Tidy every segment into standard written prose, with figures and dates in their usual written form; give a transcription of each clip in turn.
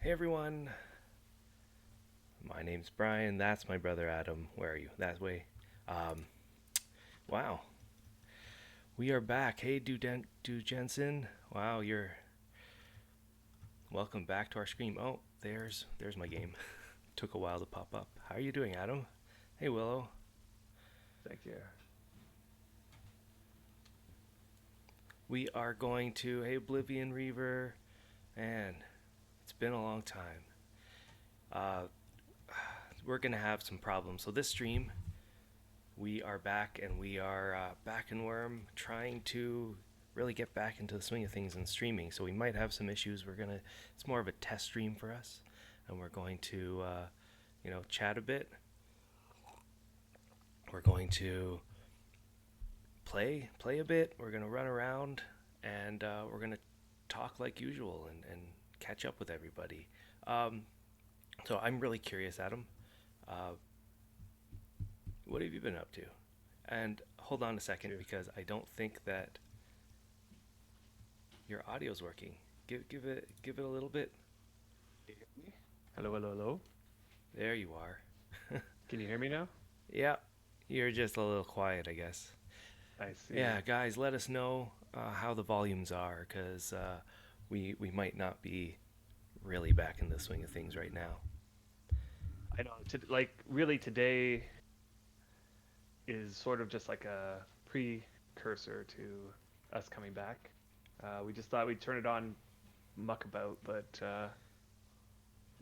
Hey everyone, my name's Brian. That's my brother Adam. Where are you? That way. Um, wow, we are back. Hey, Du Jensen. Wow, you're welcome back to our stream. Oh, there's my game. Took a while to pop up. How are you doing, Adam? Hey, Willow. Thank you. We are going to Hey Oblivion Reaver, and it's been a long time. Uh, we're gonna have some problems. So this stream, we are back and we are back in Worm trying to really get back into the swing of things and streaming. So we might have some issues. It's more of a test stream for us, and we're going to, chat a bit. We're going to play a bit. We're going to run around, and we're going to talk like usual and catch up with everybody. Um, so I'm really curious, Adam. Uh, what have you been up to? And hold on a second Too. because I don't think that your audio's working. Give it a little bit. Can you hear me? Hello, hello, hello. There you are. Can you hear me now? Yeah, you're just a little quiet, I guess. I see. Yeah, guys, let us know how the volumes are because we might not be really back in the swing of things right now. I know. Really, today is sort of just like a precursor to us coming back. We just thought we'd turn it on, muck about, but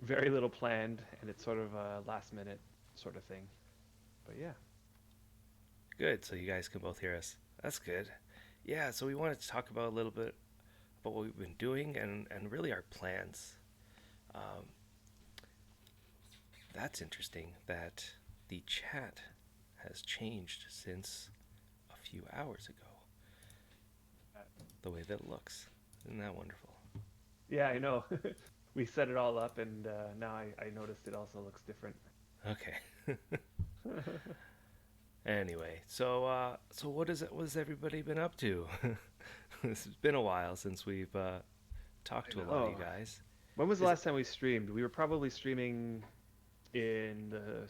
very little planned, and it's sort of a last minute sort of thing. But yeah. Good, so you guys can both hear us. That's good. Yeah, so we wanted to talk about a little bit about what we've been doing and really our plans. Um, that's interesting that the chat has changed since a few hours ago. The way that it looks. Isn't that wonderful? Yeah, I know. We set it all up, and now I noticed it also looks different. Okay. Anyway, so what has everybody been up to? This has been a while since we've talked I to a lot of know. you guys. When was the Is last time we streamed? We were probably streaming in the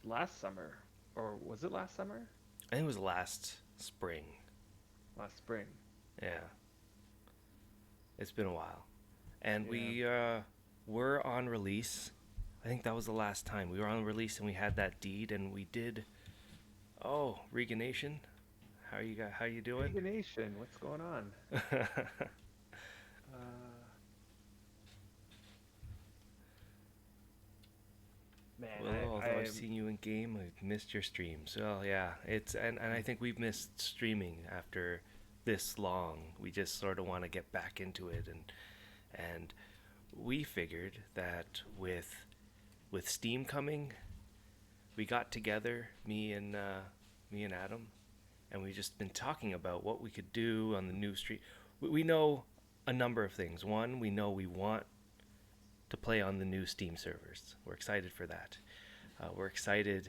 last summer, or was it last summer? I think it was last spring. Last spring. Yeah, it's been a while, and Yeah. we were on release. I think that was the last time we were on release, and we had that deed, and we did. Oh, Reganation, how you got? How you doing? Veganation, what's going on? Uh, man, Well, I although I've am. seen you in game, I've missed your streams. Well, yeah, and I think we've missed streaming after this long. We just sort of want to get back into it, and we figured that with Steam coming, we got together, me and Adam, and we just been talking about what we could do on the new stream. We know a number of things. One, we know we want to play on the new Steam servers. We're excited for that. We're excited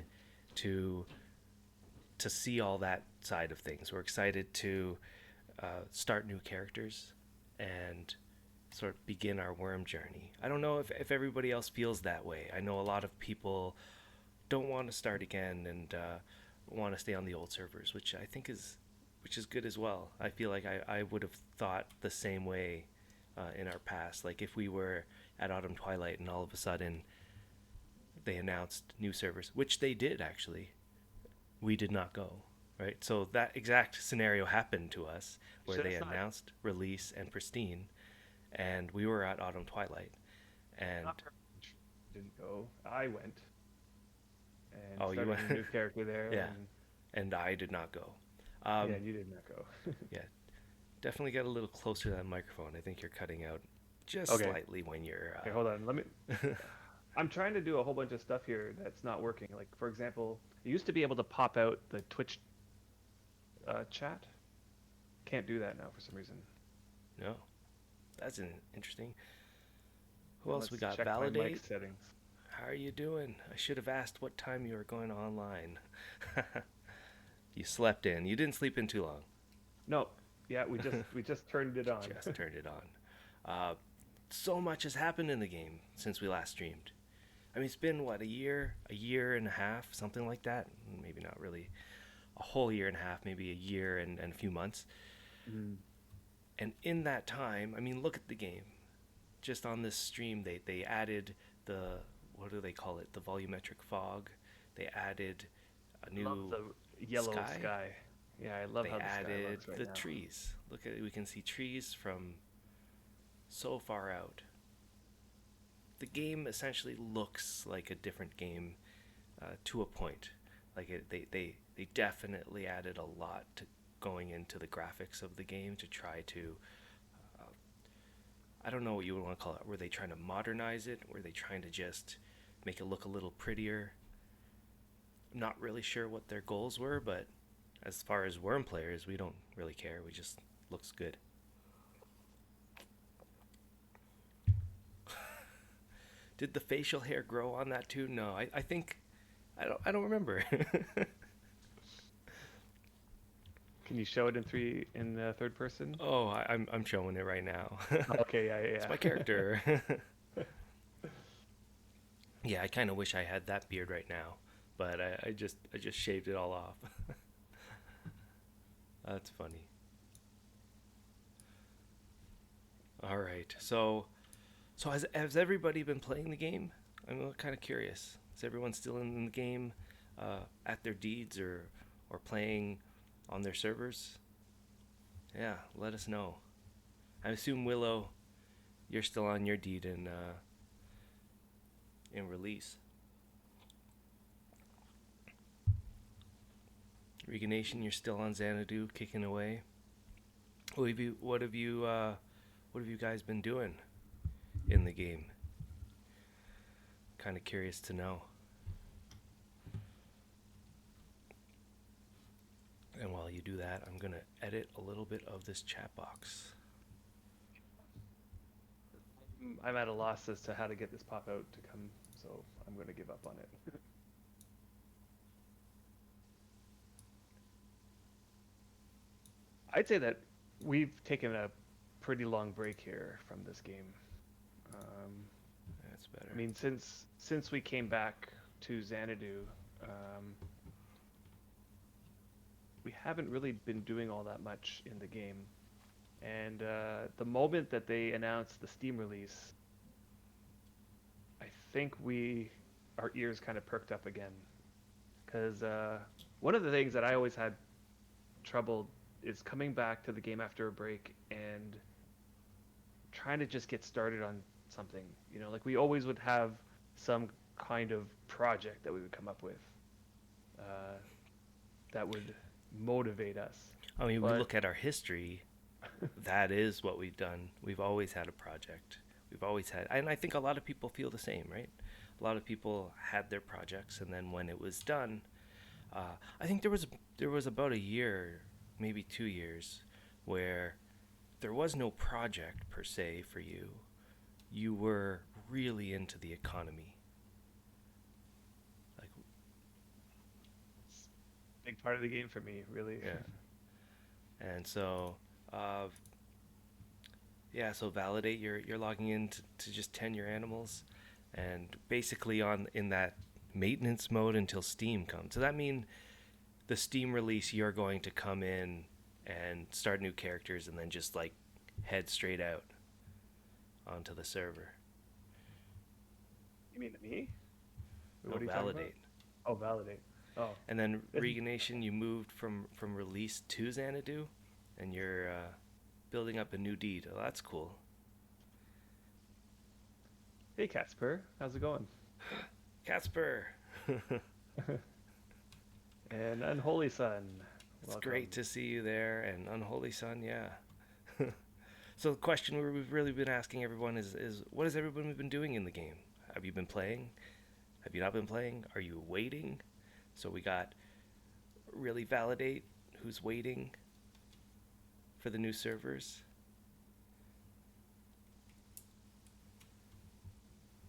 to see all that side of things. We're excited to start new characters and sort of begin our worm journey. I don't know if everybody else feels that way. I know a lot of people don't want to start again and want to stay on the old servers, which is good as well. I feel like I would have thought the same way in our past. Like if we were at Autumn Twilight and all of a sudden they announced new servers, which they did actually, we did not go. Right, so that exact scenario happened to us, where Should they it's not announced release and pristine, and we were at Autumn Twilight, and not didn't go. I went and oh, you started went, a new character there, yeah, and and I did not go. yeah, Um, you did not go. yeah, definitely get a little closer to that microphone. I think you're cutting out just Okay, slightly when you're. okay, hold on. Let me. I'm trying to do a whole bunch of stuff here that's not working. Like for example, you used to be able to pop out the Twitch chat. Can't do that now for some reason. No, that's interesting. Who And else we let's got? check my mic Validate. settings. How are you doing? I should have asked what time you were going online. You slept in. You didn't sleep in too long. No, yeah, we just turned it on. Just turned it on. Uh, so much has happened in the game since we last streamed. I mean, it's been what, a year and a half, something like that. Maybe not really a whole year and a half, maybe a year and a few months. Mm. And in that time, I mean, look at the game. Just on this stream, they added the, what do they call it? The volumetric fog. They added a I love new the yellow sky. Yeah, I love They how the sky added looks right the now. trees. Look at it. We can see trees from so far out. The game essentially looks like a different game to a point. Like they definitely added a lot to going into the graphics of the game to try to I don't know what you would want to call it. Were they trying to modernize it? Were they trying to just make it look a little prettier? I'm not really sure what their goals were, but as far as Wurm players, we don't really care. We just looks good. Did the facial hair grow on that too? No, I think I don't remember. Can you show it in third person? Oh, I'm showing it right now. Okay, yeah, It's yeah, my yeah. character. Yeah, I kind of wish I had that beard right now, but I just shaved it all off. That's funny. All right, so has everybody been playing the game? I'm kind of curious. Is everyone still in the game, at their deeds or playing on their servers? Yeah, let us know. I assume Willow, you're still on your deed in release. Reganation, you're still on Xanadu, kicking away. What have you guys been doing in the game? Kind of curious to know. And while you do that, I'm gonna edit a little bit of this chat box. I'm at a loss as to how to get this pop out to come, so I'm going to give up on it. I'd say that we've taken a pretty long break here from this game. Um, That's better. I mean, since we came back to Xanadu, we haven't really been doing all that much in the game. And the moment that they announced the Steam release, I think our ears kind of perked up again. Because one of the things that I always had trouble is coming back to the game after a break and trying to just get started on something. You know, like we always would have some kind of project that we would come up with that would motivate us. I mean, we But look at our history. That is what we've done. We've always had a project. We've always had, and I think a lot of people feel the same, right? A lot of people had their projects, and then when it was done, I think there was about a year, maybe 2 years, where there was no project per se for you. You were really into the economy. Like, it's a big part of the game for me, really. yeah. And so, uh, yeah, so validate. You're logging in to just tend your animals, and basically on in that maintenance mode until Steam comes. So that means the Steam release, you're going to come in and start new characters, and then just like head straight out onto the server. You mean me? No, What are you talking about? validate. Oh, validate. Oh, And then Isn't- Reganation, you moved from release to Xanadu, and you're building up a new deed. Oh, that's cool. hey Casper, how's it going? Casper. And Unholy Sun, It's welcome. great to see you there, and Unholy Sun, yeah. So the question we've really been asking everyone is what has everyone been doing in the game? Have you been playing? Have you not been playing? Are you waiting? So we got really validate who's waiting for the new servers.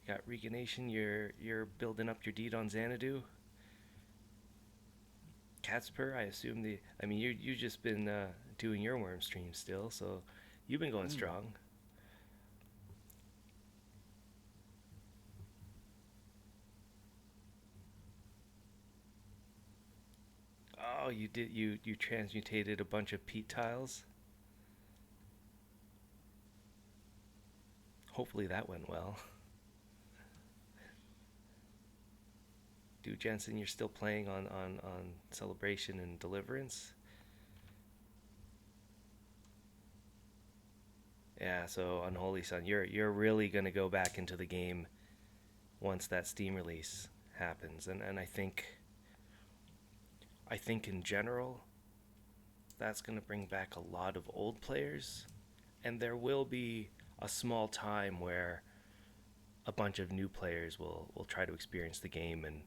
You got Reganation, you're building up your deed on Xanadu. Casper, I assume I mean you just been doing your worm stream still, so you've been going Mm. strong. Oh, you did. You transmutated a bunch of peat tiles. Hopefully that went well. Dude, Jensen, you're still playing on Celebration and Deliverance? Yeah, so Unholy Sun, you're really gonna go back into the game once that Steam release happens. And I think in general that's gonna bring back a lot of old players, and there will be a small time where a bunch of new players will try to experience the game, and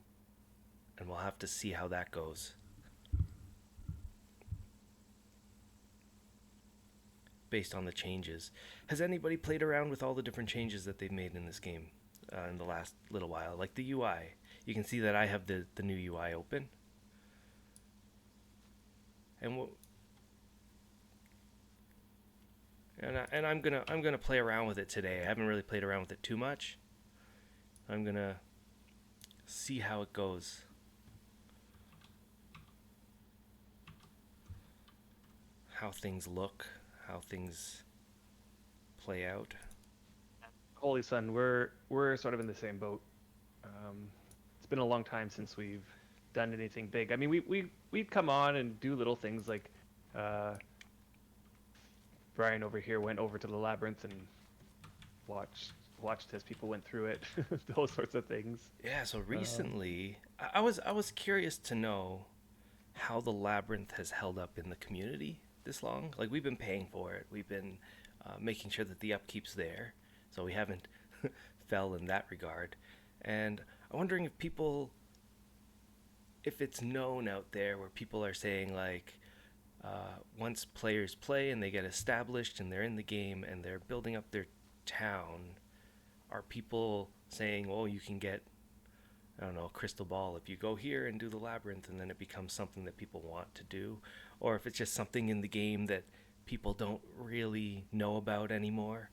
we'll have to see how that goes based on the changes. Has anybody played around with all the different changes that they've made in this game in the last little while? Like the UI. You can see that I have the new UI open. And I'm gonna play around with it today. I haven't really played around with it too much. I'm gonna see how it goes. How things look, how things play out. Holy Sun, we're sort of in the same boat. It's been a long time since we've done anything big. I mean, we'd come on and do little things like uh, Brian over here went over to the labyrinth and watched as people went through it, those sorts of things. Yeah, so recently I was curious to know how the labyrinth has held up in the community this long. Like we've been paying for it. We've been making sure that the upkeep's there. So we haven't fell in that regard. And I'm wondering if it's known out there where people are saying like, once players play and they get established and they're in the game and they're building up their town, are people saying, "Oh, you can get, I don't know, a crystal ball if you go here and do the labyrinth," and then it becomes something that people want to do, or if it's just something in the game that people don't really know about anymore,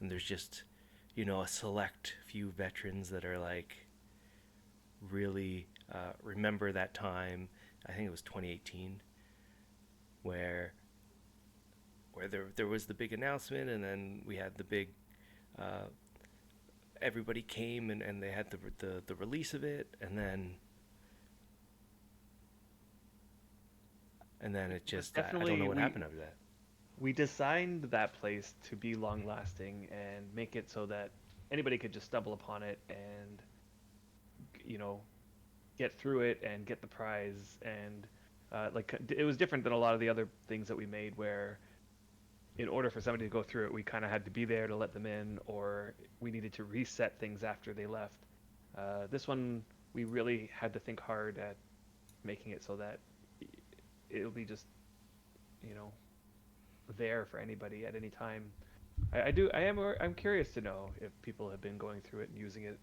and there's just, a select few veterans that are like really remember that time. I think it was 2018 where there was the big announcement, and then we had the big uh, everybody came and they had the release of it, and then it just I don't know Definitely, what we happened after that. we designed that place to be long lasting and make it so that anybody could just stumble upon it and you know get through it and get the prize. And like it was different than a lot of the other things that we made, where in order for somebody to go through it, we kind of had to be there to let them in, or we needed to reset things after they left. This one, we really had to think hard at making it so that it'll be just, you know, there for anybody at any time. I'm curious to know if people have been going through it and using it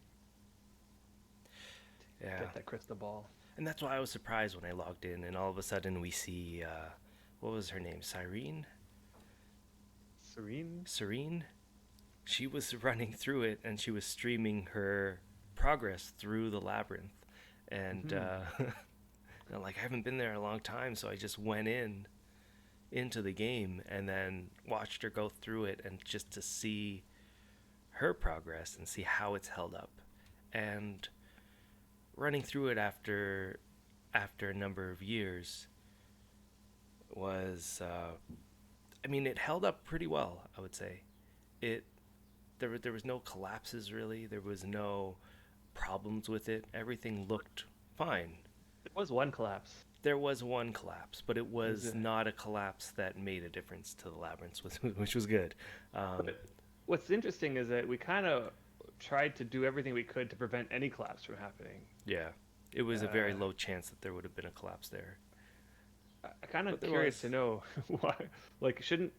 to Yeah, get that crystal ball. and that's why I was surprised when I logged in and all of a sudden we see what was her name, Serene? Serene. She was running through it and she was streaming her progress through the labyrinth, and Hmm. like I haven't been there in a long time, so I just went into the game and then watched her go through it, and just to see her progress and see how it's held up, and running through it after a number of years was I mean, it held up pretty well, I would say. It there was no collapses really. There was no problems with it. Everything looked fine. There was one collapse. There was one collapse, but it It was was a, not a collapse that made a difference to the labyrinths, which was good. Um, but what's interesting is that we kind of tried to do everything we could to prevent any collapse from happening. yeah, it was a very Uh, low chance that there would have been a collapse there, I kind but of there curious to was. know why. Like, shouldn't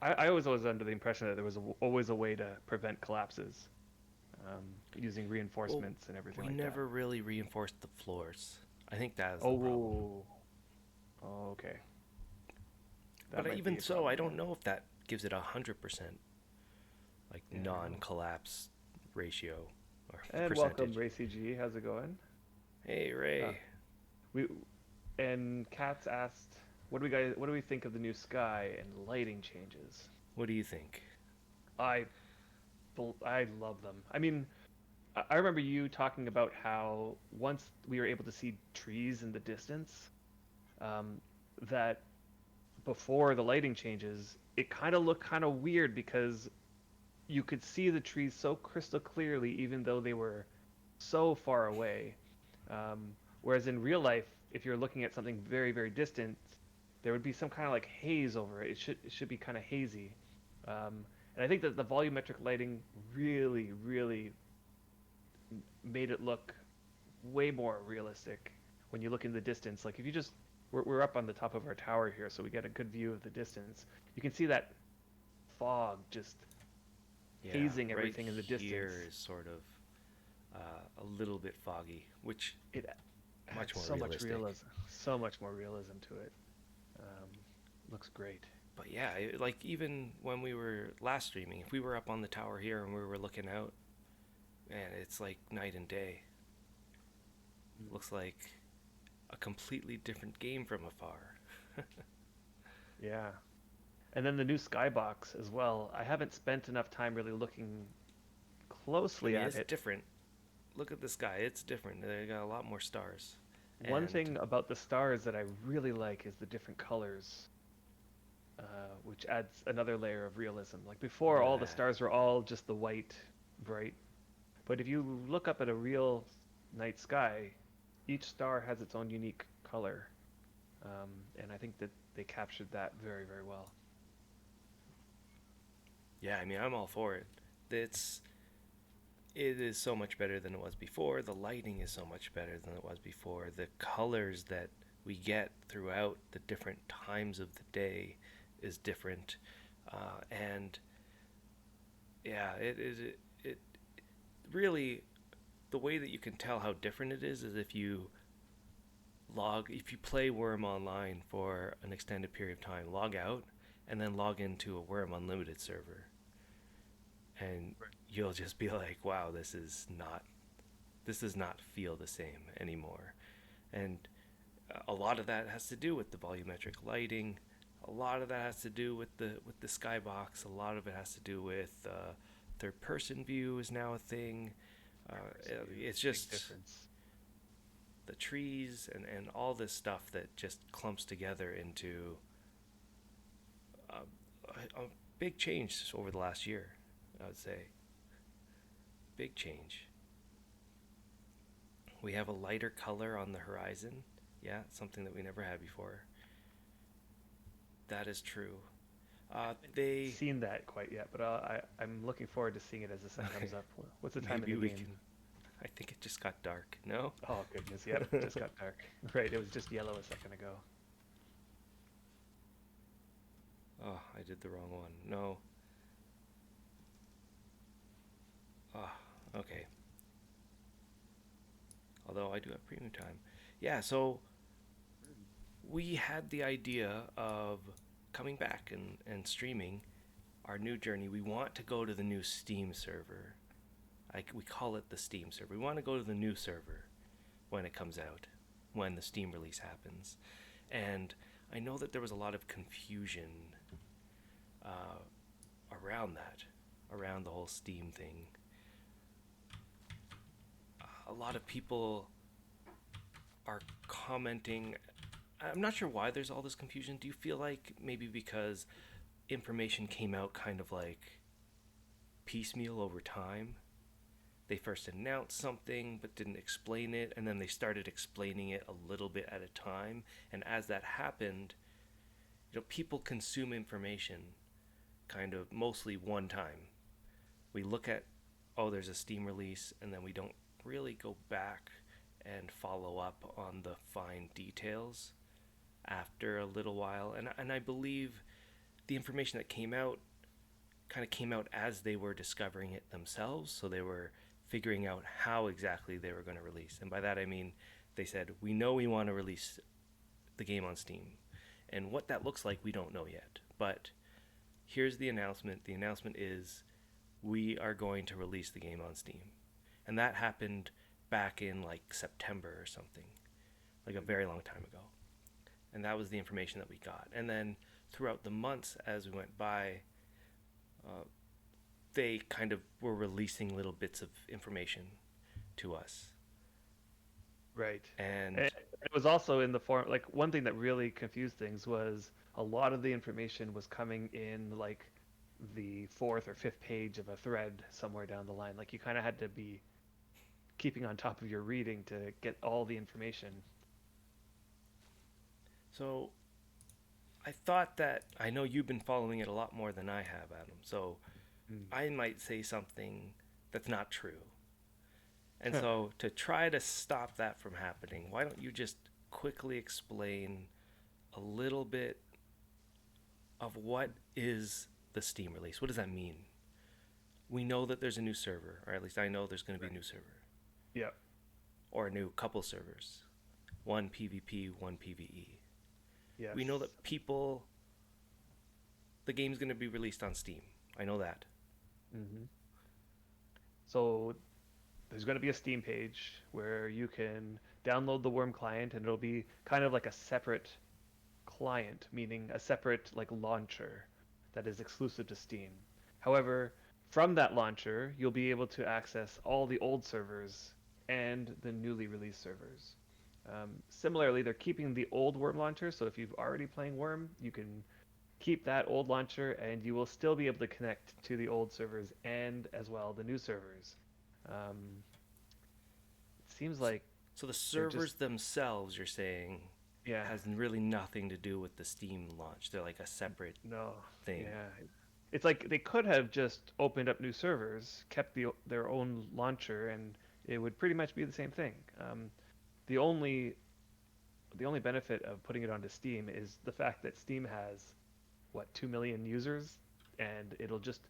I was under the impression that there was always a way to prevent collapses, using Well, reinforcements and everything we like that. never really reinforced the floors. I think that is the problem. Oh, oh, okay. That But might be even a so, I problem don't then. know if that gives it 100% like Yeah. non-collapse ratio or And welcome, percentage. Ray CG. How's it going? Hey Uh, Ray. we And Katz asked, What do we think of the new sky and lighting changes?" What do you think? I I love them. I mean, I remember you talking about how once we were able to see trees in the distance, um, that before the lighting changes, it kind of looked kind of weird because you could see the trees so crystal clearly, even though they were so far away. Whereas in real life, if you're looking at something very, very distant, there would be some kind of like haze over it. It should be kind of hazy. And I think that the volumetric lighting really, really made it look way more realistic when you look in the distance. Like if you just we're up on the top of our tower here, so we get a good view of the distance. You can see that fog just Yeah, hazing right everything in the distance. here is sort of a little bit foggy, which It adds much more so much realistic. realism, so much more realism to it. Um, Looks great. But yeah, like even when we were last streaming, if we were up on the tower here and we were looking out, man, it's like night and day. Looks like a completely different game from afar. Yeah. And then the new skybox as well. I haven't spent enough time really looking I closely mean, at it's it. different. Look at the sky; it's different. They got a lot more stars, One and thing about the stars that I really like is the different colors, which adds another layer of realism. Like before, all the uh, stars were all just the white, bright. But if you look up at a real night sky, each star has its own unique color. And I think that they captured that very, very well. yeah, I mean, I'm all for it. It's it is so much better than it was before. The lighting is so much better than it was before. The colors that we get throughout the different times of the day is different, and yeah, it really the way that you can tell how different it is if you if you play Wurm Online for an extended period of time, log out and then log into a Wurm Unlimited server, and you'll just be like, wow, this does not feel the same anymore. And a lot of that has to do with the volumetric lighting. A lot of that has to do with the skybox. A lot of it has to do with third person view is now a thing. Third-person view is It's a big just difference. the trees and all this stuff that just clumps together into a big change over the last year. I would say big change. We have a lighter color on the horizon. Yeah, something that we never had before. That is true. I haven't They seen that quite yet, but I'm looking forward to seeing it as the sun comes up. What's the time in maybe the we game? can. I think it just got dark. No. Oh goodness, yep, it just got dark. Right, it was just yellow a second ago. Oh, I did the wrong one. No. Oh, okay. Although I do have premium time. Yeah, so we had the idea of coming back and streaming our new journey. We want to go to the new Steam server. We call it the Steam server. We want to go to the new server when it comes out, when the Steam release happens. And I know that there was a lot of confusion uh, around that, around the whole Steam thing. A lot of people are commenting. I'm not sure why there's all this confusion. Do you feel like maybe because information came out kind of like piecemeal over time? They first announced something but didn't explain it, and then they started explaining it a little bit at a time. And as that happened, people consume information kind of mostly one time. We look at, oh, there's a Steam release, and then we don't really go back and follow up on the fine details after a little while. And I believe the information that came out kind of came out as they were discovering it themselves. So they were figuring out how exactly they were going to release. And by that I mean they said, we know we want to release the game on Steam. And what that looks like, we don't know yet. But here's the announcement. The announcement is we are going to release the game on Steam. And that happened back in like September or something, like a very long time ago. and that was the information that we got. And then throughout the months as we went by, uh, they kind of were releasing little bits of information to us. Right. And And it was also in the form, like one thing that really confused things was a lot of the information was coming in like the fourth or fifth page of a thread somewhere down the line. Like you kind of had to be keeping on top of your reading to get all the information. so I thought that I know you've been following it a lot more than I have, Adam. So Mm. I might say something that's not true. And so to try to stop that from happening, why don't you just quickly explain a little bit of what is the Steam release? What does that mean? We know that there's a new server, or at least I know there's going to be a new server, Yeah. or a new couple servers, one PvP, one PvE. Yes. We know that the game's going to be released on Steam. I know that. Hmm. So there's going to be a Steam page where you can download the Worm client, and it'll be kind of like a separate client, meaning a separate like launcher that is exclusive to Steam. However, from that launcher, you'll be able to access all the old servers and the newly released servers. Similarly, they're keeping the old Worm launcher, so if you've already playing Worm, you can keep that old launcher and you will still be able to connect to the old servers and as well the new servers. Um, it seems like So the they're just, servers themselves, you're saying, yeah, has really nothing to do with the Steam launch. They're like a separate no, thing. yeah. It's like they could have just opened up new servers, kept their own launcher, and it would pretty much be the same thing. The only the only benefit of putting it onto Steam is the fact that Steam has what 2 million users, and it'll just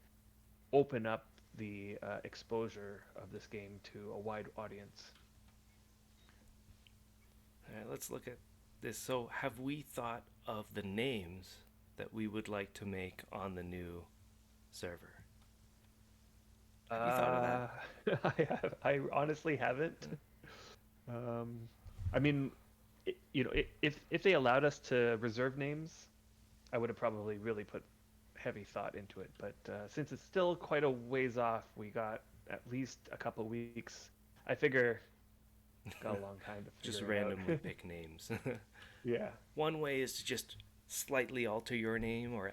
open up the exposure of this game to a wide audience. All right, let's look at this. So, have we thought of the names that we would like to make on the new server? Have you thought of that? Uh, I honestly haven't. Um, I mean, if they allowed us to reserve names, I would have probably really put heavy thought into it. But since it's still quite a ways off, we got at least a couple weeks. I figure got a long time to Just figure it randomly out. pick names. Yeah. One way is to just slightly alter your name or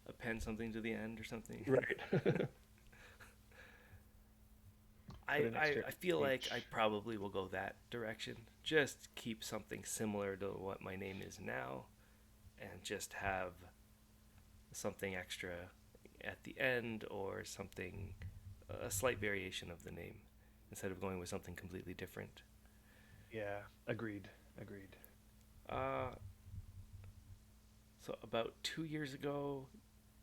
append something to the end or something. Right. Put an extra I feel like H. I probably will go that direction. Just keep something similar to what my name is now and just have something extra at the end or something, a slight variation of the name instead of going with something completely different. Yeah. Agreed. Agreed. Uh, so about 2 years ago,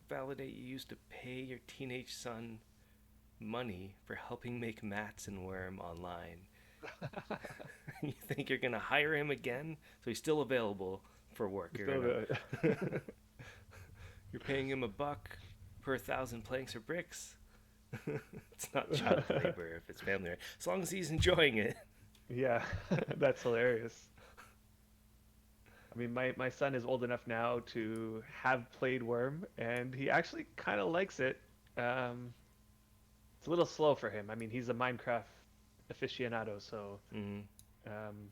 Validate, you used to pay your teenage son money for helping make mats in Wurm Online. You think you're gonna hire him again? So he's still available for work. Still good. You're paying him $1 per 1,000 planks or bricks. It's not child labor if it's family, right? As long as he's enjoying it. Yeah, that's hilarious. I mean, my son is old enough now to have played Worm, and he actually kind of likes it. Um, it's a little slow for him. I mean, he's a Minecraft aficionado, so Mm. um,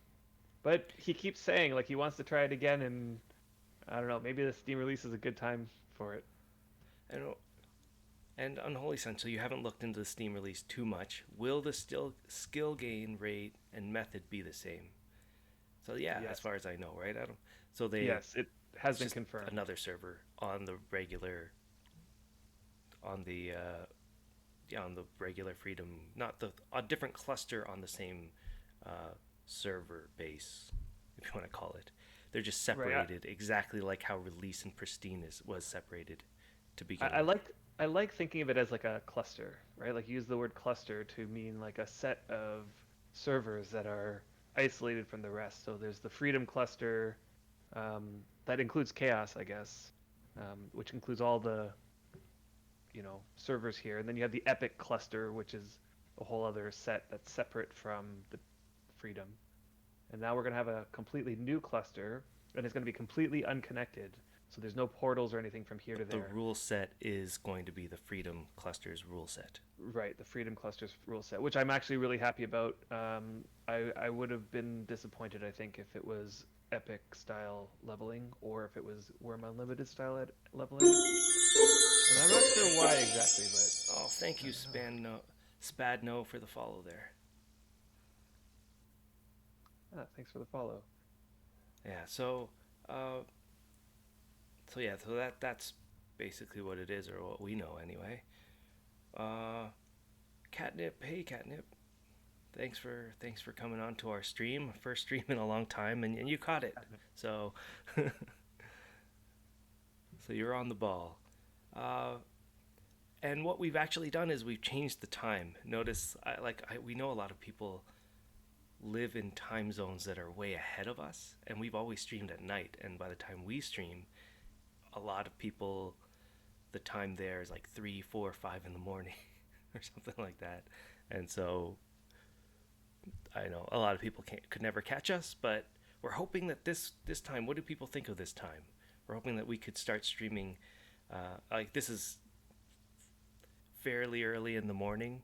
but he keeps saying like he wants to try it again, and I don't know, maybe the Steam release is a good time for it. And Unholy Sun, so you haven't looked into the Steam release too much. Will the still skill gain rate and method be the same? So yeah, as Yes, far as I know, right, Adam? So yes, it has it's been just confirmed. another server on the regular on the yeah, on the regular Freedom, not the a different cluster on the same uh, server base, if you want to call it. They're just Right. separated exactly like how Release and Pristine was separated to I, begin I with. like I like thinking of it as like a cluster, right? Like use the word cluster to mean like a set of servers that are isolated from the rest. So there's the Freedom cluster, that includes Chaos, I guess, which includes all the servers here, and then you have the Epic cluster, which is a whole other set that's separate from the Freedom. And now we're gonna have a completely new cluster and it's going to be completely unconnected. So there's no portals or anything from here to The there. rule set is going to be the Freedom Clusters rule set. Right, the Freedom Clusters rule set, which I'm actually really happy about. I would have been disappointed, I think, if it was Epic style leveling or if it was Wurm Unlimited style leveling. And I'm not sure why exactly, Oh, thank but you, Spadno, for the follow there. thanks for the follow. Yeah, uh, so that's basically what it is, or what we know anyway. Uh, Catnip, hey Catnip, thanks for coming on to our stream, first stream in a long time, and you caught it. So so you're on the ball. Uh, and what we've actually done is we've changed the time. Notice, we know a lot of people live in time zones that are way ahead of us, and we've always streamed at night. And by the time we stream, a lot of people, the time there is like 3, 4, 5 in the morning, or something like that. And so I know a lot of people could never catch us, but we're hoping that this time, what do people think of this time? We're hoping that we could start streaming. This is fairly early in the morning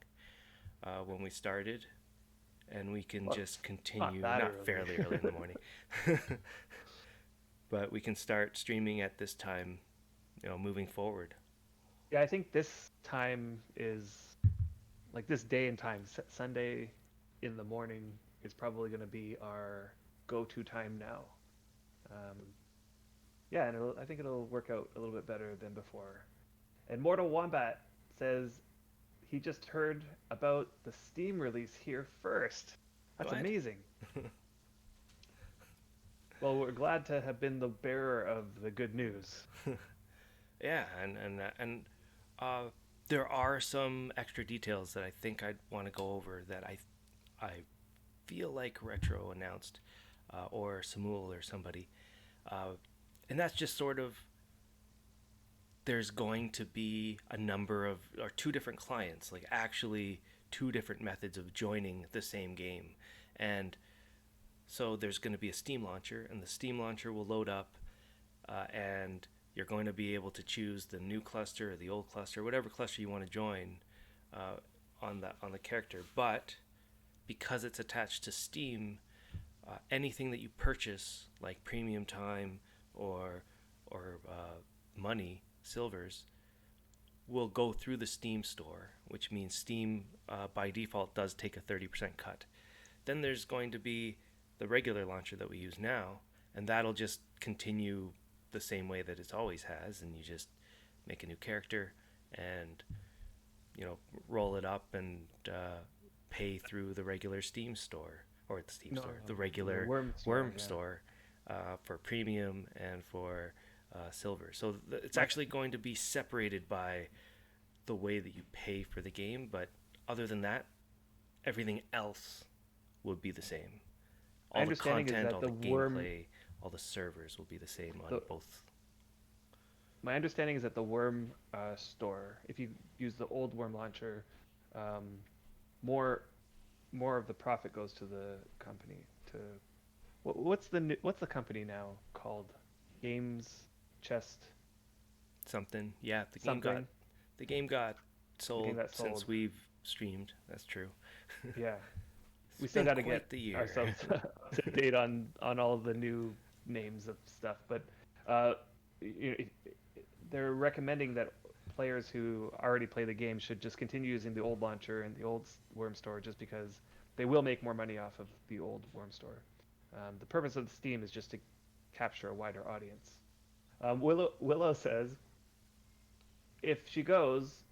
when we started, and we can just continue. Not fairly early in the morning, but we can start streaming at this time, moving forward. Yeah, I think this time is like this day and time. Sunday in the morning is probably going to be our go-to time now. Um, yeah, and I think it'll work out a little bit better than before. And Mortal Wombat says he just heard about the Steam release here first. That's What? amazing. Well, we're glad to have been the bearer of the good news. Yeah, and there are some extra details that I think I'd want to go over that I feel like Retro announced, or Samul or somebody, and that's just sort of, there's going to be a number of, or two different clients, like actually two different methods of joining the same game. And so there's going to be a Steam launcher, and the Steam launcher will load up, and you're going to be able to choose the new cluster or the old cluster, whatever cluster you want to join on the character. But because it's attached to Steam, anything that you purchase, like premium time or money, silvers, will go through the Steam store, which means Steam by default does take a 30% cut. Then there's going to be the regular launcher that we use now, and that'll just continue the same way that it always has, and you just make a new character and roll it up and pay through the regular Steam store, or the Steam store, the regular Wurm store, for premium and for silver. So it's actually going to be separated by the way that you pay for the game, but other than that, everything else would be the same. All the content, all the gameplay, all the servers will be the same on both. My understanding is that the Wurm store, if you use the old Wurm launcher, more of the profit goes to the company. What's the company now called? Games Chest something. Yeah, the game got sold since we've streamed. That's true. Yeah. We still got to get ourselves up to date on all of the new names of stuff, but they're recommending that players who already play the game should just continue using the old launcher and the old Wurm store, just because they will make more money off of the old Wurm store. The purpose of the Steam is just to capture a wider audience. Willow says if she goes,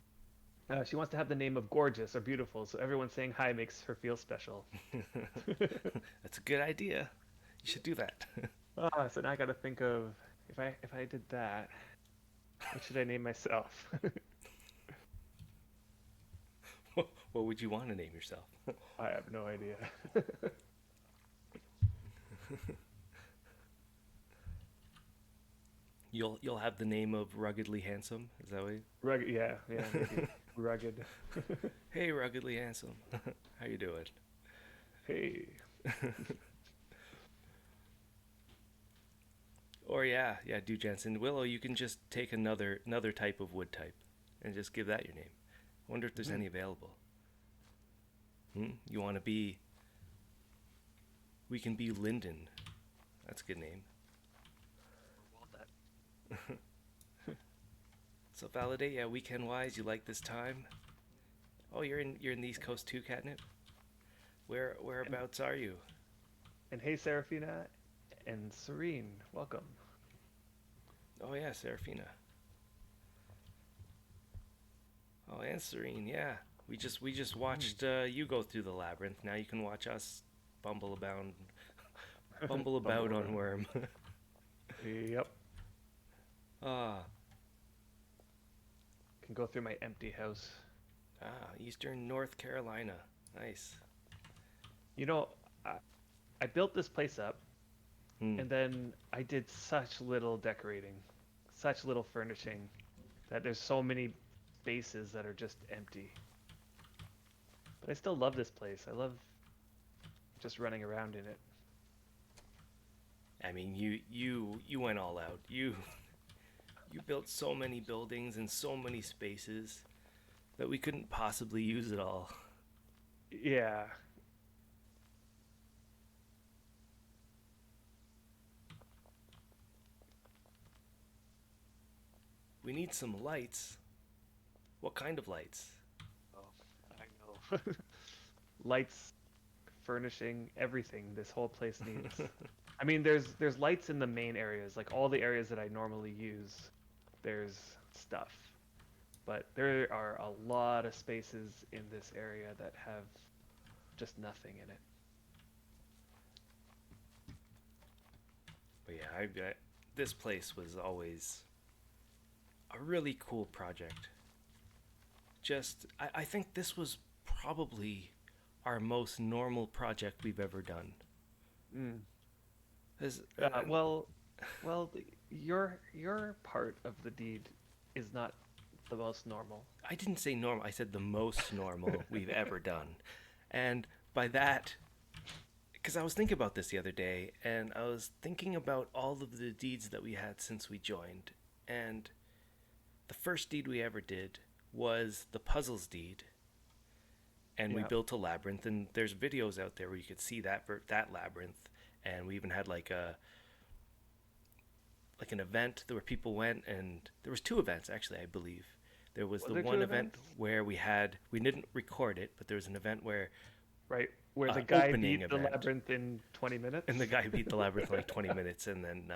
she wants to have the name of gorgeous or beautiful, so everyone saying hi makes her feel special. That's a good idea. You should do that. So now I got to think of, if I did that, what should I name myself? What would you want to name yourself? I have no idea. You'll have the name of Ruggedly Handsome. Is that what? Rugged, yeah, maybe. Rugged. Hey, Ruggedly Handsome. How you doing? Hey. Or yeah, do Jensen. Willow, you can just take another type of wood type and just give that your name. I wonder if there's any available. You want to be? We can be Linden. That's a good name. So validate, yeah. Weekend wise, you like this time? Oh, you're in the East Coast too, Catnip. Whereabouts are you? And hey, Serafina and Serene, welcome. Oh yeah, Serafina. Oh, and Serene, yeah. We just watched you go through the labyrinth. Now you can watch us bumble about bumble about on Wurm. Yep. Ah, Can go through my empty house. Eastern North Carolina. Nice. You know, I, I built this place up, Hmm. and then I did such little decorating, such little furnishing, that there's so many spaces that are just empty. But I still love this place. I love just running around in it. I mean, you went all out. You built so many buildings and so many spaces that we couldn't possibly use it all. Yeah. We need some lights. What kind of lights? Oh, I know. Lights, furnishing, everything this whole place needs. I mean, there's lights in the main areas, like all the areas that I normally use. There's stuff, but there are a lot of spaces in this area that have just nothing in it. But yeah, this place was always a really cool project. I think this was probably our most normal project we've ever done. Mm. As, Well, your part of the deed is not the most normal. I didn't say normal. I said the most normal we've ever done, and by that, because I was thinking about this the other day, and I was thinking about all of the deeds that we had since we joined, and the first deed we ever did was the puzzles deed, and we Yeah. built a labyrinth. And there's videos out there where you could see that labyrinth, and we even had like an event where people went, and there was two events actually, I believe. There was Was the there one two event events? where we didn't record it, but there was an event where Right, where the guy opening beat the event, labyrinth in 20 minutes and the guy beat the labyrinth in like 20 minutes, and then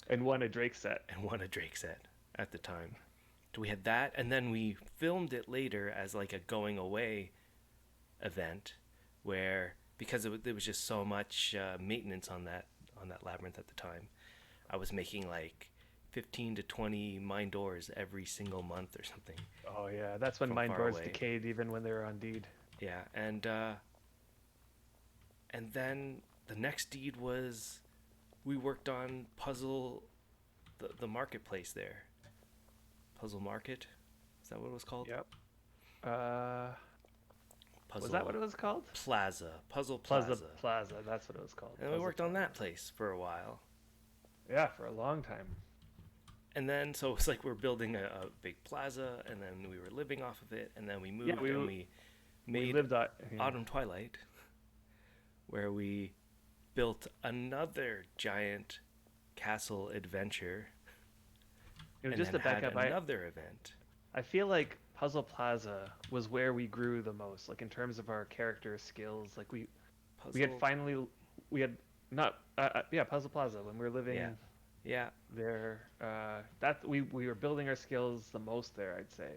and won a Drake set. and won a Drake set at the time. So we had that, and then we filmed it later as like a going away event, where because there was just so much maintenance on that labyrinth at the time. I was making like 15 to 20 mine doors every single month or something Oh yeah, that's when from mine far doors away. decayed even when they were on deed. Yeah, and then the next deed was we worked on the marketplace there. Puzzle Market, is that what it was called? Yep. Uh, was that what Puzzle it was called? Plaza, Puzzle Plaza Plaza. Plaza, that's what it was called. And we Puzzle worked on that Plaza. place for a while. Yeah, for a long time. And then, so it's like we're building a big plaza, and then we were living off of it, and then we moved Yeah, and we we made lived on. Yeah. Autumn Twilight, where we built another giant castle adventure, It was and just then to back had up. another event. I feel like Puzzle Plaza was where we grew the most, like in terms of our character skills. Like we had Puzzle, finally we had not yeah, Puzzle Plaza when we were yeah, living yeah. there. That we were building our skills the most there, I'd say.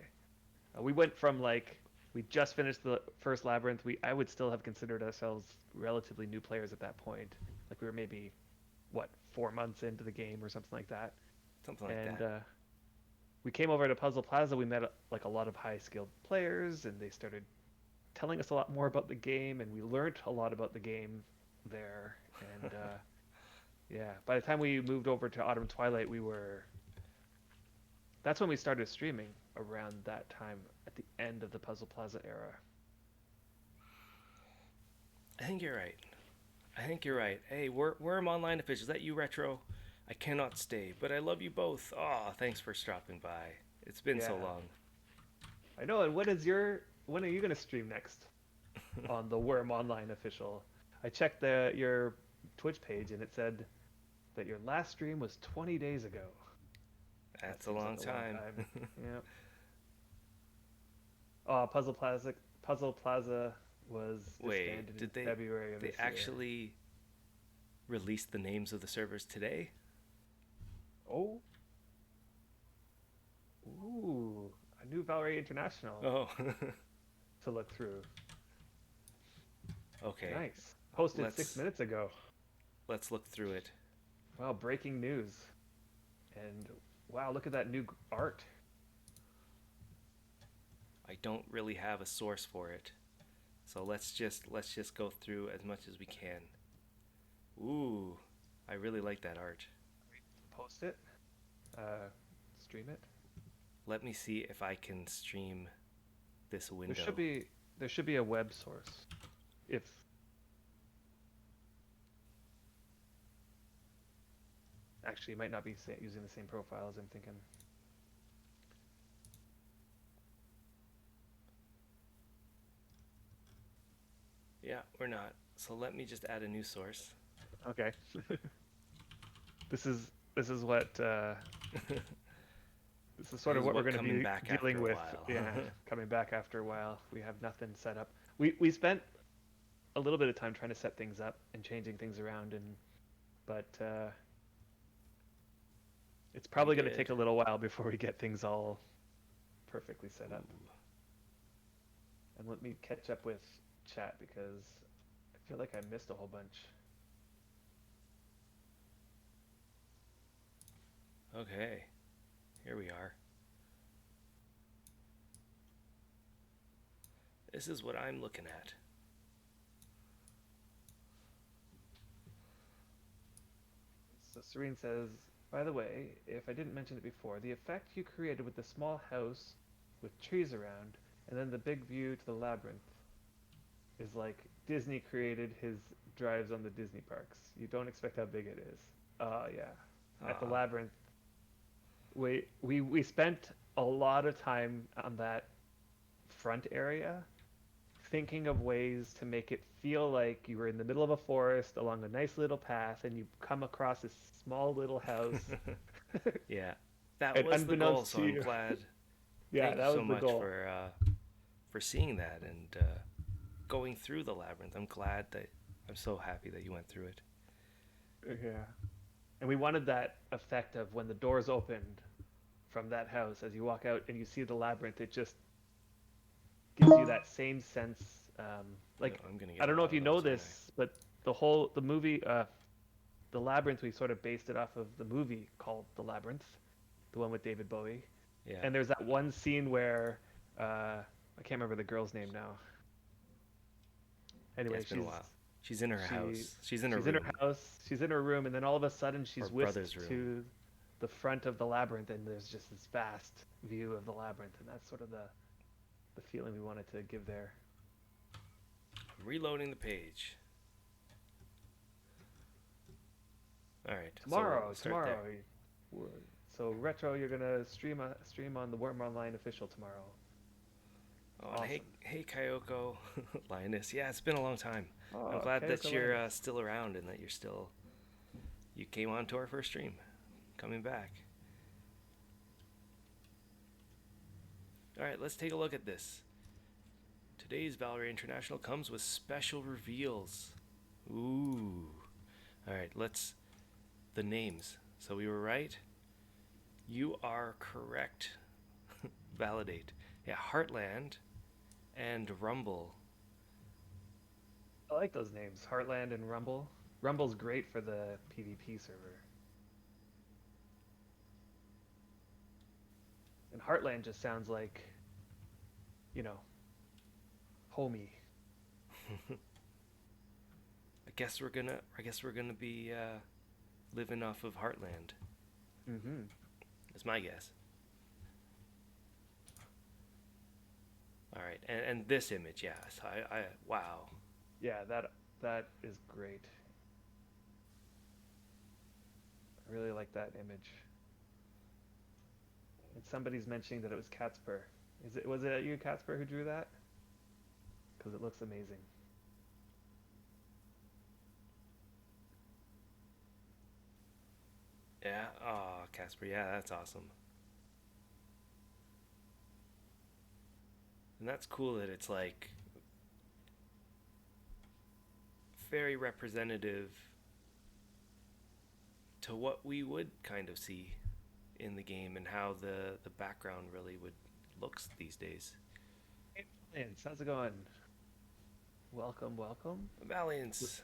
We went from like we just finished the first labyrinth. I would still have considered ourselves relatively new players at that point. Like we were maybe what 4 months into the game or something like that. Something like And that. we came over to Puzzle Plaza. We met like a lot of high skilled players, and they started telling us a lot more about the game, and we learned a lot about the game there. And yeah, by the time we moved over to Autumn Twilight, that's when we started streaming around that time at the end of the Puzzle Plaza era. I think you're right. I think you're right. Hey, Wurm Online official. Is that you, Retro? I cannot stay, but I love you both. Oh, thanks for stopping by. It's been so Yeah, long. I know. And when are you gonna stream next on the Wurm Online official? I checked your Twitch page and it said that your last stream was 20 days ago. That That's a seems like long a long time. time. Yeah. Oh, Puzzle Plaza was Wait, disbanded in did they February of they this year. actually release the names of the servers today? Oh, ooh, a new Valorant International Oh, to look through. okay. Nice. Posted six Let's minutes ago. let's look through it. Wow, breaking news. And wow, look at that new art. I don't really have a source for it. So let's just go through as much as we can. Ooh, I really like that art. Post it. Uh, Stream it. Let me see if I can stream this There should window. be there should be a web source. If actually, you might not be using the same profile as I'm thinking. Yeah, we're not. So let me just add a new source. Okay. This is what this is sort This of is what we're what going to coming be back dealing after a with. while. Yeah, coming back after a while. We have nothing set up. We spent a little bit of time trying to set things up and changing things around, and but it's We probably going to did. take a little while before we get things all perfectly set up. Ooh. And let me catch up with chat because I feel like I missed a whole bunch. Okay, here we are. This is what I'm looking at. So Serene says, by the way, if I didn't mention it before, the effect you created with the small house with trees around and then the big view to the labyrinth is like Disney created his drives on the Disney parks. You don't expect how big it is. Yeah. At the Ah, labyrinth, we spent a lot of time on that front area thinking of ways to make it feel like you were in the middle of a forest along a nice little path and you come across this small little house. yeah, that And was the goal. unbeknownst So to I'm you, glad. yeah, Thank you that so was the much goal. for seeing that and going through the labyrinth. I'm glad that I'm so happy that you went through it. Yeah. And we wanted that effect of when the doors opened from that house as you walk out and you see the labyrinth, it just gives you that same sense. Oh, Like, I'm gonna I get a don't know lot if of you know those, aren't I? this, but the movie, The Labyrinth, we sort of based it off of the movie called The Labyrinth, the one with David Bowie. Yeah, And there's that one scene where I can't remember the girl's name now. yeah. Anyway, It's been a while. She's in her she house. She's in her she's in her room house, she's in her room, and then all of a sudden or she's brother's whisked room. to the front of the labyrinth, and there's just this vast view of the labyrinth, and that's sort of the feeling we wanted to give there. I'm reloading the page. All right, so we'll start there. Tomorrow. So retro, you're gonna stream on the Wurm Online official tomorrow. Oh, and hey, Awesome. hey, Kyoko, Linus. Yeah, it's been a long time. I'm Oh, glad that Kyoko you're Linus. still around and that you came on to our first stream, coming back. All right, let's take a look at this. Today's Valorant International comes with special reveals. Ooh. All right, the names. So we were right. You are correct. Validate. Yeah, Heartland and Rumble. I like those names, Heartland and Rumble. Rumble's great for the PvP server. And Heartland just sounds like, you know, homey. I guess we're gonna be living off of Heartland. Mm-hmm. That's my guess. All right, and this image, yes, I wow. Yeah, that is great. I really like like that image. And somebody's mentioning that it was Catspur. Was it you, Catspur, who drew that? Because it looks amazing. Yeah. Oh, Casper. Yeah, that's awesome. And that's cool that it's like very representative to what we would kind of see in the game and how the background really would looks these days. Hey, Valiance, how's it going? Welcome, welcome. Valiance,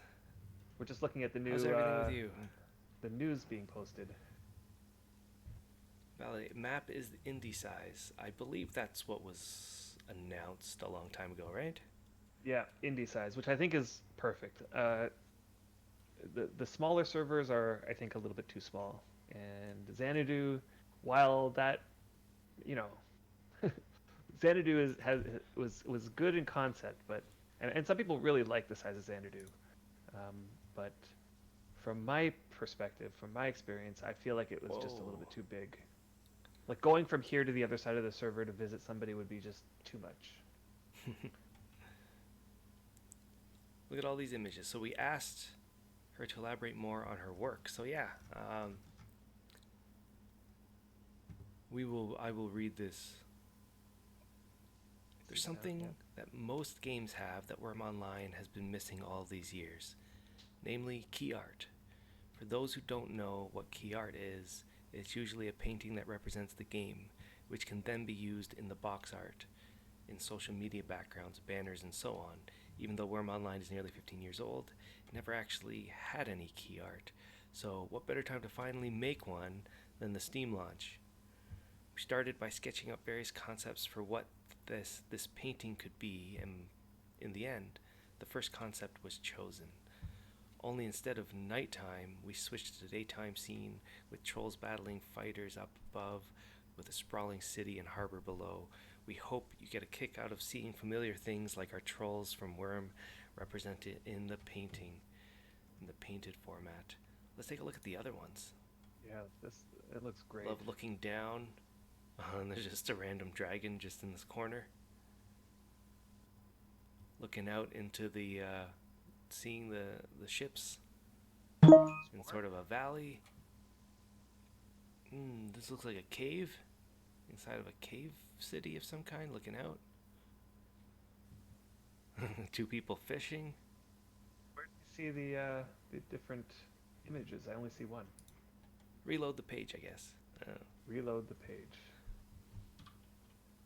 We're just looking at the how's new everything with you? the news being posted. Valiant map is indie size. I believe that's what was announced a long time ago, right? Yeah, indie size, which I think is perfect. The smaller servers are, I think, a little bit too small. And Xanadu, while that, you know, Xanadu was good in concept, but and some people really like the size of Xanadu, but from my perspective, from my experience, I feel like it was just a little bit too big. Like going from here to the other side of the server to visit somebody would be just too much. Look at all these images. So we asked her to elaborate more on her work. So yeah, I will read this. There's something that most games have that Wurm Online has been missing all these years, namely key art. For those who don't know what key art is, it's usually a painting that represents the game, which can then be used in the box art, in social media backgrounds, banners, and so on. Even though Wurm Online is nearly 15 years old, it never actually had any key art. So what better time to finally make one than the Steam launch? We started by sketching up various concepts for what this painting could be, and in the end, the first concept was chosen. Only instead of nighttime, we switched to the daytime scene with trolls battling fighters up above with a sprawling city and harbor below. We hope you get a kick out of seeing familiar things like our trolls from Wurm represented in the painting, in the painted format. Let's take a look at the other ones. Yeah, it looks great. Love looking down, and there's just a random dragon just in this corner. Looking out into the, seeing the ships in sort of a valley. This looks like a cave, inside of a cave city of some kind, looking out. Two people fishing. Where do you see the different images? I only see one. Reload the page, I guess. Reload the page.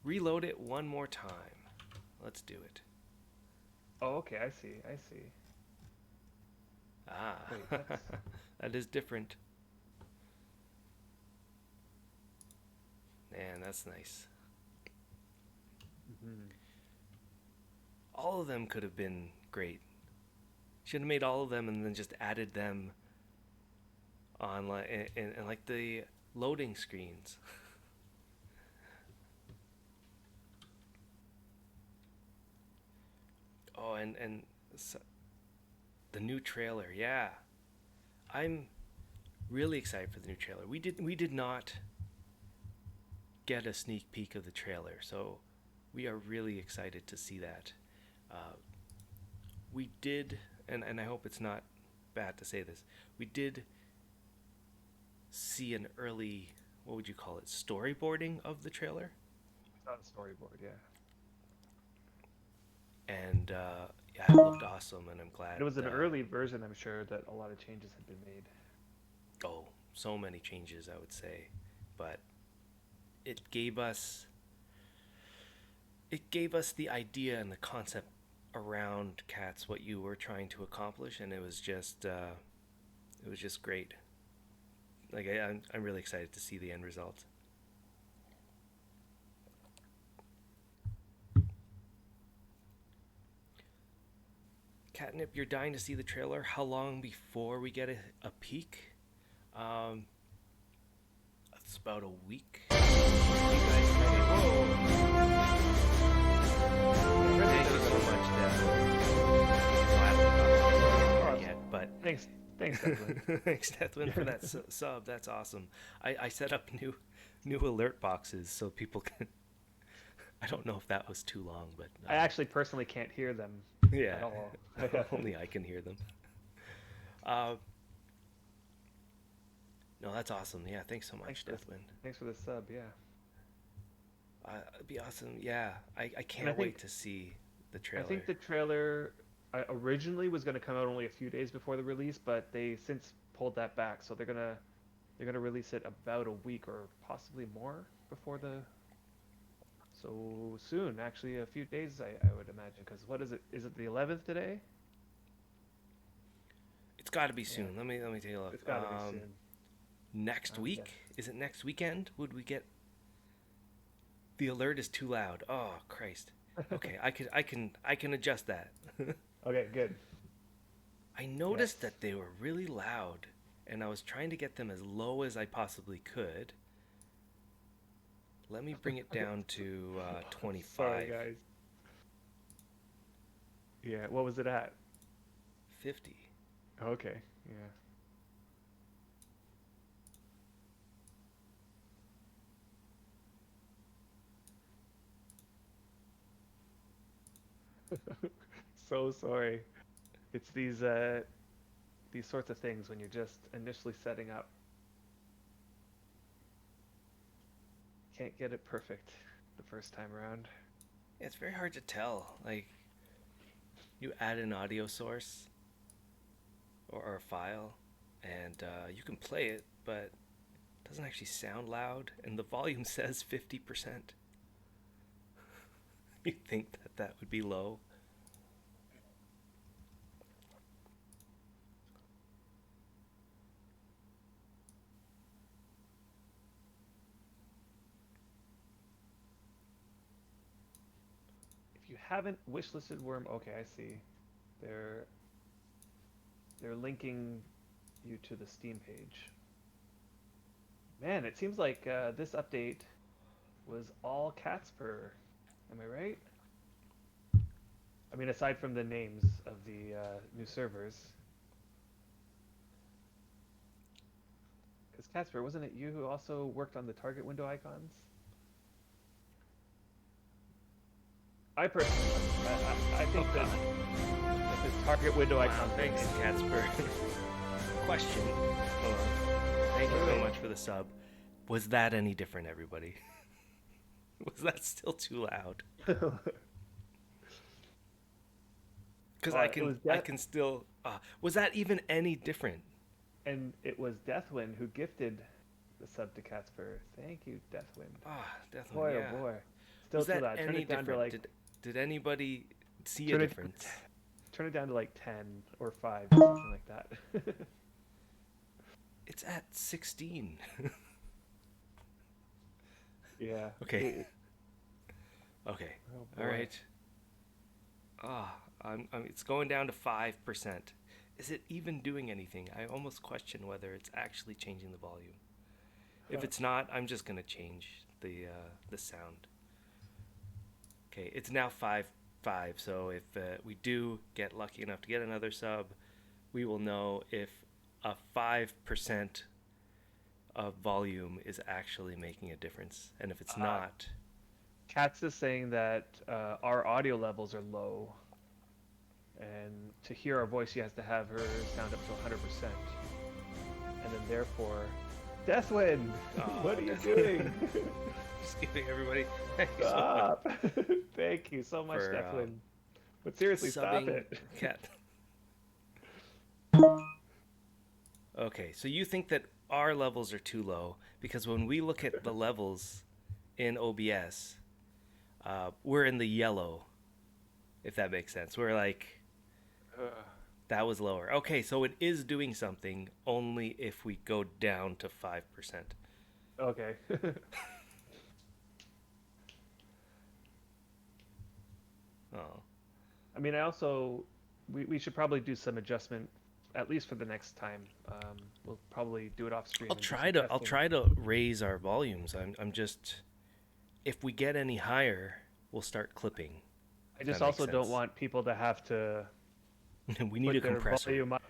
Reload it one more time. Let's do it. Oh, okay, I see. Ah, Wait, that's... that is different. Man, that's nice. Mm-hmm. All of them could have been great. Should have made all of them and then just added them on and like the loading screens. Oh, and so, the new trailer, yeah. I'm really excited for the new trailer. We did not get a sneak peek of the trailer, so we are really excited to see that. We did, and I hope it's not bad to say this, we did see an early, what would you call it, storyboarding of the trailer. It's not a storyboard, yeah. And yeah, it looked awesome, and I'm glad. It was an early version, I'm sure, that a lot of changes had been made. Oh, so many changes, I would say. But it gave us the idea and the concept around cats, what you were trying to accomplish, and it was just great. Like I'm really excited to see the end result. Catnip, you're dying to see the trailer. How long before we get a peek? It's about a week. Thank you so much, Deb. I don't know yet, but Thanks. Thanks, Declan. Thanks, Deathwin, for that sub. That's awesome. I set up new alert boxes so people can. I don't know if that was too long, but I actually personally can't hear them yeah, at all. only I can hear them. Uh, no, that's awesome. Yeah, thanks so much, Deathwin. Thanks for the sub. Yeah. It'd be awesome. Yeah, I And can't wait to see the I trailer. think the trailer originally was going to come out only a few days before the release, but they since pulled that back. So they're gonna release it about a week or possibly more before the. So soon, actually, a few days, I would imagine. Because what is it? Is it the 11th today? It's got to be Yeah, soon. Let me take a look. it's got to be soon. Next Yeah. week? Is it next weekend? Would we get? The alert is too loud. Oh Christ. Okay, I can adjust that. Okay, good. I noticed Yes. that they were really loud, and I was trying to get them as low as I possibly could. Let me bring it down to 25. Sorry, guys. Yeah, what was it at? 50. Okay, yeah. So sorry. It's these sorts of things when you're just initially setting up. Can't get it perfect the first time around. Yeah, it's very hard to tell. Like, you add an audio source or a file, and you can play it, but it doesn't actually sound loud, and the volume says 50%. You'd think that that would be low. If you haven't wishlisted Worm, okay, I see. They're they're linking you to the Steam page. Man, it seems like this update was all Catspur. Am I right? I mean, aside from the names of the new servers. Because Catspur, wasn't it you who also worked on the target window icons? I personally, I think Oh, that, God. that the target window Wow, icons. thanks, Casper. Question. Hold on. Thank you so much for the sub. Was that any different, everybody? Was that still too loud? Because I can still. Was that even any different? And it was Deathwind who gifted the sub to Catspur. Thank you, Deathwind. Definitely. Boy, Yeah. oh boy. Still Was too that loud. Turn any it down to different? like Did anybody see a turn it difference? turn it down to like 10 or 5 or something like that. It's at 16. Yeah. Okay. Okay. Oh All boy. right. It's going down to 5%. Is it even doing anything? I almost question whether it's actually changing the volume. If it's not, I'm just gonna change the sound. Okay, it's now 5.5. So if we do get lucky enough to get another sub, we will know if a 5% of volume is actually making a difference, and if it's not. Katz is saying that our audio levels are low, and to hear our voice, she has to have her sound up to 100%, and then therefore, Deathwind, what are you doing? Just giving everybody. Thank you so Stop! Thank you so much, For, Deathwind. But seriously, stop subbing it. Cat. Okay, so you think that our levels are too low because when we look at the levels in OBS, we're in the yellow, if that makes sense. We're like, that was lower. Okay, so it is doing something only if we go down to 5%. Okay. Oh. I mean, I also we should probably do some adjustment at least for the next time. We'll probably do it off stream. I'll and do try some to I'll testing. try to raise our volumes. I'm just, if we get any higher, we'll start clipping. I just also don't want people to have to We need a put their compressor. volume up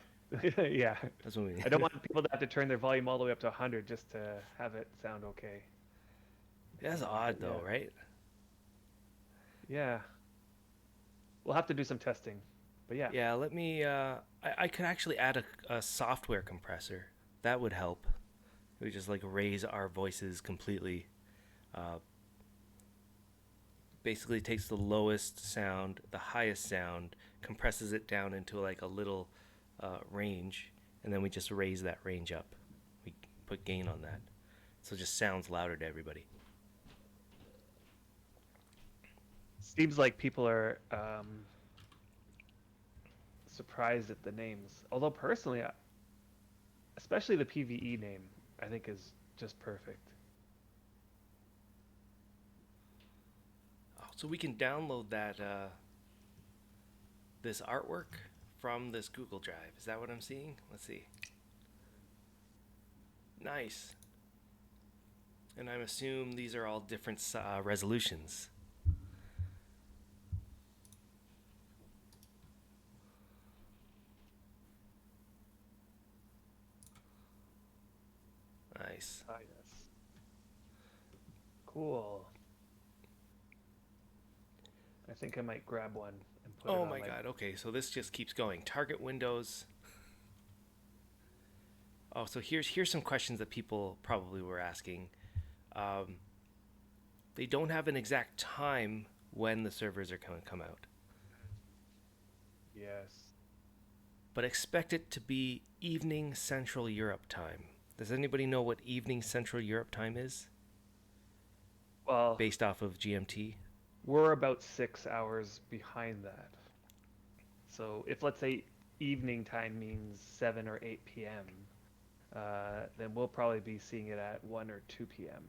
Yeah. That's what we I don't need. want people to have to turn their volume all the way up to 100 just to have it sound okay. That's odd But yeah, though, right? yeah, we'll have to do some testing. But yeah, Yeah, let me. I could actually add a software compressor. That would help. We just like raise our voices completely. Uh, Basically, takes the lowest sound, the highest sound, compresses it down into like a little range, and then we just raise that range up. We put gain on that, so it just sounds louder to everybody. seems like people are surprised at the names. Although personally, especially the PVE name, I think is just perfect. Oh, so we can download that this artwork from this Google Drive. Is that what I'm seeing? Let's see. Nice. And I assume these are all different resolutions. Nice. Ah, yes. Cool. I think I might grab one and put it Oh on my my. god. Okay, so this just keeps going. Target windows. Oh, so here's some questions that people probably were asking. Um, they don't have an exact time when the servers are going to come out, Yes. but expect it to be evening Central Europe time. Does anybody know what evening Central Europe time is Well, based off of GMT? we're about 6 hours behind that. So if let's say evening time means 7 or 8 p.m., then we'll probably be seeing it at 1 or 2 p.m.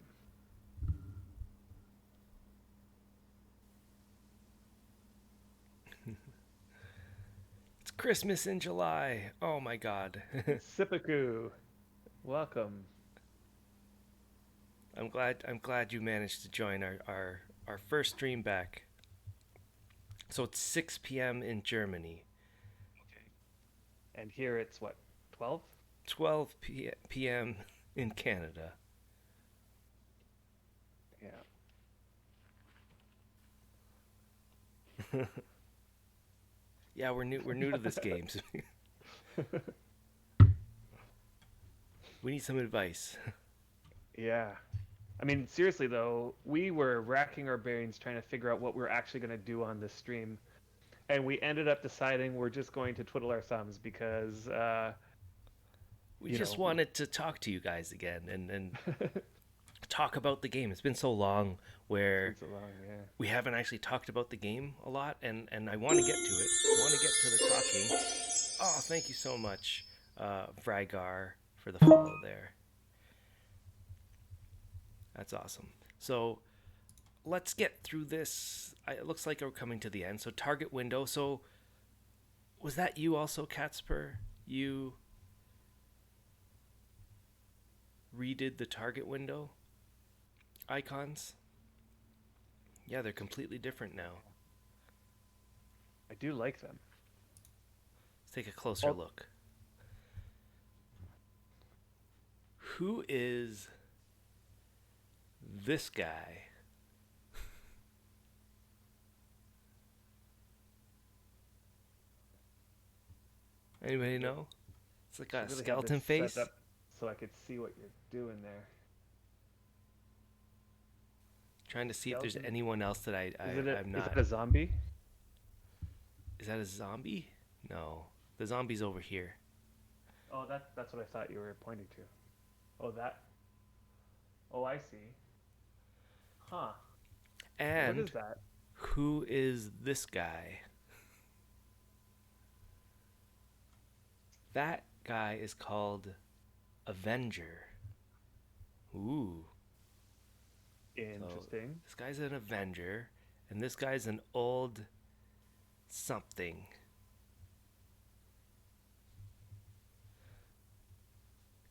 It's Christmas in July. Oh my god. Sipaku, welcome. I'm glad you managed to join our first stream back. So it's 6 p.m. in Germany, Okay. And here it's what, 12? 12 p.m. in Canada. Yeah. Yeah, we're new to this game. So we need some advice. Yeah. I mean, seriously though, we were racking our brains trying to figure out what we're actually going to do on this stream, and we ended up deciding we're just going to twiddle our thumbs because, We you just know, wanted to talk to you guys again and talk about the game. It's been so long it's been where so long. Yeah. we haven't actually talked about the game a lot, and I want to get to it. I want to get to the talking. Oh, thank you so much, Vrygar, for the follow there. That's awesome. So let's get through this. It looks like we're coming to the end. So target window. So was that you also, Catspur? You redid the target window icons? Yeah, they're completely different now. I do like them. Let's take a closer Well, look. Who is this guy? Anybody know? It's like a should really have this skeleton set face. up so I could see what you're doing there. Trying to see if there's Skeleton? anyone else that I'm Is not. that a zombie? Is that a zombie? No. The zombie's over here. Oh, that's what I thought you were pointing to. Oh, that. Oh, I see. Huh. What is And that? who is this guy? That guy is called Avenger. Ooh. So Interesting. this guy's an Avenger, and this guy's an old something.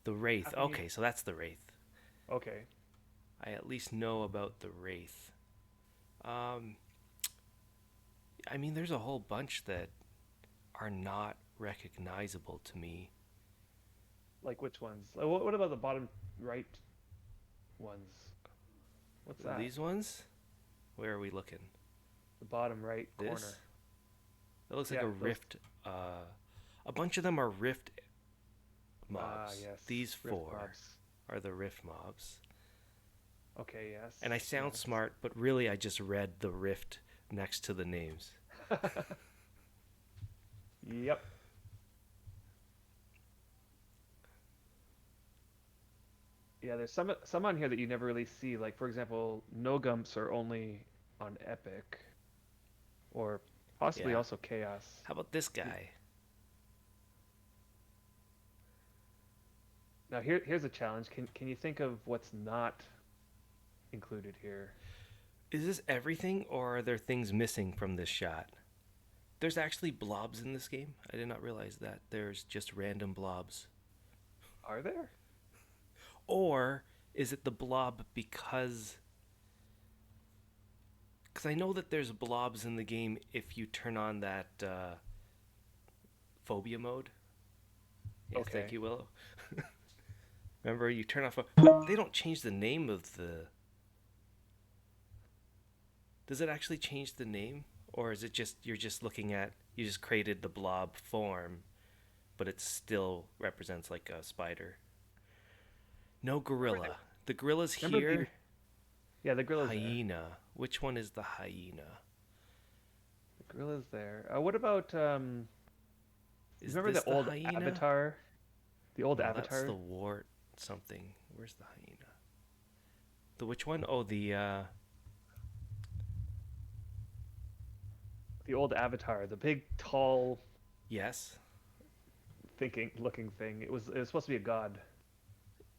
The Wraith. How can you? Okay, so that's the Wraith. Okay. I at least know about the Wraith. Um, I mean, there's a whole bunch that are not recognizable to me. Like which ones? What about the bottom right ones? What's that? These ones? Where are we looking? The bottom right This? corner. That looks like Yeah, a those. rift. A bunch of them are rift Ah, mobs. yes. These Rift four mobs. are the rift mobs. Okay, yes. And I sound Yes. smart, but really I just read the rift next to the names. Yep. Yeah, there's some on here that you never really see. Like for example, no gumps are only on Epic, or possibly Yeah. also Chaos. How about this Y- guy? Now here's a challenge. Can you think of what's not included here? Is this everything, or are there things missing from this shot? There's actually blobs in this game. I did not realize that. There's just random blobs. Are there? Or is it the blob because. Because I know that there's blobs in the game if you turn on that phobia mode. Yeah, thank Okay. you, Willow. Remember, you turn off. They don't change the name of the. Does it actually change the name, or is it just you're just looking at you just created the blob form, but it still represents like a spider? No Remember gorilla. The gorilla's remember the here. yeah, the gorilla's there. Hyena. Which one is the hyena? The gorilla's there. What about Is remember this the the old hyena? Avatar? The old No, that's the Avatar? wart something. Where's the hyena? The which one? Oh, the The old Avatar, the big tall yes. thinking looking thing. It was supposed to be a god.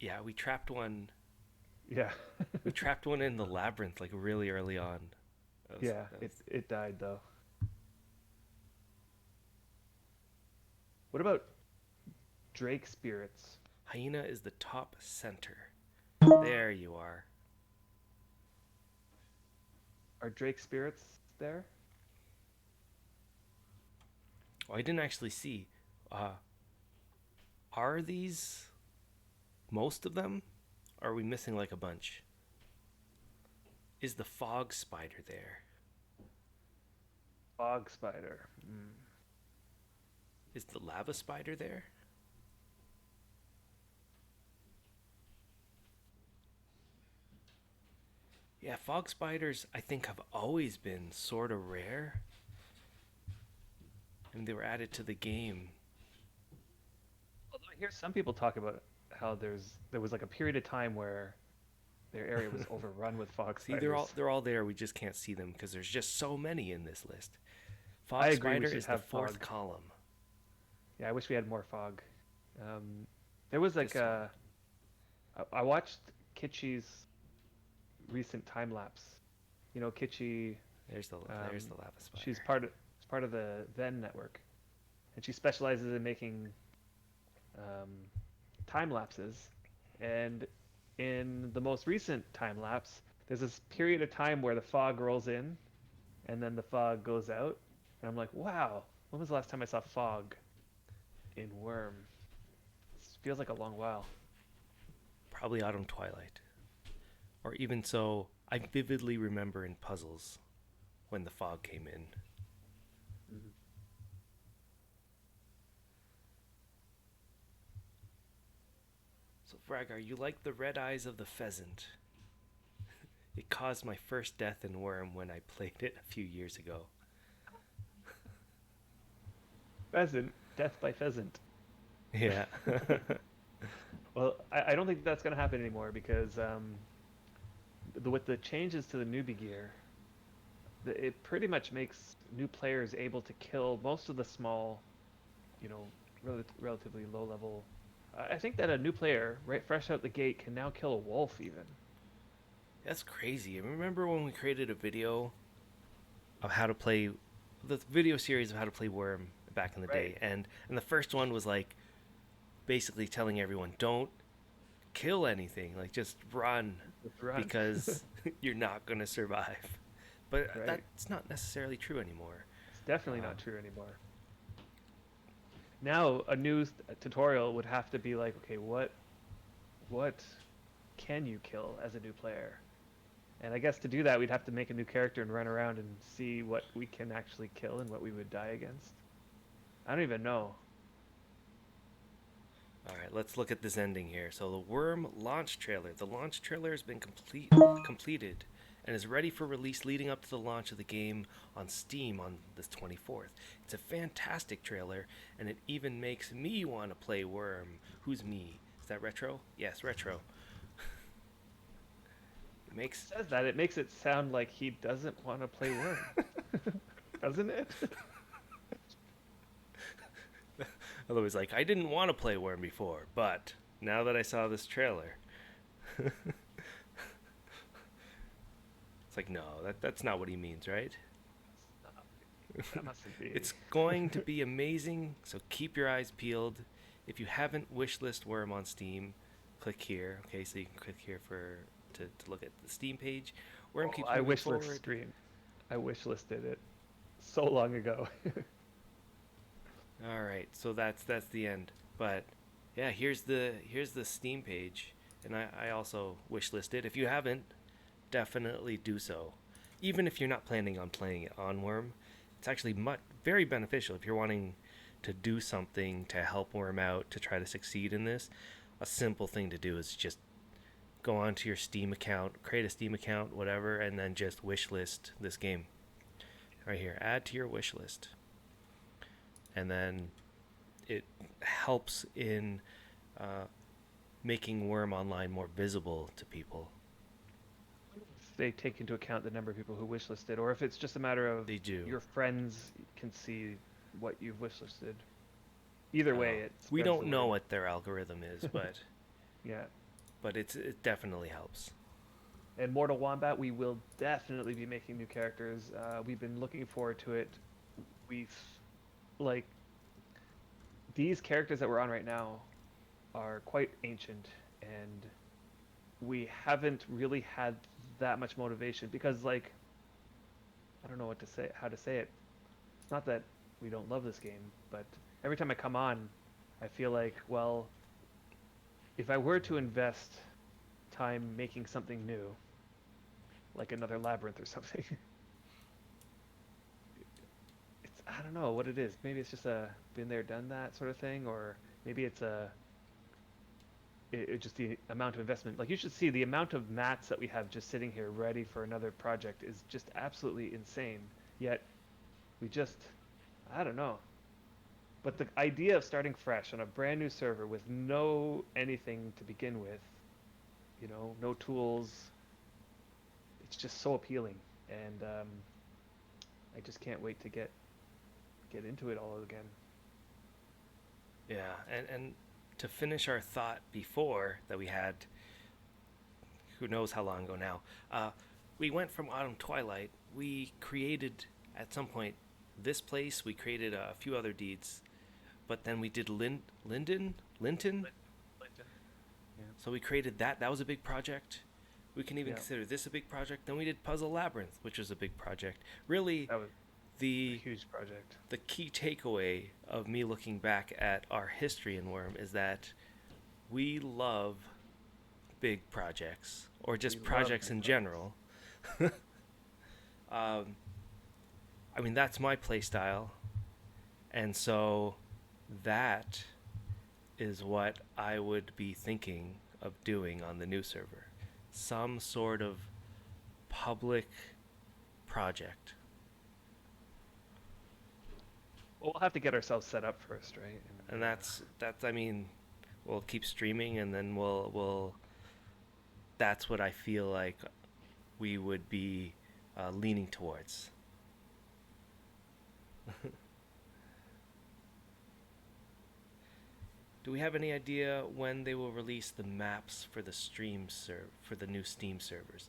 Yeah, we trapped one. Yeah. We trapped one in the labyrinth like really early on. Yeah, That it was it died though. What about Drake spirits? hyena is the top center. There you are. Are Drake spirits there? Oh, I didn't actually see. Uh, are these most of them? Or are we missing like a bunch? Is the fog spider there? Fog spider. Mm. Is the lava spider there? Yeah, fog spiders I think have always been sort of rare. And they were added to the game. Although I hear some people talk about how there was like a period of time where their area was overrun with fog See, they're all spiders. they're all there. We just can't see them because there's just so many in this list. I Fog agree we spider should is the have fourth fog. column. Yeah, I wish we had more fog. There was like This one. I watched Kitschy's recent time lapse. You know, Kitschy, There's um, the lava she's spider. part of the Venn network, and she specializes in making um, time lapses. And in the most recent time lapse, there's this period of time where the fog rolls in, and then the fog goes out, and I'm like, wow, when was the last time I saw fog in Worm? It feels like a long while. Probably autumn twilight. Or even so, I vividly remember in puzzles when the fog came in. Mhm. So Fragar, you like the red eyes of the pheasant. It caused my first death in Worm when I played it a few years ago. Pheasant, death by pheasant. Yeah. Well, I don't think that's going to happen anymore because with the changes to the newbie gear, it pretty much makes new players able to kill most of the small, you know, relatively low level. I think that a new player, right fresh out the gate, can now kill a wolf even. That's crazy. Remember when we created a video of how to play the video series of how to play Worm back in the Right. day, and the first one was like basically telling everyone don't kill anything, like just run Just run. because you're not going to survive. But Right. that's not necessarily true anymore. It's definitely Um, not true anymore. now a new tutorial would have to be like, okay, what can you kill as a new player? And I guess to do that, we'd have to make a new character and run around and see what we can actually kill and what we would die against. I don't even know. All right, let's look at this ending here. So the Wurm launch trailer. The launch trailer has been completed and is ready for release leading up to the launch of the game on Steam on the 24th. It's a fantastic trailer, and it even makes me want to play Wurm. Who's me? Is that Retro? Yes, Retro. It When he makes says that, it makes it sound like he doesn't want to play Worm, doesn't it? Otherwise, like, I didn't want to play Worm before, but now that I saw this trailer, it's like, no, that's not what he means, right? Stop. That mustn't be. It's going to be amazing, so keep your eyes peeled. If you haven't wishlist Worm on Steam, click here. Okay, so you can click here to look at the Steam page. Worm Oh, keeps I moving wish list forward. stream. I wish listed it so long ago. All right, so that's the end. But yeah, here's the Steam page, and I also wishlisted. If you haven't, definitely do so. Even if you're not planning on playing it on Worm, it's actually very beneficial if you're wanting to do something to help Worm out to try to succeed in this. A simple thing to do is just go onto your Steam account, create a Steam account, whatever, and then just wishlist this game. Right here, add to your wishlist. And then it helps in uh, making Worm Online more visible to people. If they take into account the number of people who wishlisted, or if it's just a matter of They do. your friends can see what you've wishlisted. Either way, it We spreads don't the know word. what their algorithm is, but Yeah. it definitely helps. And Mortal Wombat, we will definitely be making new characters. We've been looking forward to it. We've like these characters that we're on right now are quite ancient, and we haven't really had that much motivation because, like, I don't know what to say, how to say it. It's not that we don't love this game, but every time I come on, I feel like, well, if I were to invest time making something new, like another labyrinth or something, it's I don't know what it is. Maybe it's just a been there, done that sort of thing, or maybe it's just the amount of investment. Like you should see the amount of mats that we have just sitting here ready for another project is just absolutely insane. Yet we just I don't know. But the idea of starting fresh on a brand new server with no anything to begin with, no tools, it's just so appealing, and I just can't wait to get into it all again. Yeah, and to finish our thought before that we had, who knows how long ago now, we went from Autumn Twilight. We created at some point this place. We created a few other deeds, but then we did Linton. Linton. Yeah. So we created that. That was a big project. We can even Yeah. consider this a big project. Then we did Puzzle Labyrinth, which was a big project. Really, That was a the huge project. the key takeaway of me looking back at our history in Worm is that we love big projects or We just love projects big in projects. general. um, I mean, that's my play style, and so that is what I would be thinking of doing on the new server. Some sort of public project. Well, we'll have to get ourselves set up first, right? And that's I mean, we'll keep streaming and then we'll that's what I feel like we would be leaning towards. Do we have any idea when they will release the maps for the for the new Steam servers?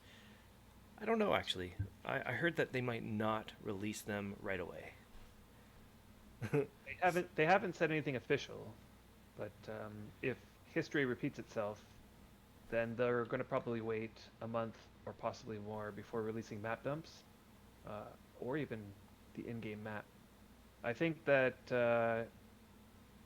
I don't know actually. I heard that they might not release them right away. They haven't said anything official, but if history repeats itself, then they're going to probably wait a month or possibly more before releasing map dumps, or even the in-game map. I think that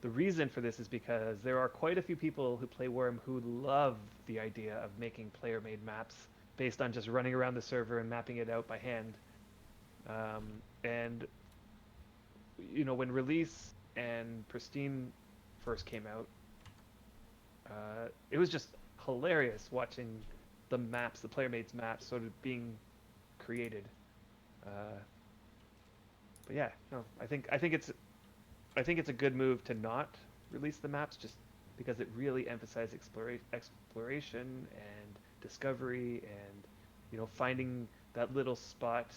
the reason for this is because there are quite a few people who play Worm who love the idea of making player-made maps based on just running around the server and mapping it out by hand. And when Release and Pristine first came out, it was just hilarious watching the maps, the player-made maps, sort of being created. Uh, but yeah, no, I think it's a good move to not release the maps, just because it really emphasizes exploration and discovery, and finding that little spot.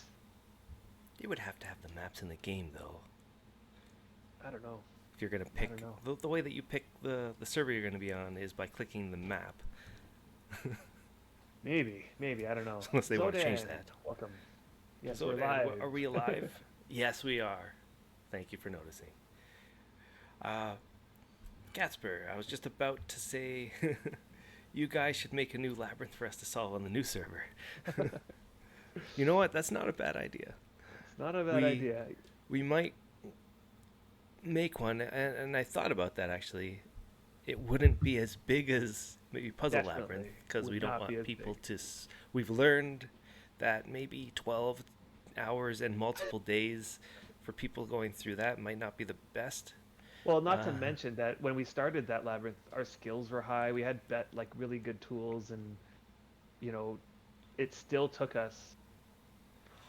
You would have to have the maps in the game, though. I don't know. If you're going to I pick don't know. the way that you pick the server you're going to be on is by clicking the map. Maybe I don't know. Unless they want to change Zodan, that. welcome. Yes, So, we're live. are we alive? Yes, we are. Thank you for noticing. Gatsper, I was just about to say you guys should make a new labyrinth for us to solve on the new server. You know what? That's not a bad idea. It's not a bad idea. We might make one, and I thought about that actually. It wouldn't be as big as maybe Puzzle Definitely Labyrinth, because would we don't not be want as people big. to. We've learned that maybe 12 hours and multiple days for people going through that might not be the best. Well, not to Uh, mention that when we started that labyrinth, our skills were high. We had like really good tools, and you know, it still took us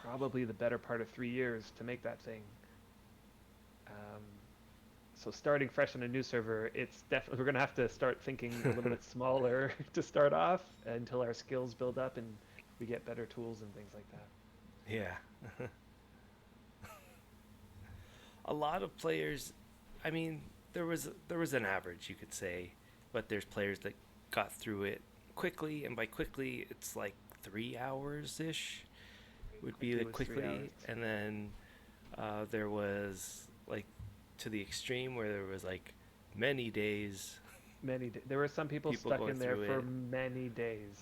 probably the better part of 3 years to make that thing. Um, so starting fresh on a new server, it's definitely we're gonna have to start thinking a little bit smaller to start off until our skills build up and we get better tools and things like that. yeah. A lot of players, I mean, there was an average, you could say, but there's players that got through it quickly, and by quickly it's like 3 hours ish would be the Quickly was 3 hours. quickly, and then there was like to the extreme where there was like many days There were some people people stuck going in there through for it. many days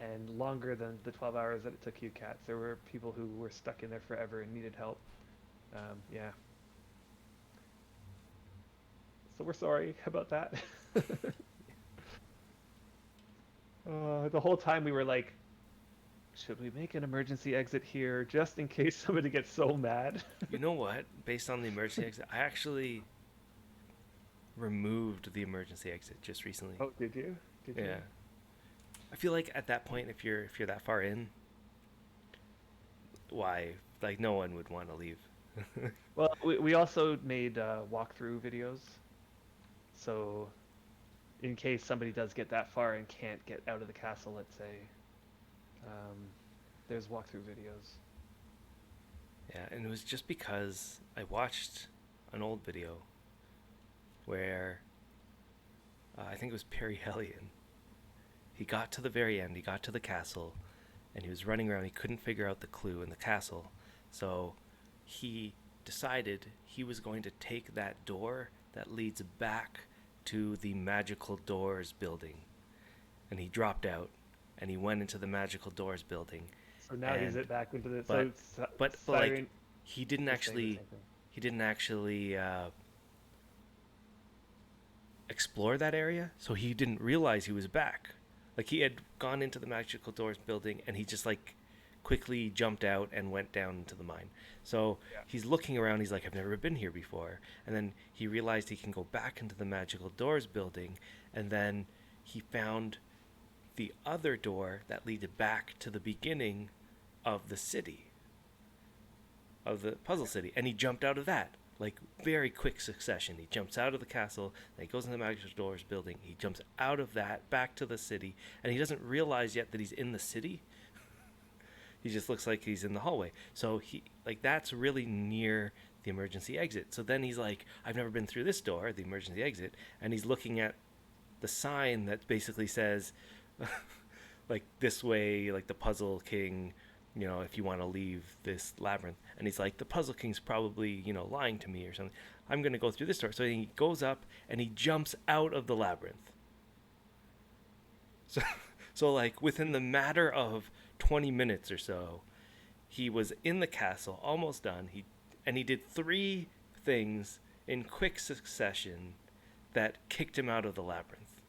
and longer than the 12 hours that it took you, Cats. There were people who were stuck in there forever and needed help. Yeah. So we're sorry about that. The whole time we were like, should we make an emergency exit here just in case somebody gets so mad? You know what? Based on the emergency exit, I actually removed the emergency exit just recently. Oh, did you? Did you? Yeah. I feel like at that point, if you're that far in, why? Like no one would want to leave. Well, we also made walkthrough videos. So in case somebody does get that far and can't get out of the castle, let's say, um, there's walkthrough videos. Yeah, and it was just because I watched an old video where I think it was Perry Hellion. He got to the very end, he got to the castle, and he was running around. He couldn't figure out the clue in the castle. So he decided he was going to take that door that leads back to the magical doors building. And he dropped out and he went into the magical doors building. So now he's And it back into the but but like Siren he didn't is saying the actually same thing. he didn't actually explore that area, so he didn't realize he was back. Like he had gone into the magical doors building, and he just like quickly jumped out and went down into the mine. So Yeah. he's looking around. He's like, I've never been here before. And then he realized he can go back into the magical doors building, and then he found the other door that leaded back to the beginning of the city, of the puzzle city, and he jumped out of that like very quick succession. He jumps out of the castle, then he goes in the magical doors building, he jumps out of that back to the city, and he doesn't realize yet that he's in the city. He just looks like he's in the hallway. So he like that's really near the emergency exit. So then he's like, I've never been through this door, the emergency exit, and he's looking at the sign that basically says like this way, like the puzzle king, if you want to leave this labyrinth. And he's like, the puzzle king's probably, lying to me or something. I'm going to go through this door. So he goes up and he jumps out of the labyrinth. So, so like within the matter of 20 minutes or so, he was in the castle, almost done. He did three things in quick succession that kicked him out of the labyrinth.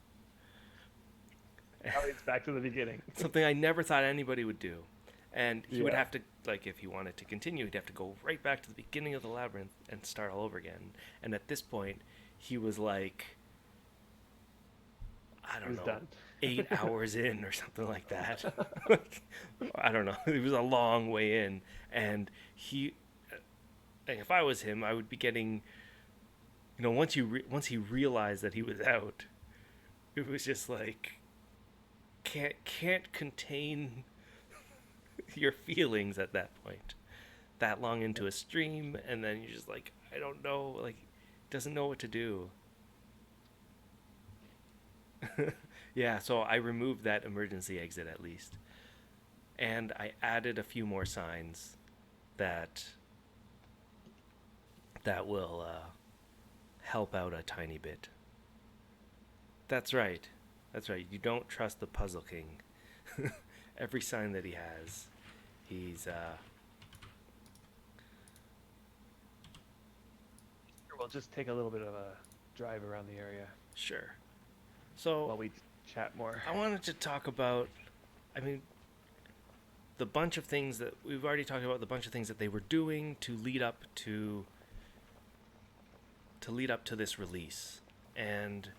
Now he's back to the beginning. Something I never thought anybody would do. And he would Yeah. have to, like, if he wanted to continue, he'd have to go right back to the beginning of the labyrinth and start all over again. And at this point, he was like, I He don't was know, done. 8 hours in or something like that. I don't know. It was a long way in. And like, if I was him, I would be getting, once he realized that he was out, it was just like, can't contain your feelings at that point. That long into a stream, and then you're just like, I don't know, like, doesn't know what to do. Yeah, so I removed that emergency exit at least, and I added a few more signs that will help out a tiny bit. That's right. That's right. You don't trust the Puzzle King. Every sign that he has, he's We'll just take a little bit of a drive around the area sure. So while we chat more. I wanted to talk about, I mean, the bunch of things that we've already talked about, the bunch of things that they were doing to lead up to this release, and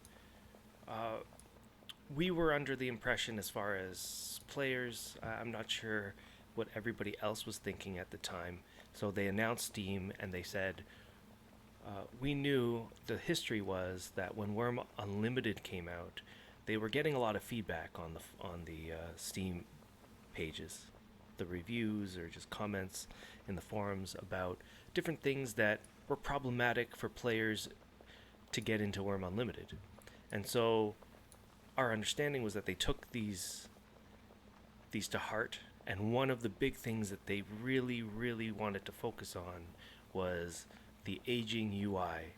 we were under the impression, as far as players, I'm not sure what everybody else was thinking at the time. So they announced Steam, and they said, we knew the history was that when Wurm Unlimited came out, they were getting a lot of feedback on the Steam pages, the reviews or just comments in the forums about different things that were problematic for players to get into Wurm Unlimited. And so our understanding was that they took these to heart, and one of the big things that they really, really wanted to focus on was the aging UI.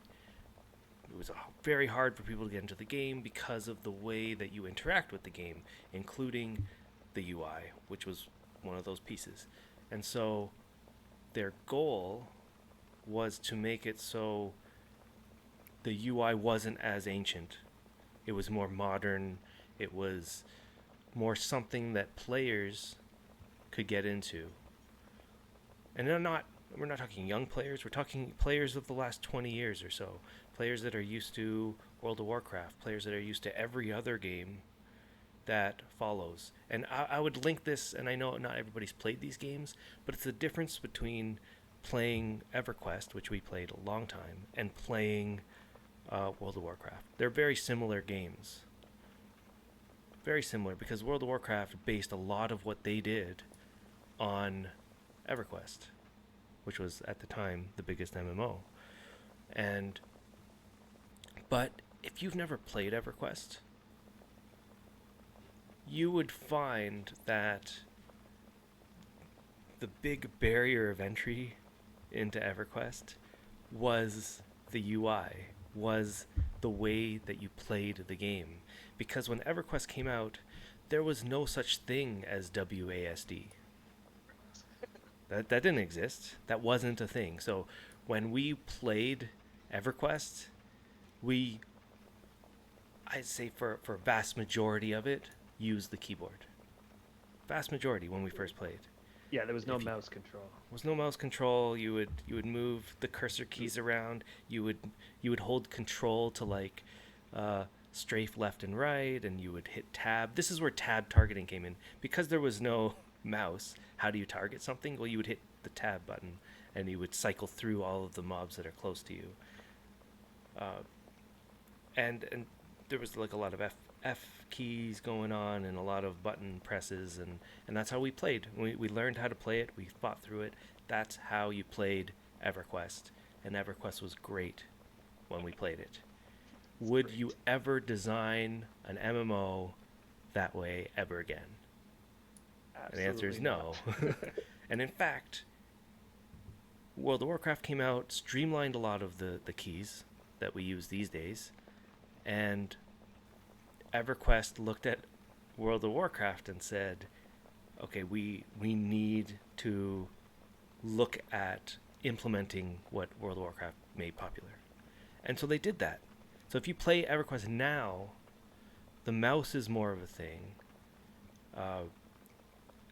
It was very hard for people to get into the game because of the way that you interact with the game, including the UI, which was one of those pieces. And so their goal was to make it so the UI wasn't as ancient. It was more modern. It was more something that players could get into. And we're not talking young players. We're talking players of the last 20 years or so. Players that are used to World of Warcraft. Players that are used to every other game that follows. And I would link this, and I know not everybody's played these games, but it's the difference between playing Everquest, which we played a long time, and playing World of Warcraft. They're very similar games. Very similar, because World of Warcraft based a lot of what they did on Everquest, which was at the time the biggest MMO. But if you've never played Everquest, you would find that the big barrier of entry into Everquest was the UI, was the way that you played the game. Because when Everquest came out, there was no such thing as WASD. That didn't exist. That wasn't a thing. So when we played Everquest, I'd say for a vast majority of it, used the keyboard. Vast majority when we first played. Yeah, there was no mouse control. There was no mouse control. You would move the cursor keys around. You would hold control to like strafe left and right, and you would hit tab. This is where tab targeting came in. Because there was no mouse, how do you target something? Well, you would hit the tab button, and you would cycle through all of the mobs that are close to you. And there was like a lot of F keys going on, and a lot of button presses, and that's how we played. We learned how to play it. We fought through it. That's how you played EverQuest, and EverQuest was great when we played it. Would you ever design an MMO that way ever again? And the answer is no. And in fact, World of Warcraft came out, streamlined a lot of the keys that we use these days, and EverQuest looked at World of Warcraft and said, okay, we need to look at implementing what World of Warcraft made popular. And so they did that. So if you play EverQuest now, the mouse is more of a thing.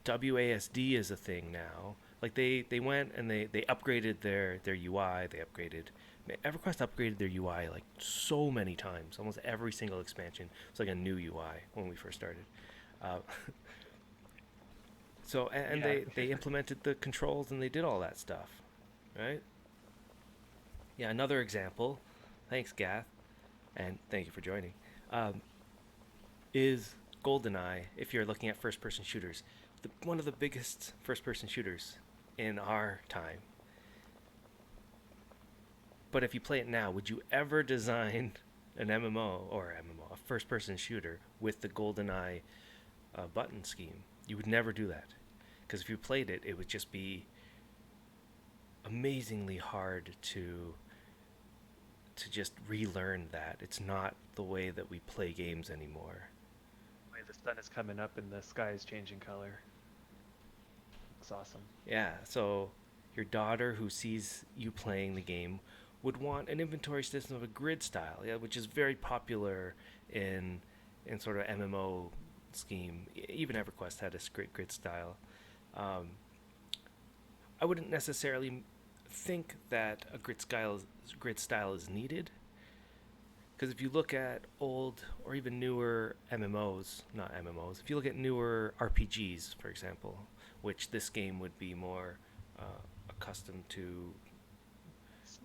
WASD is a thing now. Like they went and they upgraded their UI. EverQuest upgraded their UI like so many times. Almost every single expansion. It's like a new UI when we first started. Uh, and Yeah. they implemented the controls and they did all that stuff, right? Yeah, another example. Thanks, Gath, and thank you for joining. Is GoldenEye, if you're looking at first-person shooters, one of the biggest first-person shooters in our time. But if you play it now, would you ever design an a first-person shooter with the GoldenEye button scheme? You would never do that, because if you played it, it would just be amazingly hard to just relearn that. It's not the way that we play games anymore. The way the sun is coming up and the sky is changing color. It's awesome. Yeah, so your daughter who sees you playing the game would want an inventory system of a grid style, yeah, which is very popular in sort of MMO scheme. Even EverQuest had a grid style. I wouldn't necessarily think that a grid style is needed, because if you look at old or even newer not MMOs, if you look at newer RPGs, for example, which this game would be more accustomed to,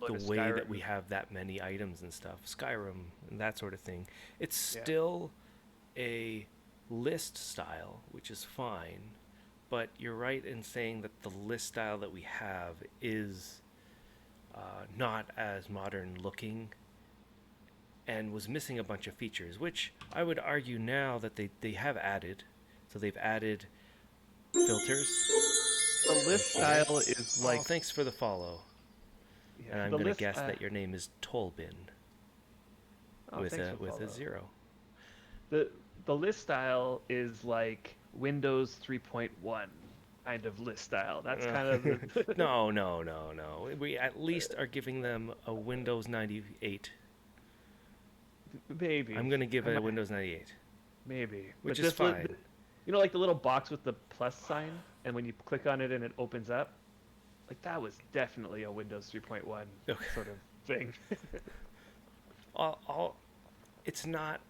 the way Skyrim. that we have that many items and stuff, Skyrim and that sort of thing, it's still a list style, which is fine. But you're right in saying that the list style that we have is not as modern looking and was missing a bunch of features, which I would argue now that they have added. So they've added filters. The list style is like... Oh, thanks for the follow. Yeah, And I'm going to guess that your name is Tolbin with a 0. The list style is like Windows 3.1 kind of list style. That's kind of the No. We at least are giving them a Windows 98. Maybe. I'm going to give it a Windows 98. Maybe. Which is fine. You know, like the little box with the plus sign, and when you click on it and it opens up? Like, that was definitely a Windows 3.1 sort of thing. It's not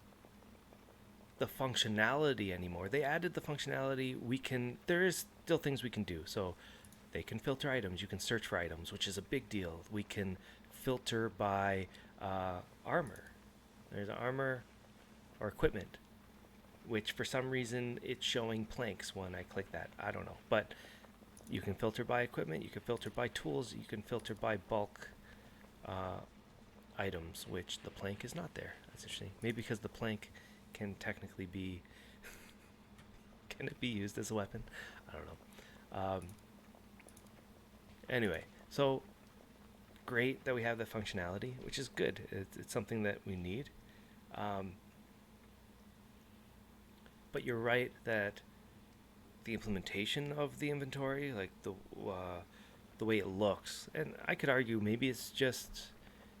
the functionality anymore. They added the functionality. There is still things we can do. So they can filter items. You can search for items, which is a big deal. We can filter by armor. There's armor or equipment, which for some reason it's showing planks when I click that. I don't know. But you can filter by equipment. You can filter by tools. You can filter by bulk items, which the plank is not there. That's interesting. Maybe because the plank can technically be... can it be used as a weapon? I don't know. Anyway, so great that we have the functionality, which is good. It's something that we need. But you're right that the implementation of the inventory, like the way it looks, and I could argue maybe it's just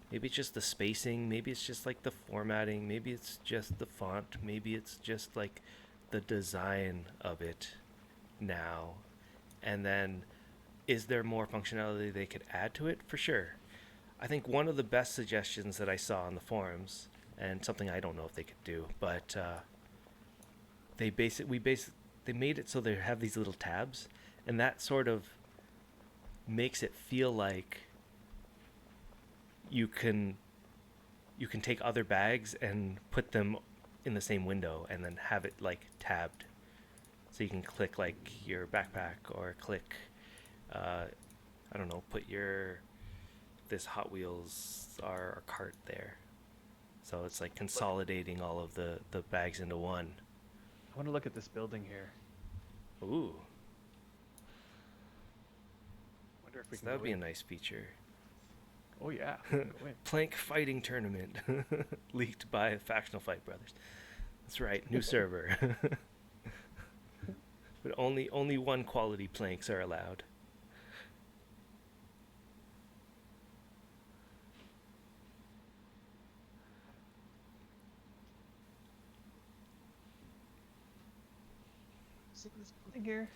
the spacing, maybe it's just like the formatting, maybe it's just the font, maybe it's just like the design of it now. And then is there more functionality they could add to it? For sure. I think one of the best suggestions that I saw on the forums, and something I don't know if they could do, but they made it so they have these little tabs, and that sort of makes it feel like you can take other bags and put them in the same window and then have it like tabbed. So you can click like your backpack or click, I don't know, put this Hot Wheels or cart there. So it's like consolidating all of the bags into one. I want to look at this building here. Ooh. Wonder if we So can that would go be a in. nice feature. Oh yeah. Plank fighting tournament leaked by Factional Fight Brothers. That's right, new server. But only one quality planks are allowed. See this building here?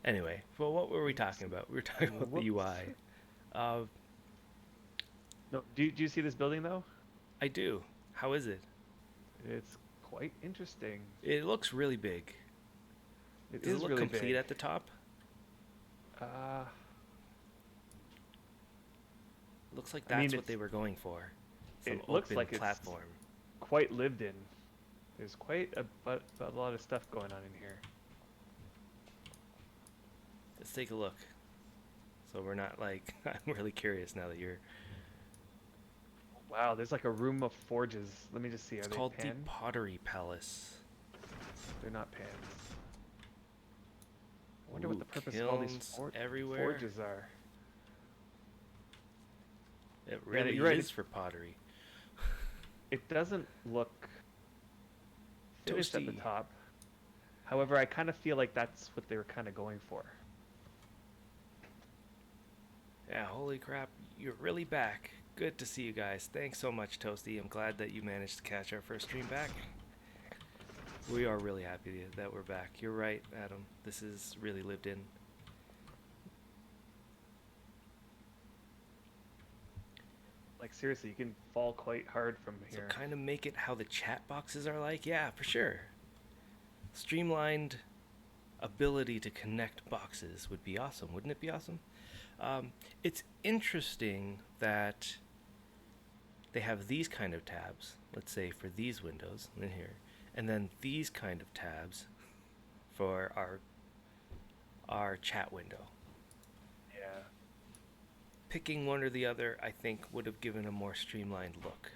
Anyway, well, what were we talking about? We were talking about the Whoops. UI. Uh, No, do you see this building though? I do. How is it? It's quite interesting. It looks really big. It Does it is look really complete big. at the top? Uh, Looks like I mean, that's what they were going for. Some it looks open like it's platform. quite lived in. There's quite a lot of stuff going on in here. Let's take a look. So we're not like, I'm really curious now that you're. Wow, there's like a room of forges. Let me just see. Are It's they called the pan? Pottery Palace. They're not pans. I wonder what Ooh, the purpose of all these kilns everywhere. forges are. It Yeah, really you're right. is for pottery. It doesn't look finished at the Toasty. top. However, I kind of feel like that's what they were kind of going for. Yeah, holy crap, you're really back. Good to see you guys. Thanks so much, Toasty. I'm glad that you managed to catch our first stream back. We are really happy that we're back. You're right, Adam. This is really lived in. Like seriously, you can fall quite hard from So here. kind of make it how the chat boxes are like. Yeah, for sure. Streamlined ability to connect boxes would be awesome. Wouldn't it be awesome? It's interesting that they have these kind of tabs, let's say for these windows in here, and then these kind of tabs for our chat window. Yeah. Picking one or the other, I think, would have given a more streamlined look.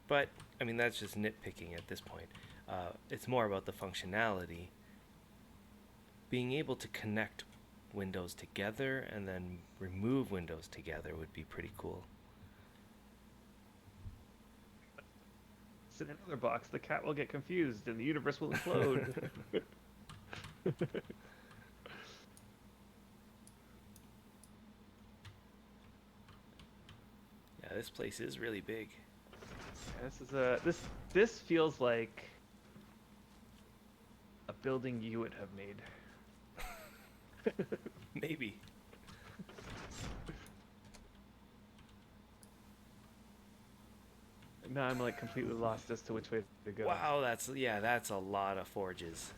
But, I mean, that's just nitpicking at this point. It's more about the functionality. Being able to connect windows together and then remove windows together would be pretty cool. It's in another box. The cat will get confused and the universe will implode. Yeah, this place is really big. This is a this feels like a building you would have made. Maybe. Now I'm like completely lost as to which way to go. Wow, that's a lot of forges.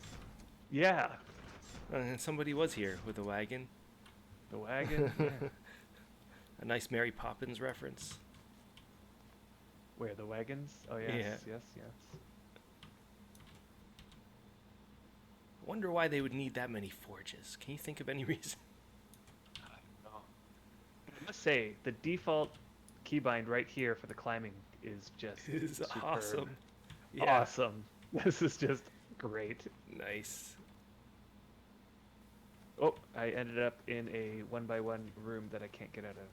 Yeah, And somebody was here with a wagon. the wagon. Yeah. A nice Mary Poppins reference. Where the wagons? Oh yes, Yeah. yes, yes. Wonder why they would need that many forges. Can you think of any reason? Oh. I must say the default keybind right here for the climbing is just This is superb. awesome. Yeah. Awesome. This is just great. Nice. Oh, I ended up in a 1x1 room that I can't get out of.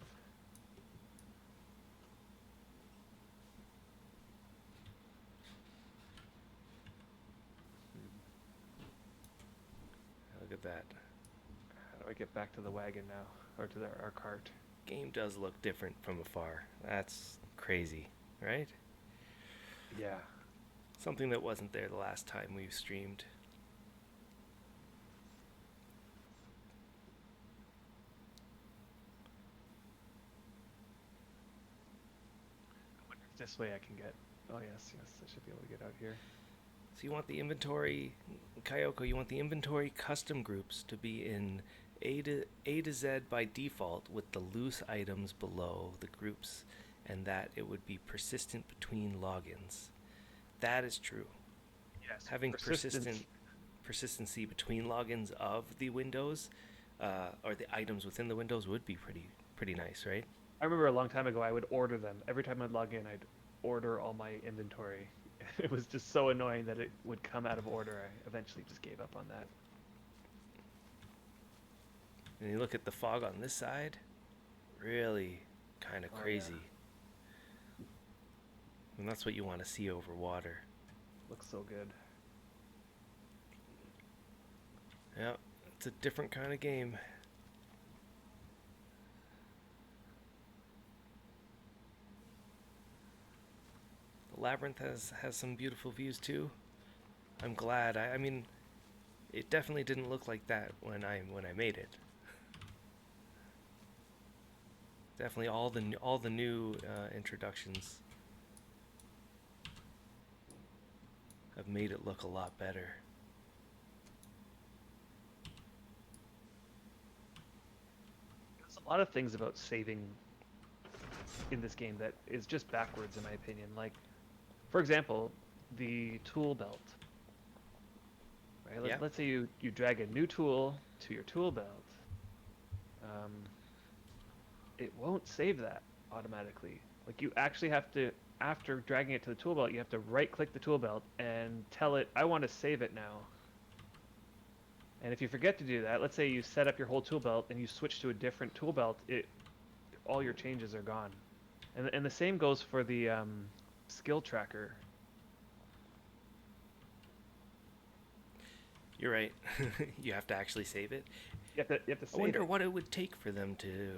Look at that. How do I get back to the wagon now? Or to our cart? Game does look different from afar. That's crazy, right? Yeah. Something that wasn't there the last time we streamed. I wonder if this way I can get... Oh yes, yes, I should be able to get out here. So you want the inventory, Kyoko, you want the inventory custom groups to be in A to Z by default with the loose items below the groups, and that it would be persistent between logins. That is true. Yes. Having persistency between logins of the windows, or the items within the windows would be pretty nice, right? I remember a long time ago I would order them. Every time I'd log in, I'd order all my inventory. It was just so annoying that it would come out of order. I eventually just gave up on that. And you look at the fog on this side, really kind of Oh, yeah. crazy. And that's what you want to see over water. Looks so good. Yeah, it's a different kind of game. The labyrinth has some beautiful views too. I'm glad. I mean, it definitely didn't look like that when I made it. Definitely all the new introductions have made it look a lot better. There's a lot of things about saving in this game that is just backwards, in my opinion. Like, for example, the tool belt. Right? Yeah. Let's say you drag a new tool to your tool belt. Um, it won't save that automatically. Like you actually have to, after dragging it to the tool belt, you have to right click the tool belt and tell it, I want to save it now. And if you forget to do that, let's say you set up your whole tool belt and you switch to a different tool belt, all your changes are gone. And the same goes for the skill tracker. You're right. You have to actually save it. You have to I save wonder it. what it would take for them to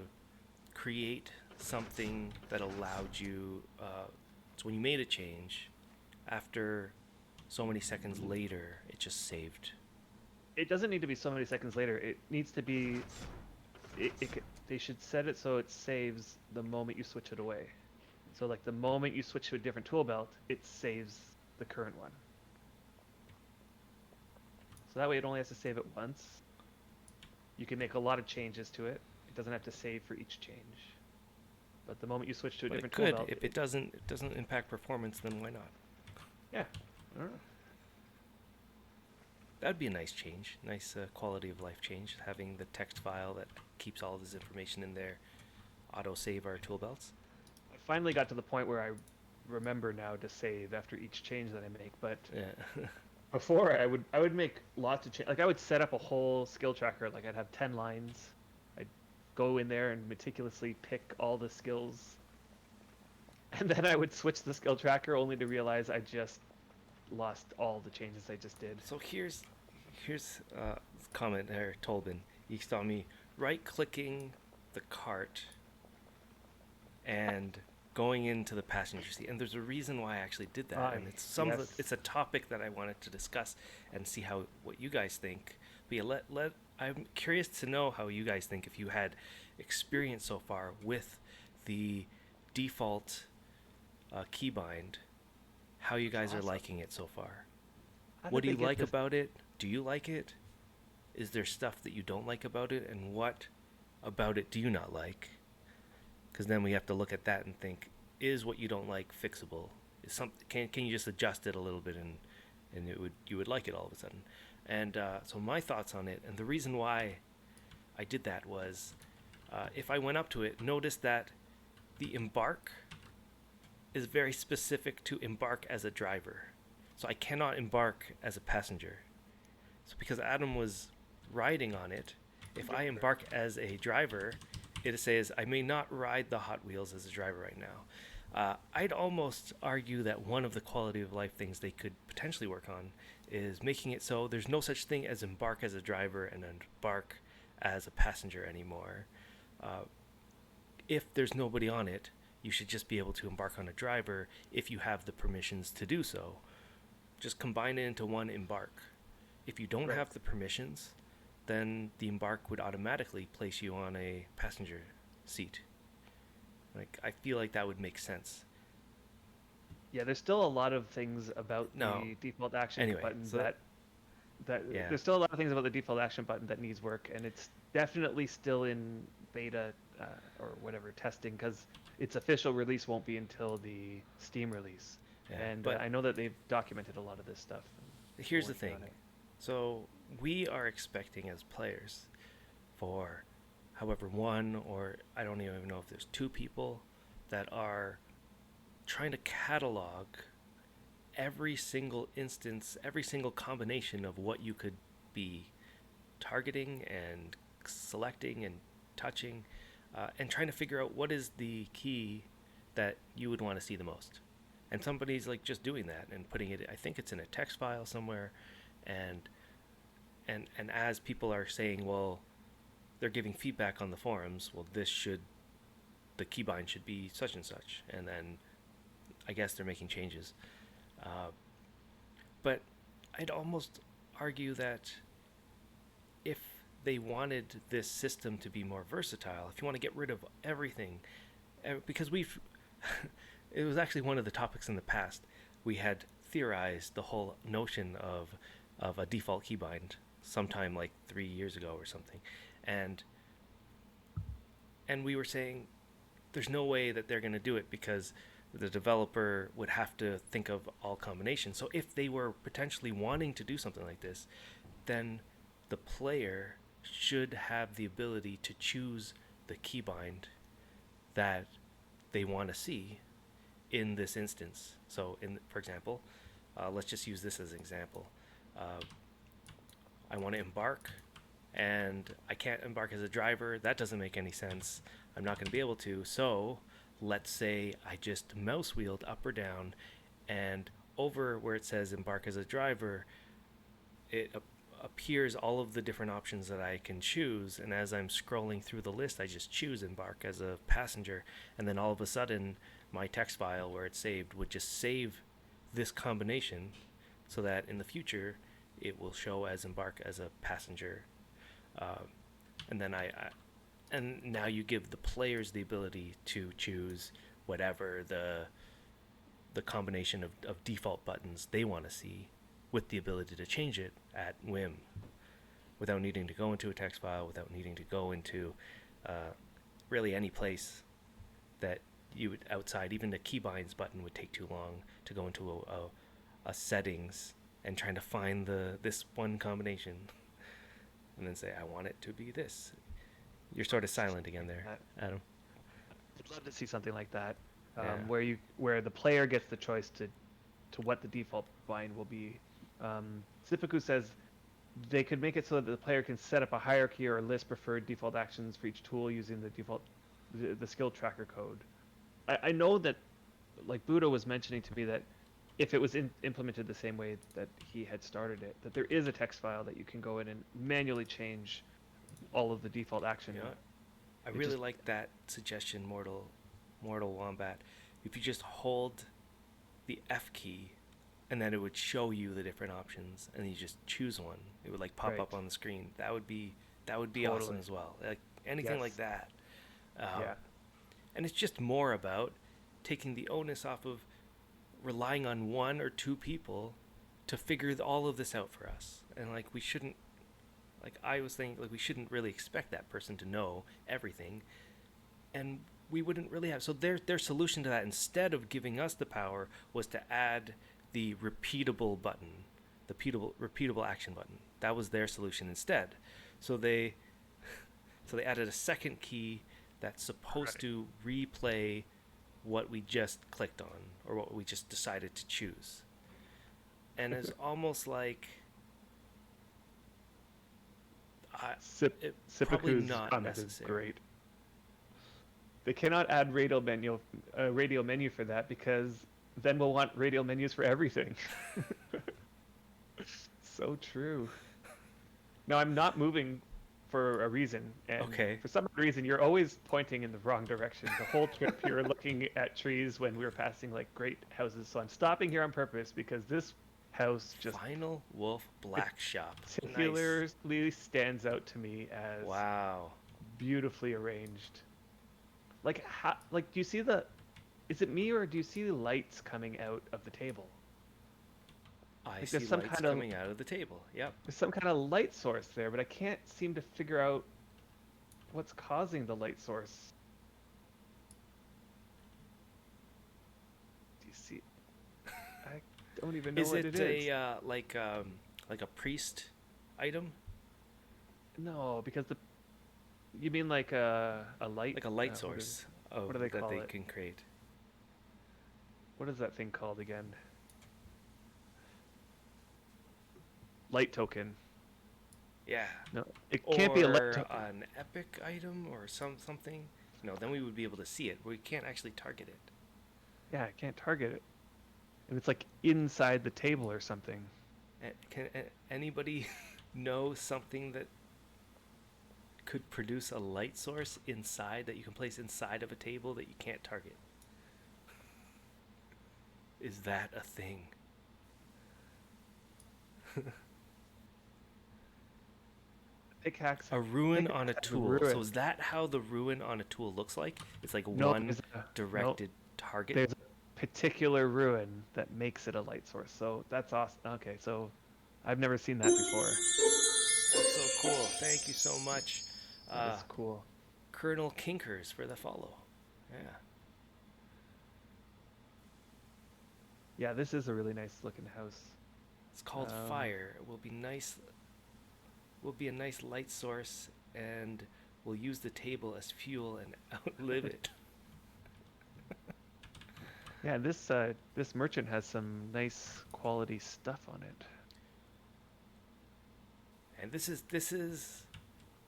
create something that allowed you. So when you made a change, after so many seconds later, it just saved. It doesn't need to be so many seconds later. It needs to be. They should set it so it saves the moment you switch it away. So like the moment you switch to a different tool belt, it saves the current one. So that way it only has to save it once. You can make a lot of changes to it. It doesn't have to save for each change. But the moment you switch to a But it different tool could. belt, If it doesn't impact performance, then why not? yeah, I don't know. That'd be a nice change, nice quality of life change. Having the text file that keeps all this information in there, auto save our tool belts. I finally got to the point where I remember now to save after each change that I make. But Yeah. before I would make lots of change. Like I would set up a whole skill tracker. Like I'd have 10 lines. I'd go in there and meticulously pick all the skills, and then I would switch the skill tracker only to realize I just lost all the changes I just did. So here's comment there, Tolbin. You saw me right clicking the cart and going into the passenger seat, and there's a reason why I actually did that, and it's Yes. it's a topic that I wanted to discuss and see how what you guys think. But yeah, let I'm curious to know how you guys think, if you had experience so far with the default keybind, how you guys are Awesome. liking it so far. How What did do they you get like this? about it? Do you like it? Is there stuff that you don't like about it, and what about it do you not like? Because then we have to look at that and think: is what you don't like fixable? Is some can you just adjust it a little bit, and it would you would like it all of a sudden? And so my thoughts on it, and the reason why I did that was, if I went up to it, notice that the embark is very specific to embark as a driver, so I cannot embark as a passenger. So because Adam was riding on it, if I embark as a driver, it says I may not ride the Hot Wheels as a driver right now. I'd almost argue that one of the quality of life things they could potentially work on is making it so there's no such thing as embark as a driver and embark as a passenger anymore. Uh, if there's nobody on it, you should just be able to embark on a driver if you have the permissions to do so. Just combine it into one embark. If you don't Right. have the permissions, then the embark would automatically place you on a passenger seat. Like, I feel like that would make sense. Yeah, there's still a lot of things about No. the default action Anyway, button so that yeah. there's still a lot of things about the default action button that needs work, and it's definitely still in beta or whatever testing because its official release won't be until the Steam release. Yeah. And But I know that they've documented a lot of this stuff. They're here's the working thing. on it. So we are expecting as players for however one, or I don't even know if there's two people that are trying to catalog every single instance, every single combination of what you could be targeting and selecting and touching, and trying to figure out what is the key that you would want to see the most. And somebody's like just doing that and putting it. I think it's in a text file somewhere, and and as people are saying, well, they're giving feedback on the forums. Well, the keybind should be such and such, and then I guess they're making changes. Uh, but I'd almost argue that if they wanted this system to be more versatile, if you want to get rid of everything, because we've, it was actually one of the topics in the past. We had theorized the whole notion of a default keybind sometime like 3 years ago or something, and we were saying there's no way that they're going to do it because the developer would have to think of all combinations. So if they were potentially wanting to do something like this, then the player should have the ability to choose the keybind that they want to see in this instance. So, for example, let's just use this as an example. Uh, I want to embark, and I can't embark as a driver. That doesn't make any sense. I'm not going to be able to. So, let's say I just mouse wheeled up or down, and over where it says embark as a driver, it appears all of the different options that I can choose, and as I'm scrolling through the list, I just choose embark as a passenger, and then all of a sudden my text file where it's saved would just save this combination so that in the future it will show as embark as a passenger. And then and now you give the players the ability to choose whatever the combination of default buttons they want to see, with the ability to change it at whim, without needing to go into a text file, without needing to go into really any place that you would outside. Even the keybinds button would take too long to go into a settings and trying to find this one combination and then say, I want it to be this. You're sort of silent again there, Adam. I'd love to see something like that, Yeah. where the player gets the choice to what the default bind will be. Zipaku says they could make it so that the player can set up a hierarchy or list preferred default actions for each tool using the skill tracker code. I know that, like Budo was mentioning to me, that if it was implemented the same way that he had started it, that there is a text file that you can go in and manually change all of the default action. You know, I really like that suggestion, Mortal Wombat. If you just hold the F key, and then it would show you the different options, and you just choose one. It would like pop up on the screen. That would be totally awesome as well. Like anything like that. And it's just more about taking the onus off of relying on one or two people to figure all of this out for us. And like we shouldn't, like I was thinking, like we shouldn't really expect that person to know everything, and we wouldn't really have. So their solution to that, instead of giving us the power, was to add the repeatable button, the repeatable action button. That was their solution instead. So they added a second key that's supposed to replay what we just clicked on or what we just decided to choose. And it's almost like probably not necessary. Great. They cannot add radial menu for that, because then we'll want radial menus for everything. So true. Now I'm not moving for a reason, and for some reason you're always pointing in the wrong direction. The whole trip you're looking at trees when we were passing like great houses. So I'm stopping here on purpose because this house just Final Wolf Black Shop particularly stands out to me as beautifully arranged. Like how, like do you see is it me or do you see the lights coming out of the table? I see lights coming out of the table. Yep. There's some kind of light source there, but I can't seem to figure out what's causing the light source. Do you see? I don't even know what it is. Is it like a priest item? No, because you mean like a light? Like a light source what do they call that it? they can create. What is that thing called again? Light token. Yeah. No, it can't be a light token. An epic item or something. No, then we would be able to see it. We can't actually target it. Yeah, I can't target it. And it's like inside the table or something. Can anybody know something that could produce a light source inside, that you can place inside of a table that you can't target? Is that a thing? Pickaxe. A ruin on Pickaxe a has a tool. So ruin. is that how the ruin on a tool looks like? It's like No, one no. directed target. There's a particular ruin that makes it a light source. So that's awesome. Okay, so I've never seen that before. That's so cool. Thank you so much, That uh, is cool. Colonel Kinkers, for the follow. Yeah. Yeah, this is a really nice looking house. It's called Um, Fire. It will be nice. Will be a nice light source, and we'll use the table as fuel and outlive it. yeah, this merchant has some nice quality stuff on it. And this is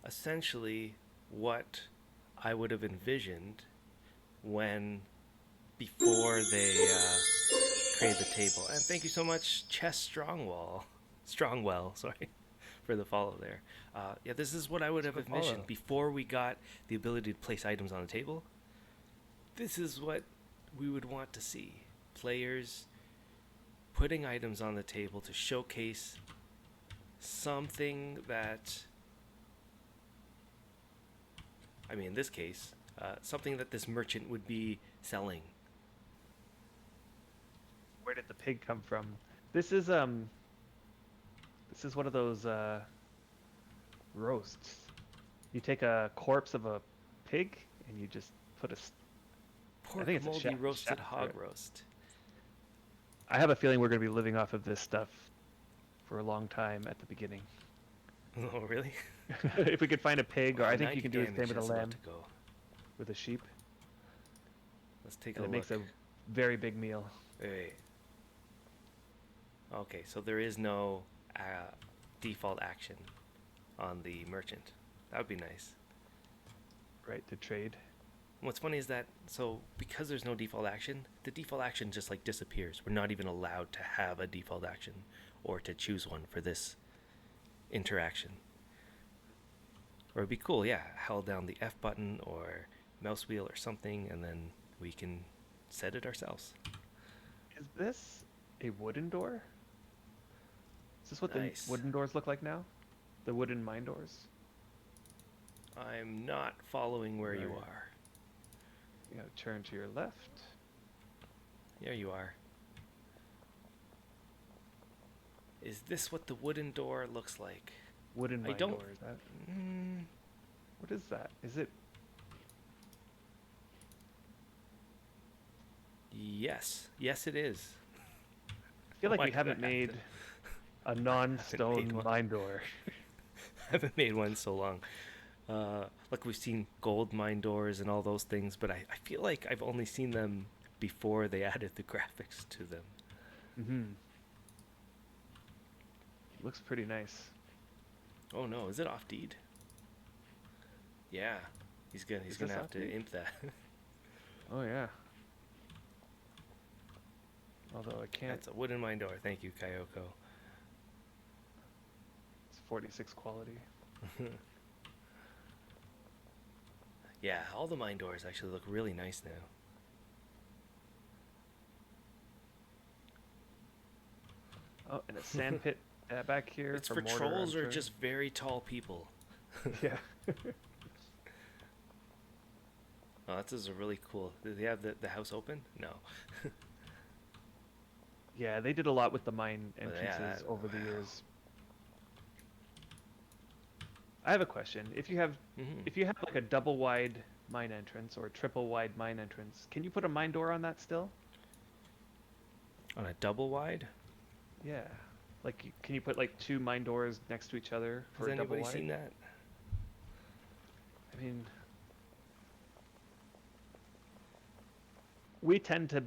essentially what I would have envisioned when before they created the table. And thank you so much, Chess Strongwell, sorry, for the follow there. Yeah, this is what I would Thanks have for the envisioned follow. before we got the ability to place items on the table. This is what we would want to see. Players putting items on the table to showcase something that, I mean, in this case, something that this merchant would be selling. Where did the pig come from? This is this is one of those roasts. You take a corpse of a pig and you just put I Pork think it's a moldy roasted shaft through hog it. roast. I have a feeling we're going to be living off of this stuff for a long time at the beginning. Oh, really? If we could find a pig, or Oh, I think you 90 can do the same damage. with a That's about lamb, to go. with a sheep, Let's take and a it makes look. a very big meal. Wait. Okay, so there is no default action on the merchant. That would be nice. Right, to trade. What's funny is that, so because there's no default action, the default action just like disappears. We're not even allowed to have a default action or to choose one for this interaction. Or it'd be cool, yeah, held down the F button or mouse wheel or something, and then we can set it ourselves. Is this a wooden door? Is this what the Nice. wooden doors look like now? The wooden mine doors? I'm not following where you Right. are. You know, turn to your left. There you are. Is this what the wooden door looks like? Wooden I mine don't. door, is that? Mm, What is that? Is it? yes. Yes, it is. I feel like Why we did haven't that made happen? a Haven't made non-stone one. mine door. Haven't made one so long. Like we've seen gold mine doors and all those things, but I feel like I've only seen them before they added the graphics to them. Mm-hmm. Looks pretty nice. Oh no, is it off deed? Yeah, he's Is gonna this have off to deed? imp that. Oh yeah. Although I can't. That's a wooden mine door. Thank you, Kyoko. It's 46 quality. Yeah, all the mine doors actually look really nice now. Oh, and a sand pit back here It's for for mortar, trolls I'm or sure. just very tall people. Yeah. Oh, this is a really cool. Do they have the house open? No. Yeah, they did a lot with the mine But yeah, entrances over the wow. years. I have a question. Mm-hmm. If you have like a double wide mine entrance or a triple wide mine entrance, can you put a mine door on that still? On a double wide? Yeah. Like, can you put like two mine doors next to each other for Has a double anybody wide? seen that? I mean, we tend to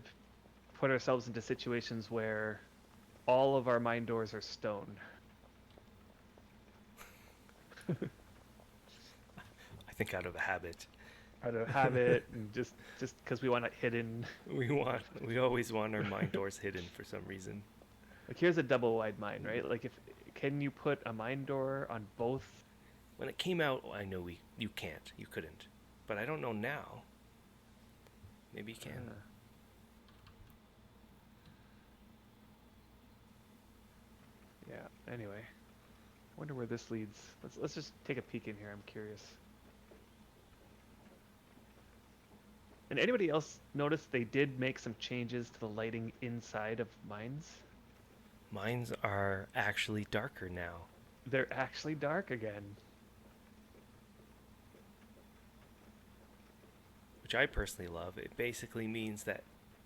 put ourselves into situations where all of our mine doors are stone. I think out of habit. Out of habit and just because we want it hidden. We always want our mine doors hidden for some reason. Like here's a double wide mine, right? Like if can you put a mine door on both? When it came out, I know you can't, you couldn't, but I don't know now. Maybe you can. Yeah, Anyway, I wonder where this leads. Let's just take a peek in here. I'm curious. And anybody else notice they did make some changes to the lighting inside of mines? Mines are actually darker now. They're actually dark again. Which I personally love. It basically means that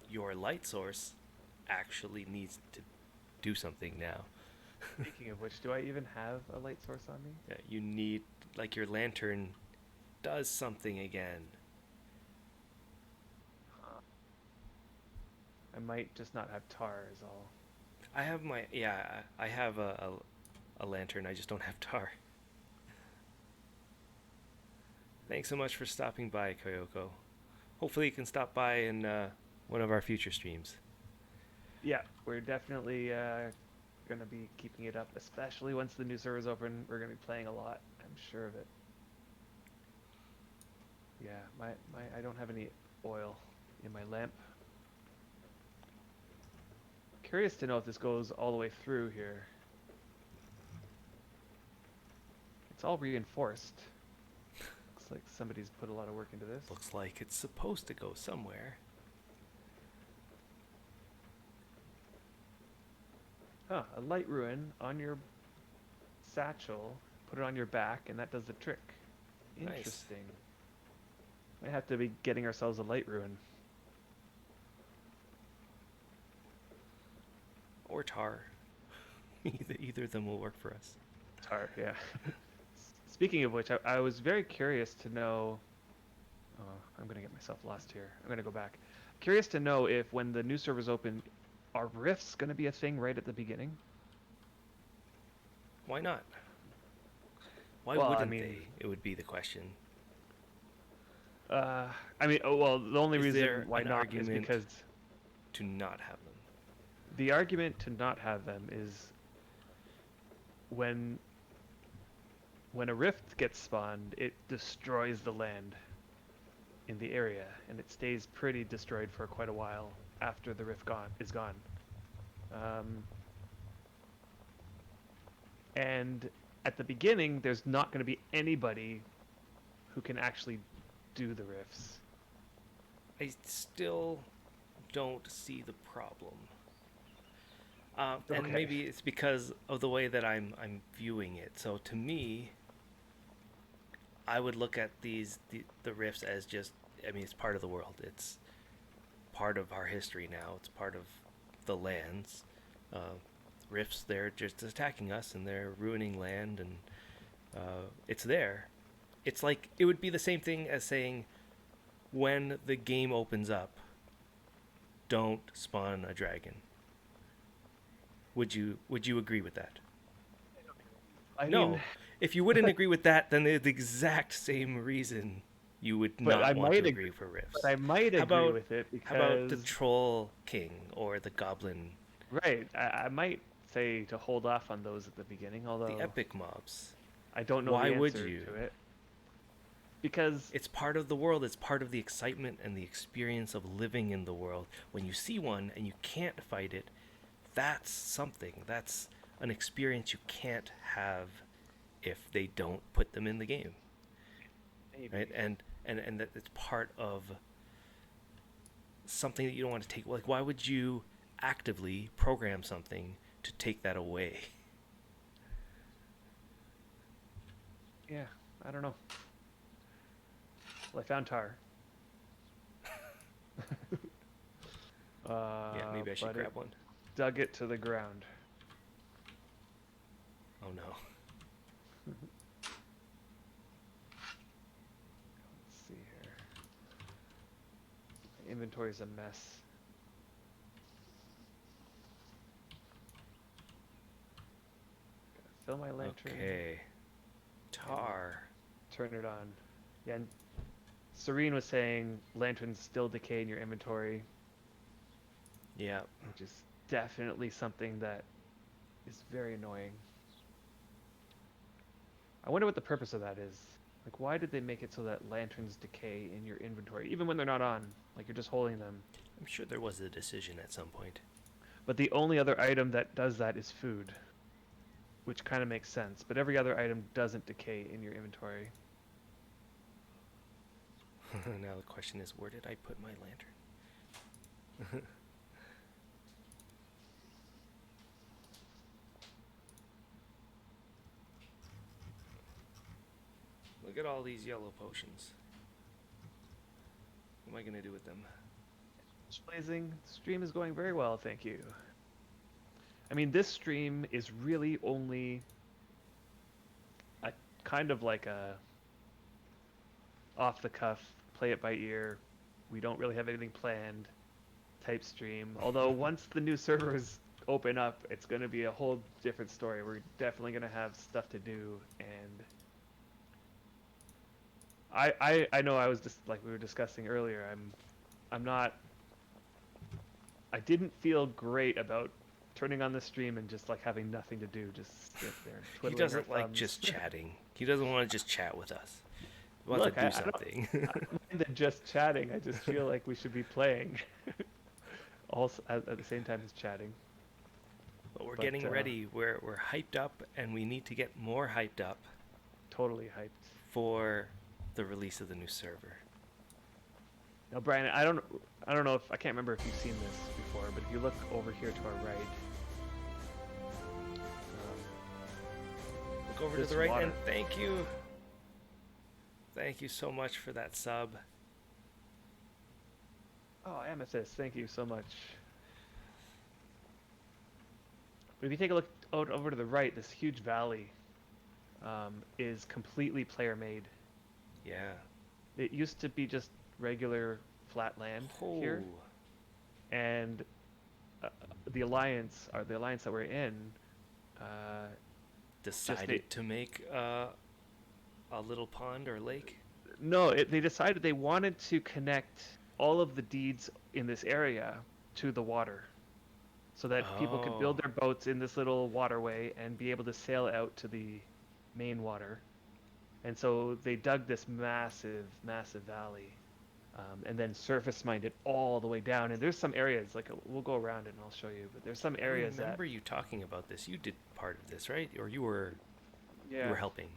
your light source actually needs to do something now. Speaking of which, do I even have a light source on me? Yeah, you need, like, your lantern does something again. I might just not have tar is all. I have I have a lantern, I just don't have tar. Thanks so much for stopping by, Koyoko. Hopefully you can stop by in one of our future streams. Yeah, we're definitely going to be keeping it up, especially once the new server's open. We're going to be playing a lot. I'm sure of it. Yeah, I don't have any oil in my lamp. Curious to know if this goes all the way through here. It's all reinforced. Looks like somebody's put a lot of work into this. Looks like it's supposed to go somewhere. Huh, a light ruin on your satchel. Put it on your back, and that does the trick. Interesting. Nice. Might have to be getting ourselves a light ruin. Or tar. Either of them will work for us. Tar, yeah. Speaking of which, I was very curious to know... Oh, I'm going to get myself lost here. I'm going to go back. Curious to know if when the new server's open, are rifts going to be a thing right at the beginning? Why not? Why wouldn't they? It would be the question. I mean, the only reason why not is because... to not have them. The argument to not have them is when a rift gets spawned, it destroys the land in the area, and it stays pretty destroyed for quite a while after the rift is gone. And at the beginning, there's not going to be anybody who can actually do the rifts. I still don't see the problem. And maybe it's because of the way that I'm viewing it. So to me, I would look at the rifts as just, I mean, it's part of the world. It's part of our history now. It's part of the lands. Rifts, they're just attacking us and they're ruining land, and it's there. It's like, it would be the same thing as saying, when the game opens up, don't spawn a dragon. Would you agree with that? I no. mean, if you wouldn't agree with that, then the exact same reason you would not want to agree for rifts. But I might agree with it because... How about the Troll King or the Goblin? Right. I might say to hold off on those at the beginning, although... The epic mobs. I don't know Why the would answer you? to it. Because... It's part of the world. It's part of the excitement and the experience of living in the world. When you see one and you can't fight it, that's something. That's an experience you can't have if they don't put them in the game. Maybe. Right? And that it's part of something that you don't want to take. Like, why would you actively program something to take that away? Yeah, I don't know. Well, I found tar. Yeah, maybe I should grab one. Dug it to the ground. Oh no. Let's see here. My inventory's a mess. Gotta fill my lantern. Okay. Tar. Turn it on. Yeah, and Serene was saying lanterns still decay in your inventory. Yeah. Which is definitely something that is very annoying. I wonder what the purpose of that is. Like, why did they make it so that lanterns decay in your inventory, even when they're not on? Like, you're just holding them. I'm sure there was a decision at some point. But the only other item that does that is food. which kind of makes sense. But every other item doesn't decay in your inventory. Now the question is, where did I put my lantern? Look at all these yellow potions. What am I going to do with them? Blazing, stream is going very well, thank you. I mean, this stream is really only a kind of like a off the cuff, play it by ear. We don't really have anything planned type stream. Although once the new servers open up, it's going to be a whole different story. We're definitely going to have stuff to do, and I know I was just like we were discussing earlier. I'm not. I didn't feel great about turning on the stream and just like having nothing to do, just sit there. He doesn't like just chatting. He doesn't want to just chat with us. He wants Look, to do something. I don't mind than just chatting. I just feel like we should be playing, also at the same time as chatting. But we're getting ready. We're hyped up, and we need to get more hyped up. Totally hyped for the release of the new server. Now, Brian, I don't know if I can't remember if you've seen this before, but if you look over here to our right, look over to the right, and thank you. Thank you so much for that sub. Oh, Amethyst, thank you so much. But if you take a look out over to the right, this huge valley is completely player-made. Yeah. It used to be just regular flat land here, and the alliance that we're in decided to make a little pond or lake. No, they decided they wanted to connect all of the deeds in this area to the water, so that people could build their boats in this little waterway and be able to sail out to the main water. And so they dug this massive, massive valley, and then surface mined it all the way down. And there's some areas, like we'll go around it and I'll show you, but there's some areas I remember you talking about this. You did part of this, right? Or you were helping.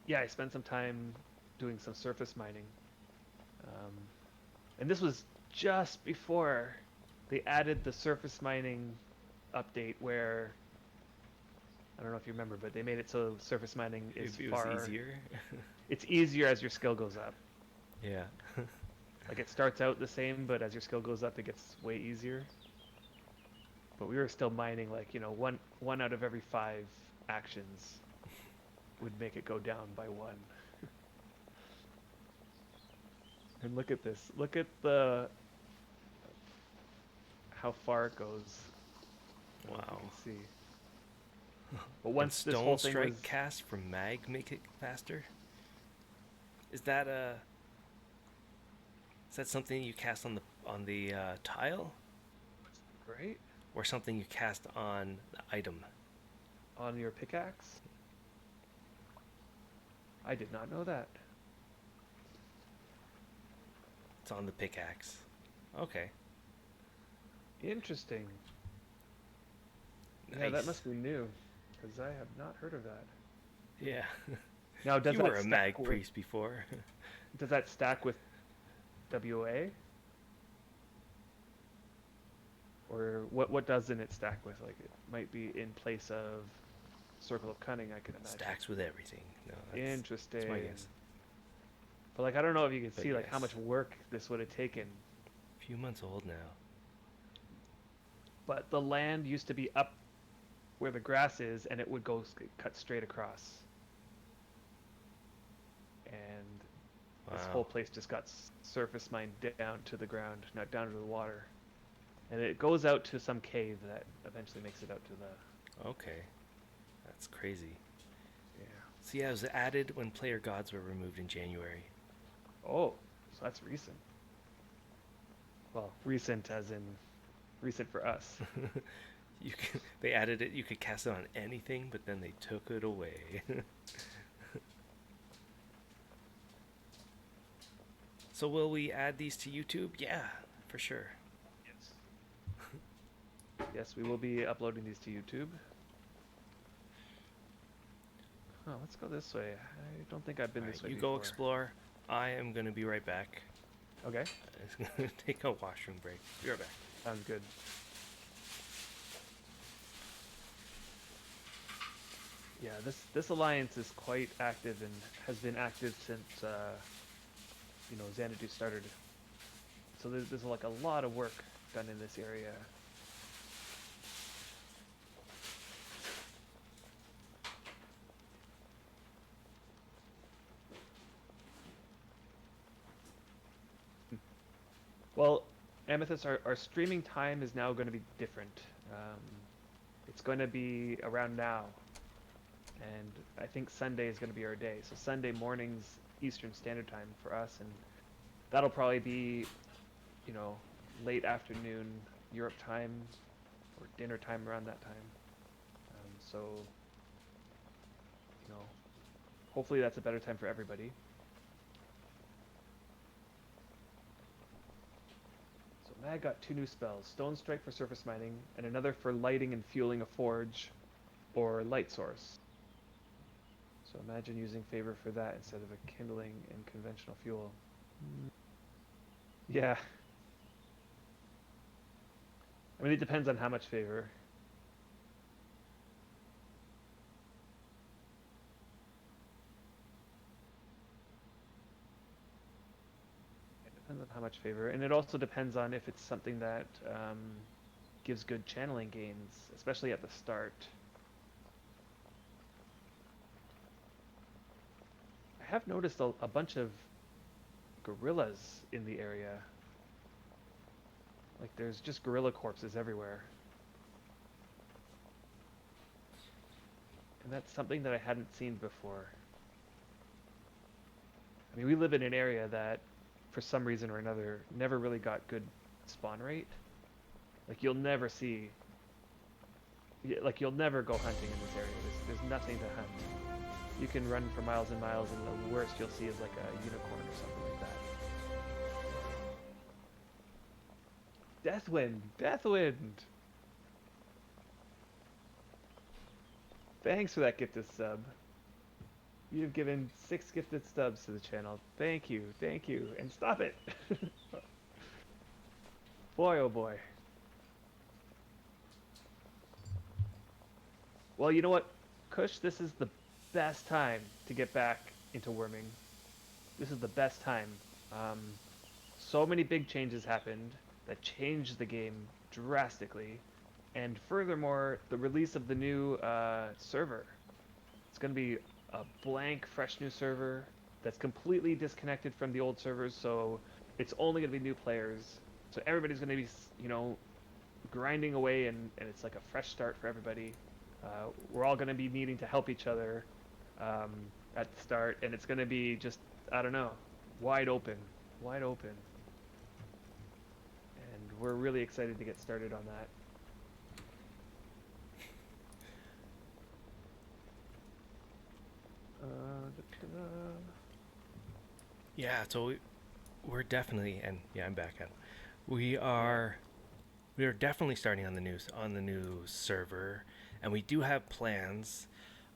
Yeah, I spent some time doing some surface mining. And this was just before they added the surface mining update where, I don't know if you remember, but they made it so surface mining is far easier. It's easier as your skill goes up. Yeah. Like it starts out the same, but as your skill goes up, it gets way easier. But we were still mining like, one out of every 5 actions would make it go down by 1. And look at this. Look at how far it goes. Wow. You can see. But once and this whole Stone thing Strike cast from Mag make it faster? Is that something you cast on the tile? Right? Or something you cast on the item? On your pickaxe? I did not know that. It's on the pickaxe. Okay. Interesting. Nice. Yeah, that must be new, because I have not heard of that. Yeah. Now, does you were a mag priest before. Does that stack with WA? Or what doesn't it stack with? Like it might be in place of Circle of Cunning, I can imagine. Stacks with everything. No, interesting. That's my guess. But like I don't know if you can see like how much work this would have taken. A few months old now. But the land used to be up where the grass is, and it would go cut straight across. And this whole place just got surface mined down to the ground, not down to the water. And it goes out to some cave that eventually makes it out to the... Okay. That's crazy. Yeah. So yeah, it was added when player gods were removed in January. Oh, so that's recent. Well, recent as in recent for us. They added it, you could cast it on anything, but then they took it away. So will we add these to YouTube? Yeah, for sure. Yes. Yes, we will be uploading these to YouTube. Oh, let's go this way. I don't think I've been All right, this way you go before. explore. I am gonna be right back. Okay, It's gonna take a washroom break. Be right back. sounds good. Yeah, this alliance is quite active and has been active since Xanadu started. So there's like a lot of work done in this area. Well, Amethyst, our streaming time is now going to be different. Um, it's going to be around now, and I think Sunday is going to be our day. So Sunday mornings Eastern Standard Time for us, and that'll probably be, you know, late afternoon Europe time or dinner time around that time. So, you know, hopefully that's a better time for everybody. So Mag got 2 new spells: Stone Strike for surface mining, and another for lighting and fueling a forge or light source. So imagine using favor for that instead of a kindling and conventional fuel. Yeah, I mean it depends on how much favor. It depends on how much favor, and it also depends on if it's something that gives good channeling gains, especially at the start. I have noticed a bunch of gorillas in the area. Like there's just gorilla corpses everywhere. And that's something that I hadn't seen before. I mean, we live in an area that, for some reason or another, never really got good spawn rate. Like you'll never see, like you'll never go hunting in this area. There's nothing to hunt. You can run for miles and miles, and the worst you'll see is like a unicorn or something like that. Deathwind, Deathwind. Thanks for that gifted sub. You've given 6 gifted subs to the channel. Thank you, and stop it. Boy, oh boy. Well, you know what, Kush, this is the best time to get back into worming. This is the best time. Um, so many big changes happened that changed the game drastically, and furthermore, the release of the new server. It's going to be a blank, fresh new server that's completely disconnected from the old servers, so it's only going to be new players. So everybody's going to be, grinding away, and it's like a fresh start for everybody. We're all going to be needing to help each other um, at the start, and it's going to be just, I don't know, wide open, wide open. And we're really excited to get started on that. Da-da-da. Yeah, so we're definitely, and yeah, I'm back at. We are we are definitely starting on the new server, and we do have plans.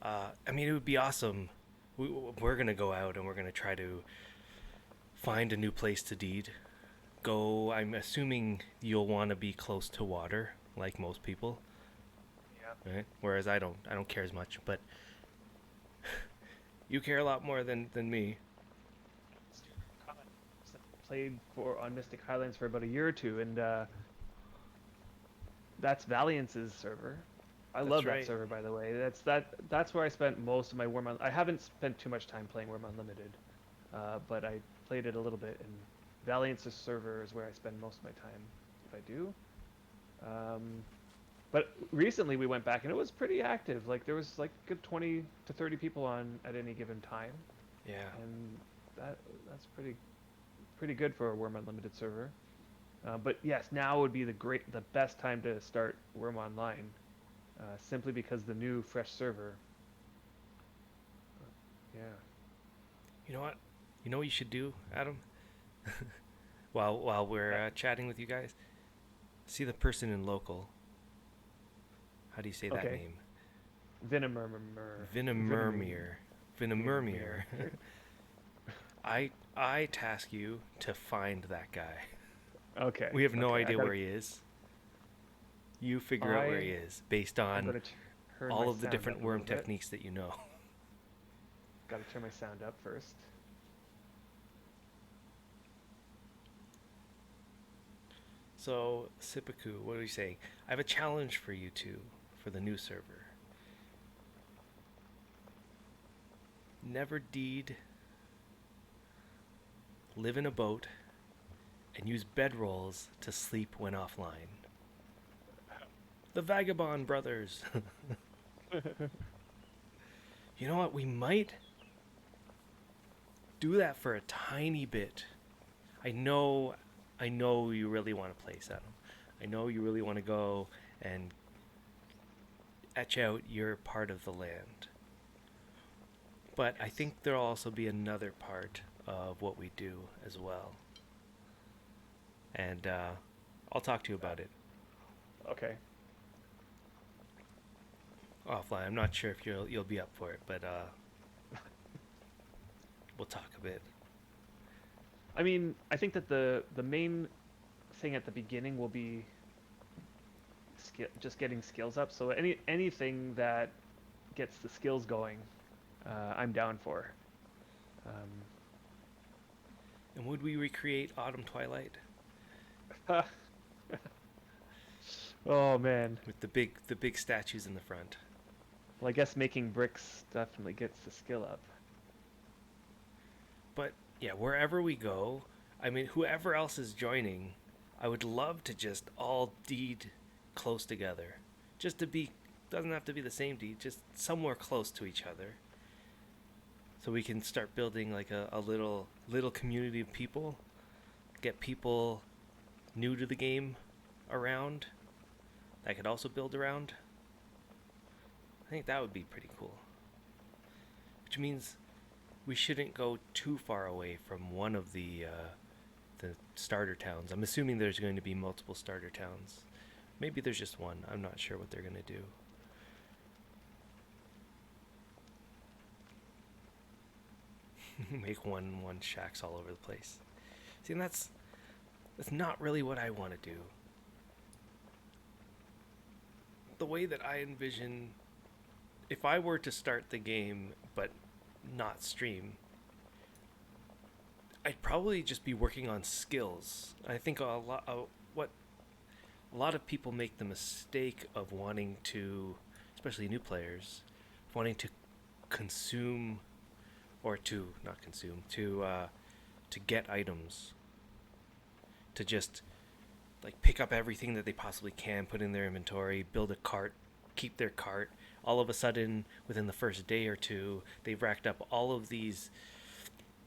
I mean, it would be awesome. We're gonna go out and we're gonna try to find a new place to deed. Go. I'm assuming you'll want to be close to water, like most people, Yeah. right? Whereas I don't care as much, but you care a lot more than me. Played for on Mystic Highlands for about a year or two, and that's Valiance's server. I That's love that right. server, by the way. That's where I spent most of my Worm. I haven't spent too much time playing Worm Unlimited, but I played it a little bit, and Valiance's server is where I spend most of my time, if I do. Um, but recently we went back, and it was pretty active. Like there was like good 20 to 30 people on at any given time, Yeah. and that's pretty good for a Worm Unlimited server. But yes, now would be the best time to start Worm Online, simply because the new fresh server. Yeah. You know what? You know what you should do, Adam? While we're Yeah. chatting with you guys, see the person in local. How do you say that Okay. name? Vinamermer. Vinamurmir. Vinamurmir. Vinamere. I task you to find that guy. Okay. We have no Okay. idea where he is. You figure out where he is based I'm on gonna turn my all of the sound up different a worm little bit. techniques that you know. Got to turn my sound up first. So, Sipaku, what are you saying? I have a challenge for you two for the new server. Never deed, live in a boat, and use bedrolls to sleep when offline. The Vagabond Brothers. You know what? We might do that for a tiny bit. I know you really want to play Saddam. I know you really want to go and etch out your part of the land. But I think there'll also be another part of what we do as well. And I'll talk to you about it Okay. offline. I'm not sure if you'll be up for it, but we'll talk a bit. I mean, I think that the main thing at the beginning will be just getting skills up. So anything that gets the skills going, I'm down for. And would we recreate Autumn Twilight Oh man. with the big statues in the front? Well, I guess making bricks definitely gets the skill up. But yeah, wherever we go, I mean, whoever else is joining, I would love to just all deed close together. Just to be, doesn't have to be the same deed, just somewhere close to each other. So we can start building like a little community of people. Get people new to the game around that could also build around. I think that would be pretty cool. Which means we shouldn't go too far away from one of the starter towns. I'm assuming there's going to be multiple starter towns. Maybe there's just one. I'm not sure what they're going to do. Make one shacks all over the place. See, and that's not really what I want to do. The way that I envision, if I were to start the game but not stream, I'd probably just be working on skills. I think a lot of people make the mistake of wanting to, especially new players, wanting to consume or to not consume to get items, to just like pick up everything that they possibly can, put in their inventory, build a cart, keep their cart. All of a sudden, within the first day or two, they've racked up all of these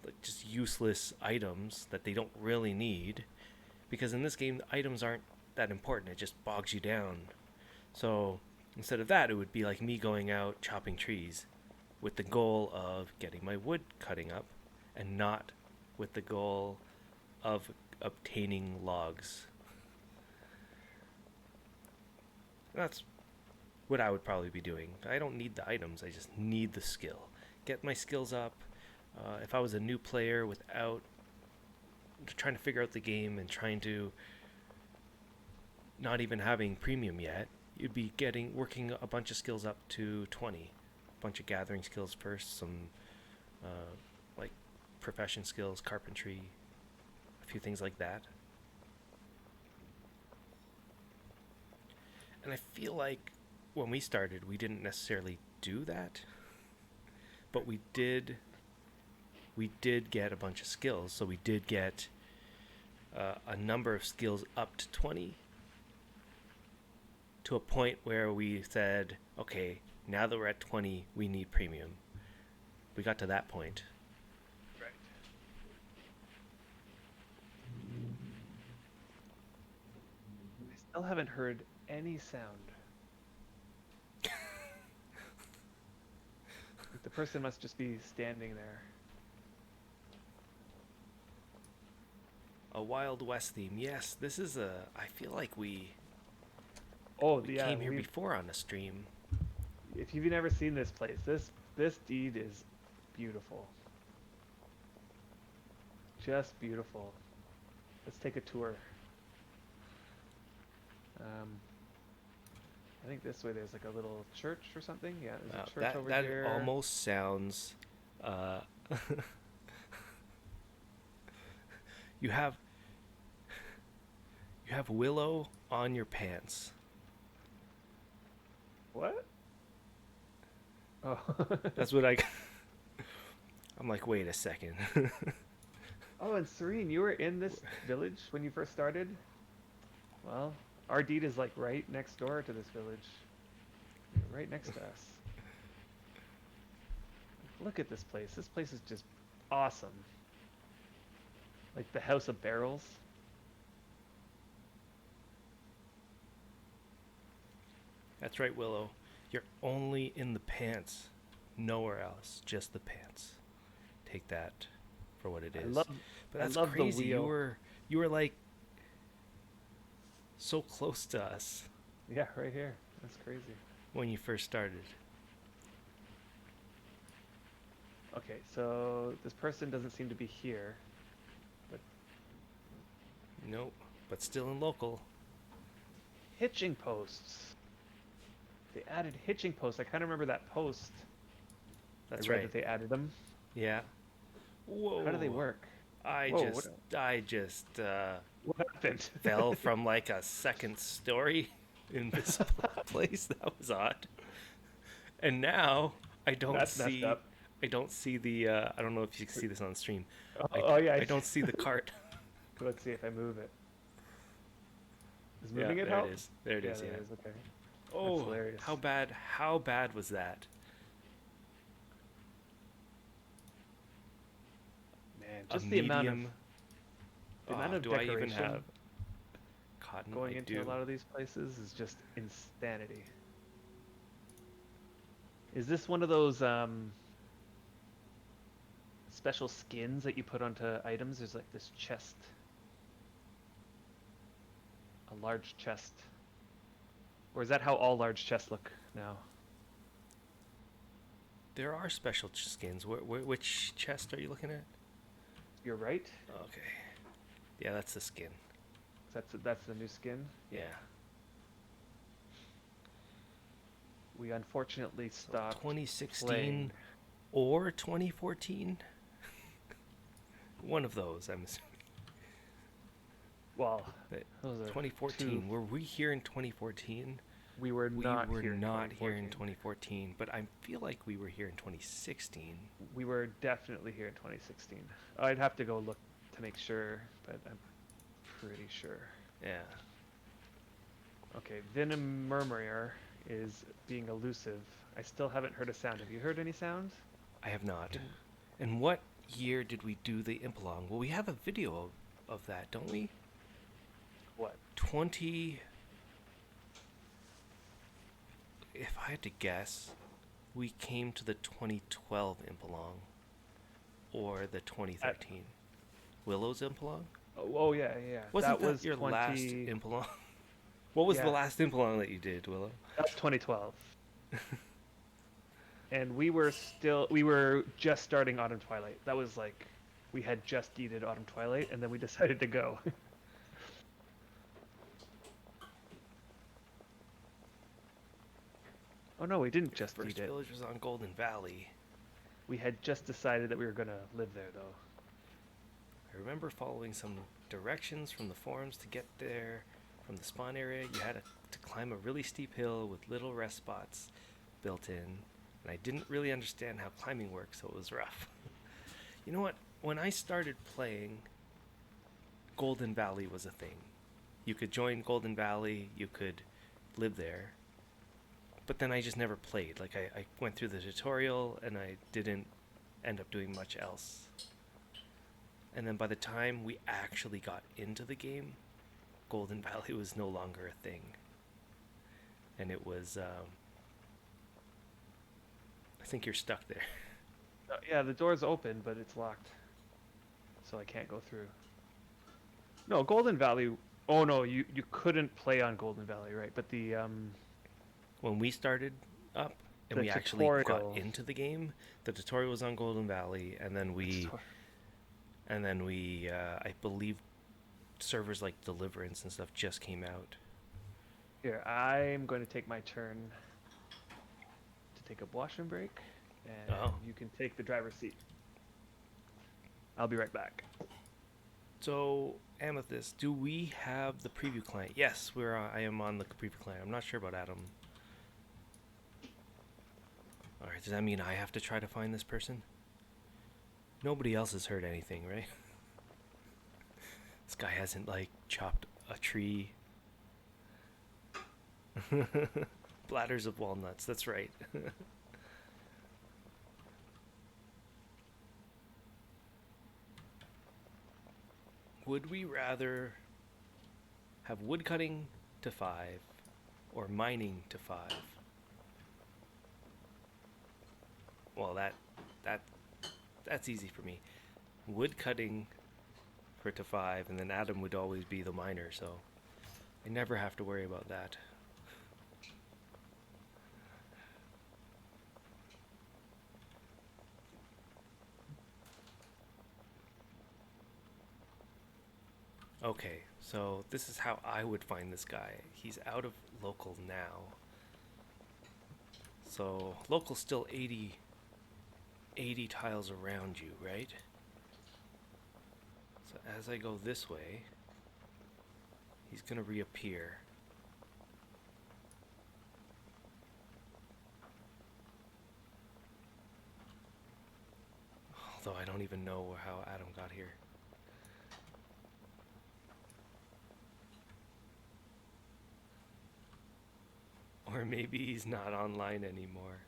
like just useless items that they don't really need, because in this game the items aren't that important. It just bogs you down. So instead of that, it would be like me going out chopping trees with the goal of getting my wood cutting up, and not with the goal of obtaining logs. That's what I would probably be doing. I don't need the items, I just need the skill. Get my skills up. If I was a new player without trying to figure out the game and trying to not even having premium yet, you'd be working a bunch of skills up to 20. A bunch of gathering skills first, some like profession skills, carpentry, a few things like that. And I feel like when we started, we didn't necessarily do that, but we did get a bunch of skills. So we did get a number of skills up to 20, to a point where we said, okay, now that we're at 20, we need premium. We got to that point. Right. I still haven't heard any sound. Like the person must just be standing there. A Wild West theme. Yes, this is I feel like we Oh, yeah, came here before on a stream. if you've never seen this place, this deed is beautiful. Just beautiful. Let's take a tour. I think this way there's like a little church or something. Yeah, there's a church over here. That almost sounds. You have willow on your pants. What? Oh. That's what I'm like, wait a second. Oh, and Serene, you were in this village when you first started? Well, our deed is like right next door to this village. Right next to us. Look at this place. This place is just awesome. Like the House of Barrels. That's right, Willow. You're only in the pants. Nowhere else. Just the pants. Take that for what it is. But that's crazy. You were like so close to us. Yeah, right here. That's crazy. When you first started. Okay, so this person doesn't seem to be here. But nope. But still in local. Hitching posts. They added hitching posts. I kind of remember that post. That's right. That they added them. Yeah. Whoa. How do they work? I just what happened? fell from like a second story invisible place. That was odd. And now I don't see the I don't know if you can see this on stream. I don't see the cart. Let's see if I move it. Is moving it there help? it is. There it is. There Yeah. it is. Okay. Oh, hilarious. how bad was that? Man, just the amount of do I even decoration have cotton? going into a lot of these places is just insanity. Is this one of those special skins that you put onto items? There's like this chest. A large chest. Or is that how all large chests look now? There are special skins. Which chest are you looking at? You're right. Okay. Yeah, that's the skin. That's the new skin? Yeah. We unfortunately stopped 2016 playing. or 2014? One of those, I'm assuming. Well, 2014. Were we here in 2014? We were not here in 2014, but I feel like we were here in 2016. We were definitely here in 2016. I'd have to go look to make sure, but I'm pretty sure. Yeah. Okay, Venom Murmur is being elusive. I still haven't heard a sound. Have you heard any sounds? I have not. And what year did we do the Impalong? Well, we have a video of that, don't we? What? If I had to guess, we came to the 2012 Impalong or the 2013 Willow's Impalong. Oh yeah. Wasn't that your last Impalong? What was the last Impalong that you did, Willow? That was 2012. And we were just starting Autumn Twilight. That was like, we had just deeded Autumn Twilight, and then we decided to go. Oh no, we didn't just deed it. First village was on Golden Valley. We had just decided that we were going to live there, though. I remember following some directions from the forums to get there. From the spawn area, you had to climb a really steep hill with little rest spots built in. And I didn't really understand how climbing works, so it was rough. You know what? When I started playing, Golden Valley was a thing. You could join Golden Valley, you could live there. But then I just never played. Like, I went through the tutorial, and I didn't end up doing much else. And then by the time we actually got into the game, Golden Valley was no longer a thing. And it was, I think you're stuck there. Yeah, the door's open, but it's locked. So I can't go through. No, Golden Valley... Oh no, you couldn't play on Golden Valley, right? But the... When we started up? and the we actually got tutorial. into the game. The tutorial was on Golden Valley, and then The we tutorial. I believe servers like Deliverance and stuff just came out. Here, I'm going to take my turn to take a washroom break, and Oh, you can take the driver's seat. I'll be right back. so Amethyst, do we have the preview client? Yes, I am on the preview client. I'm not sure about Adam. All right, does that mean I have to try to find this person? Nobody else has heard anything, right? This guy hasn't like chopped a tree. Bladders of walnuts. That's right. Would we rather have woodcutting to 5 or mining to 5? Well, that that's easy for me. Woodcutting for to 5, and then Adam would always be the miner, so I never have to worry about that. Okay, so this is how I would find this guy. He's out of local now. So local's still 80 tiles around you, right? So as I go this way, he's gonna reappear. Although I don't even know how Adam got here. Or maybe he's not online anymore.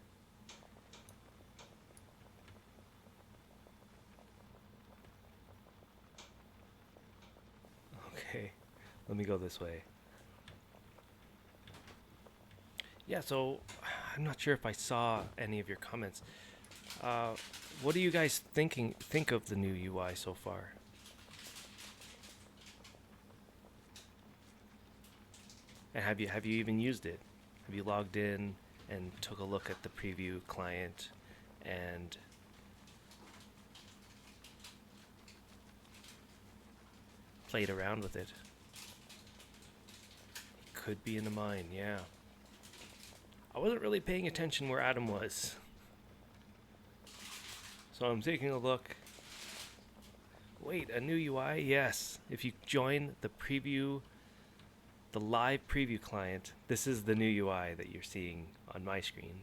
Okay, let me go this way. Yeah, so I'm not sure if I saw any of your comments. Uh, what do you guys think of the new UI so far? And have you even used it? Have you logged in and took a look at the preview client and played around with it? It could be in the mine, yeah. I wasn't really paying attention where Adam was. So I'm taking a look. Wait, a new UI? Yes. If you join the live preview client, this is the new UI that you're seeing on my screen.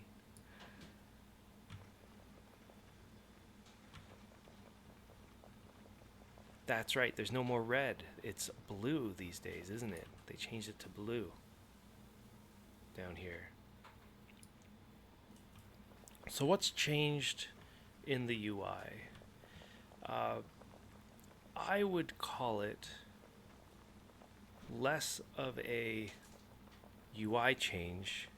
That's right, there's no more red. It's blue these days, isn't it? They changed it to blue down here. So what's changed in the UI? I would call it less of a UI change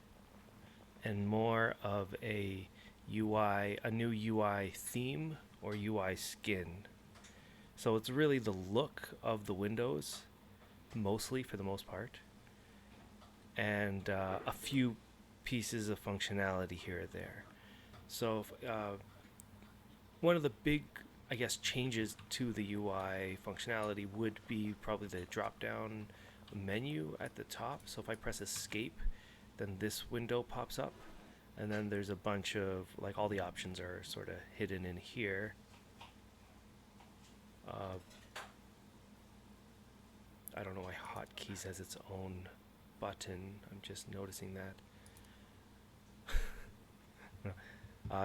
and more of a new UI theme or UI skin. So it's really the look of the windows, mostly for the most part, and a few pieces of functionality here or there. So one of the big, I guess, changes to the UI functionality would be probably the drop-down menu at the top. So if I press escape, then this window pops up, and then there's a bunch of, like, all the options are sort of hidden in here. I don't know why hotkeys has its own button. I'm just noticing that.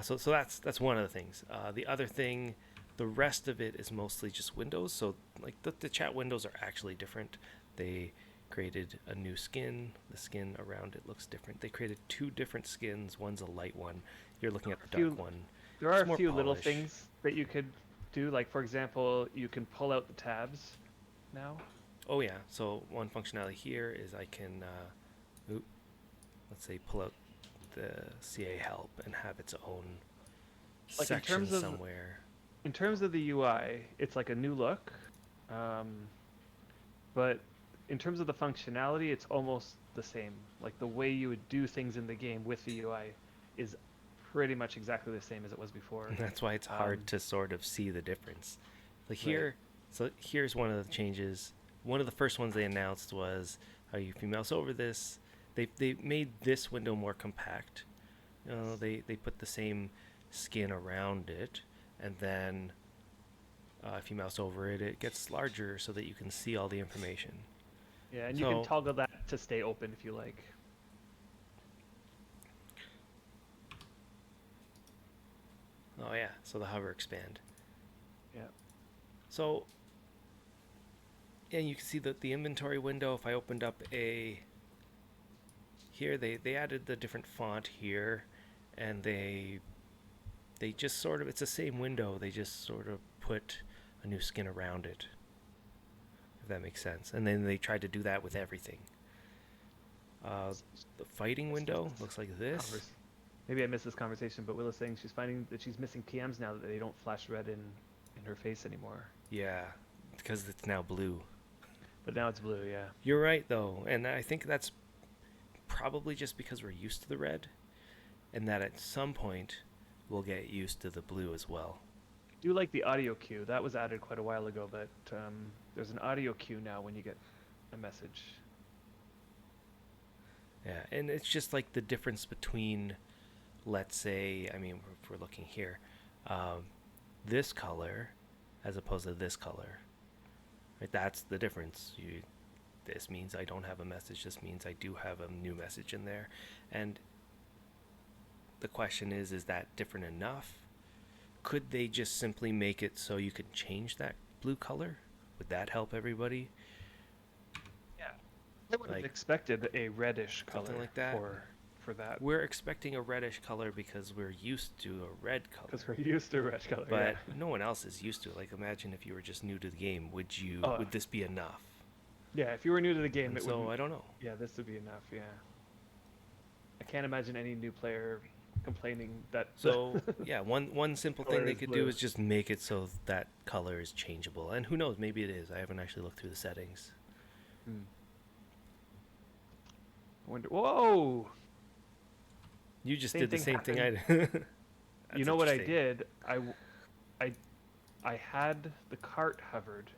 So that's one of the things. The other thing, the rest of it is mostly just windows. So like the chat windows are actually different. They created a new skin. The skin around it looks different. They created 2 different skins. One's a light one. You're looking at the dark one. There are It's a more few little polish. things that you could do. Like, for example, you can pull out the tabs now. Oh yeah. So one functionality here is I can, let's say, pull out the CA help and have its own Like, in section terms of somewhere. in terms of the UI, it's like a new look. But in terms of the functionality, it's almost the same. Like, the way you would do things in the game with the UI is pretty much exactly the same as it was before. And that's why it's hard to sort of see the difference. Like here, Right. so here's one of the changes. One of the first ones they announced was how if you mouse over this, they made this window more compact. You know, they put the same skin around it, and then if you mouse over it, it gets larger so that you can see all the information. Yeah, and you can So, toggle that to stay open if you like. oh yeah, so the hover expand. Yeah. So, yeah, you can see that the inventory window, if I opened up a, here they added the different font here, and they just sort of, it's the same window, they just sort of put a new skin around it, if that makes sense. And then they tried to do that with everything. The fighting window looks like this. Maybe I missed this conversation, but Willa's saying she's finding that she's missing PMs now that they don't flash red in her face anymore. Yeah, because it's now blue. But now it's blue, yeah. You're right, though, and I think that's probably just because we're used to the red, and that at some point we'll get used to the blue as well. I do like the audio cue. That was added quite a while ago, but there's an audio cue now when you get a message. Yeah, and it's just like the difference between, let's say, I mean, if we're looking here, this color as opposed to this color. Right, that's the difference. This means I don't have a message. This means I do have a new message in there. And the question is that different enough? Could they just simply make it so you could change that blue color? Would that help everybody? Yeah. I would have expected a reddish color like that. For that. We're expecting a reddish color because we're used to a red color. Because we're used to a red color. But yeah. no one else is used to it. Like, imagine if you were just new to the game. Would this be enough? Yeah, if you were new to the game, So I don't know. Yeah, this would be enough. Yeah. I can't imagine any new player complaining that. So yeah, one simple thing they could do blue. is just make it so that color is changeable. And who knows, maybe it is. I haven't actually looked through the settings. I wonder. Whoa! You just did the same thing I did. You know what I did? I had the cart hovered.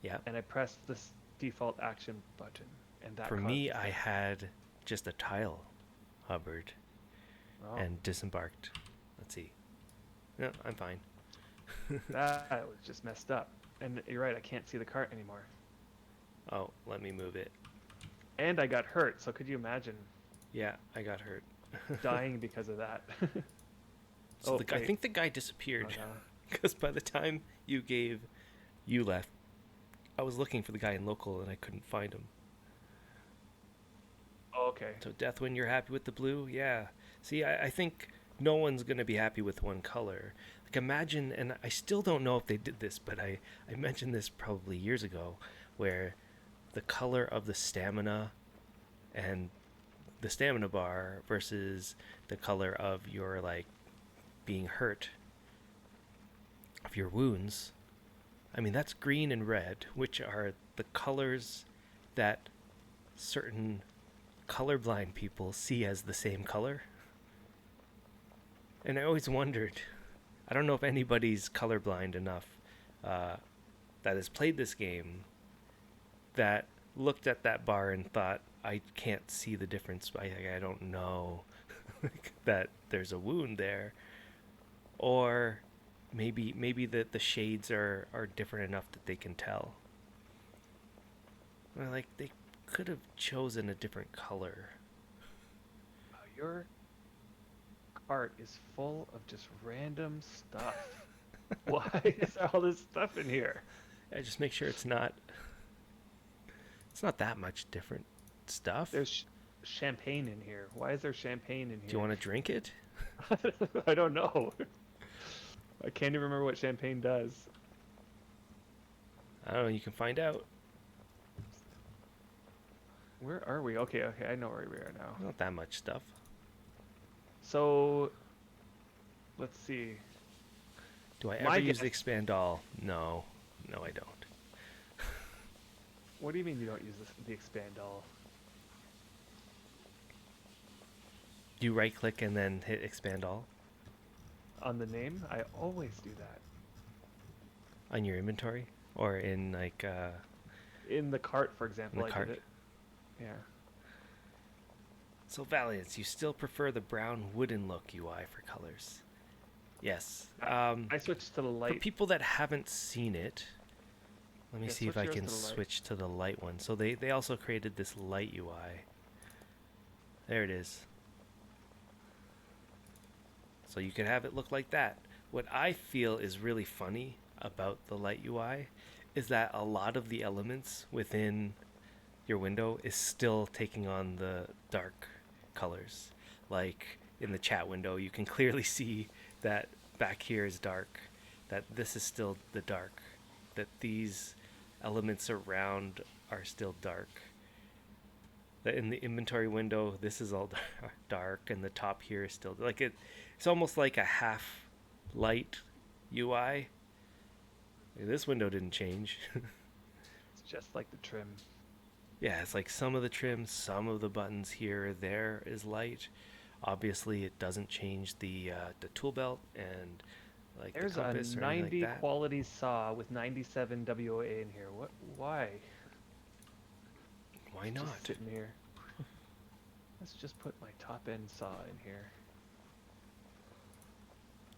Yeah. And I pressed this default action button, and that. For me, I had just a tile hovered and disembarked. Let's see. No, I'm fine. That was just messed up. And you're right, I can't see the cart anymore. Oh, let me move it. And I got hurt, so could you imagine? Yeah, I got hurt. Dying because of that. So I think the guy disappeared because by the time you left, I was looking for the guy in local and I couldn't find him. Oh, okay. So Deathwind, you're happy with the blue? Yeah. See, I think no one's going to be happy with one color. Like imagine, and I still don't know if they did this, but I mentioned this probably years ago, where the color of the stamina and the stamina bar versus the color of your being hurt, of your wounds. I mean, that's green and red, which are the colors that certain colorblind people see as the same color. And I always wondered, I don't know if anybody's colorblind enough that has played this game that looked at that bar and thought, I can't see the difference. I don't know that there's a wound there. Or maybe the shades are different enough that they can tell. Or they could have chosen a different color. Your cart is full of just random stuff. Why is there all this stuff in here? I just make sure it's not that much different stuff. There's champagne in here. Why is there champagne in here? Do you want to drink it? I don't know. I can't even remember what champagne does. I don't know. You can find out. Where are we? Okay, I know where we are now. Not that much stuff. So, let's see. Do I ever use the expand all? No, I don't. What do you mean you don't use the expand all? Do you right click and then hit expand all On the name, I always do that. on your inventory or in like In the cart, for in example, the I cart? did it. Yeah. So Valiance, you still prefer the brown wooden look UI for colors? Yes. I switched to the For light. people that haven't seen it, let me Yeah, see if switch I yours can to the light. switch to the light one. So they also created this light UI. There it is. So you can have it look like that. What I feel is really funny about the light UI is that a lot of the elements within your window is still taking on the dark colors. Like in the chat window, you can clearly see that back here is dark, that this is still the dark, that these elements around are still dark. That in the inventory window, this is all dark, and the top here is still like it. It's almost like a half light UI. This window didn't change. It's just like the trim. Yeah, it's like some of the trim, some of the buttons here or there is light. Obviously, it doesn't change the tool belt and like There's the a compass or anything like 90 that. quality saw with 97 WOA in here. What? Why? Why It's not? just sitting here. Let's just put my top end saw in here.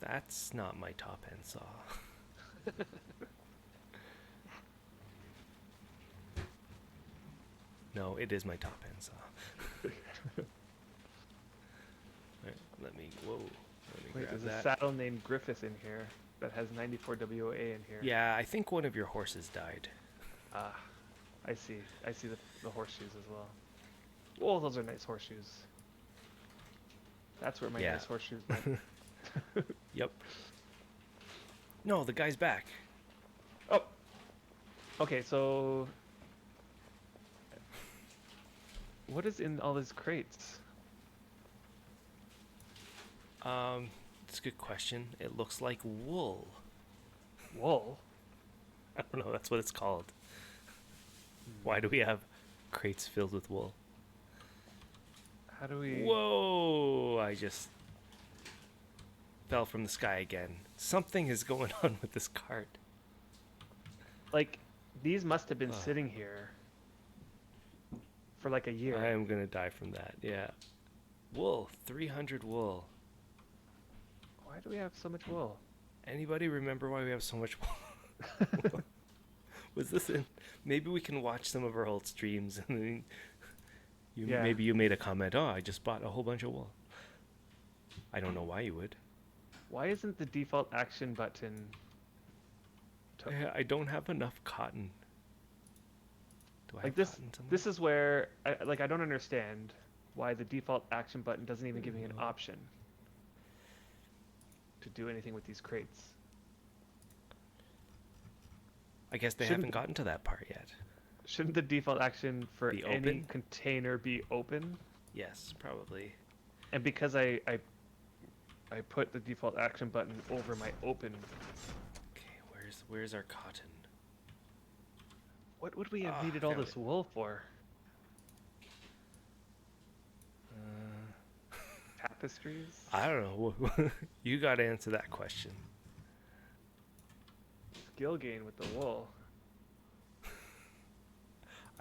That's not my top end saw. No, it is my top end saw. Alright, let me. Whoa. Let me Wait, grab there's a that. saddle named Griffith in here that has 94 WOA in here. Yeah, I think one of your horses died. Ah, I see. I see the horseshoes as well. Oh, those are nice horseshoes. That's where my Yeah. nice horseshoes went. Yep. No, the guy's back. Oh! Okay, so... What is in all these crates? It's a good question. It looks like wool. Wool? I don't know. That's what it's called. Why do we have crates filled with wool? How do we... Whoa! I just fell from the sky again. Something is going on with this cart. Like, these must have been Ugh. sitting here for like a year. I am gonna die from that. Yeah. Wool. 300 wool. Why do we have so much wool? Anybody remember why we have so much wool? Was this in? Maybe we can watch some of our old streams and then Yeah. maybe you made a comment. Oh, I just bought a whole bunch of wool. I don't know why you would. Why isn't the default action button... I don't have enough cotton. Do I Like have cotton somewhere? this is where I don't understand why the default action button doesn't even give me an option to do anything with these crates. I guess they Shouldn't- haven't gotten to that part yet. Shouldn't the default action for Be any open? container be open? Yes, probably. And because I put the default action button over my open, Okay, where's our cotton? what would we have Ah, needed all found this it. wool for? Tapestries? I don't know. You got to answer that question. Skill gain with the wool.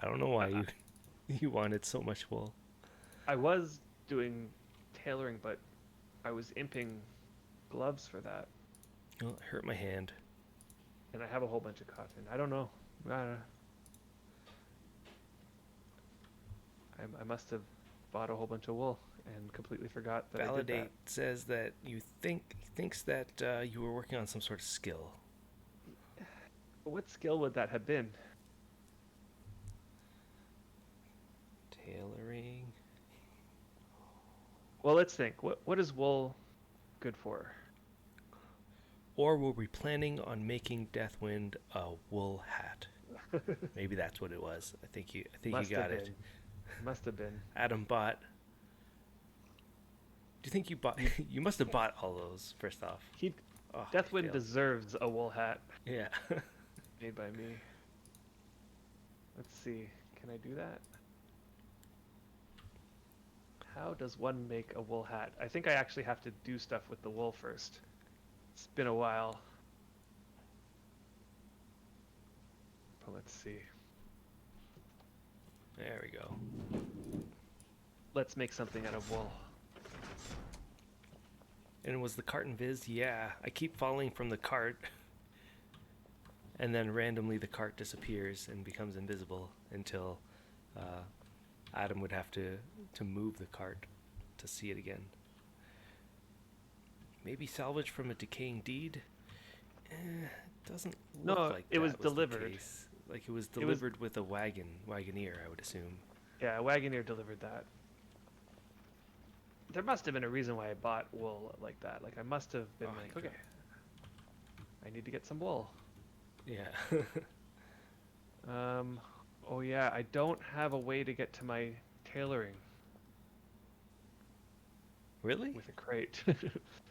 I don't know why you wanted so much wool. I was doing tailoring, but I was imping gloves for that. Oh, it hurt my hand. And I have a whole bunch of cotton. I don't know. I must have bought a whole bunch of wool and completely forgot that I did Validate that. says that thinks that you were working on some sort of skill. What skill would that have been? Tailoring. Well, let's think. What is wool good for? Or were we planning on making Deathwind a wool hat? Maybe that's what it was. I think you got it. Must have been. Adam bought. Do you think you bought? You must have bought all those. First off, oh, I Deathwind failed. deserves a wool hat Yeah. made by me. Let's see. Can I do that? How does one make a wool hat? I think I actually have to do stuff with the wool first. It's been a while. But let's see. There we go. Let's make something out of wool. And was the cart invis? Yeah, I keep falling from the cart, and then randomly the cart disappears and becomes invisible until Adam would have to move the cart to see it again. Maybe salvage from a decaying deed? It doesn't look like it that was delivered. The case. Like it was delivered with a wagoneer, I would assume. Yeah, a wagoneer delivered that. There must have been a reason why I bought wool like that. Like I must have been okay, I need to get some wool. Yeah. Oh yeah, I don't have a way to get to my tailoring. Really? With a crate.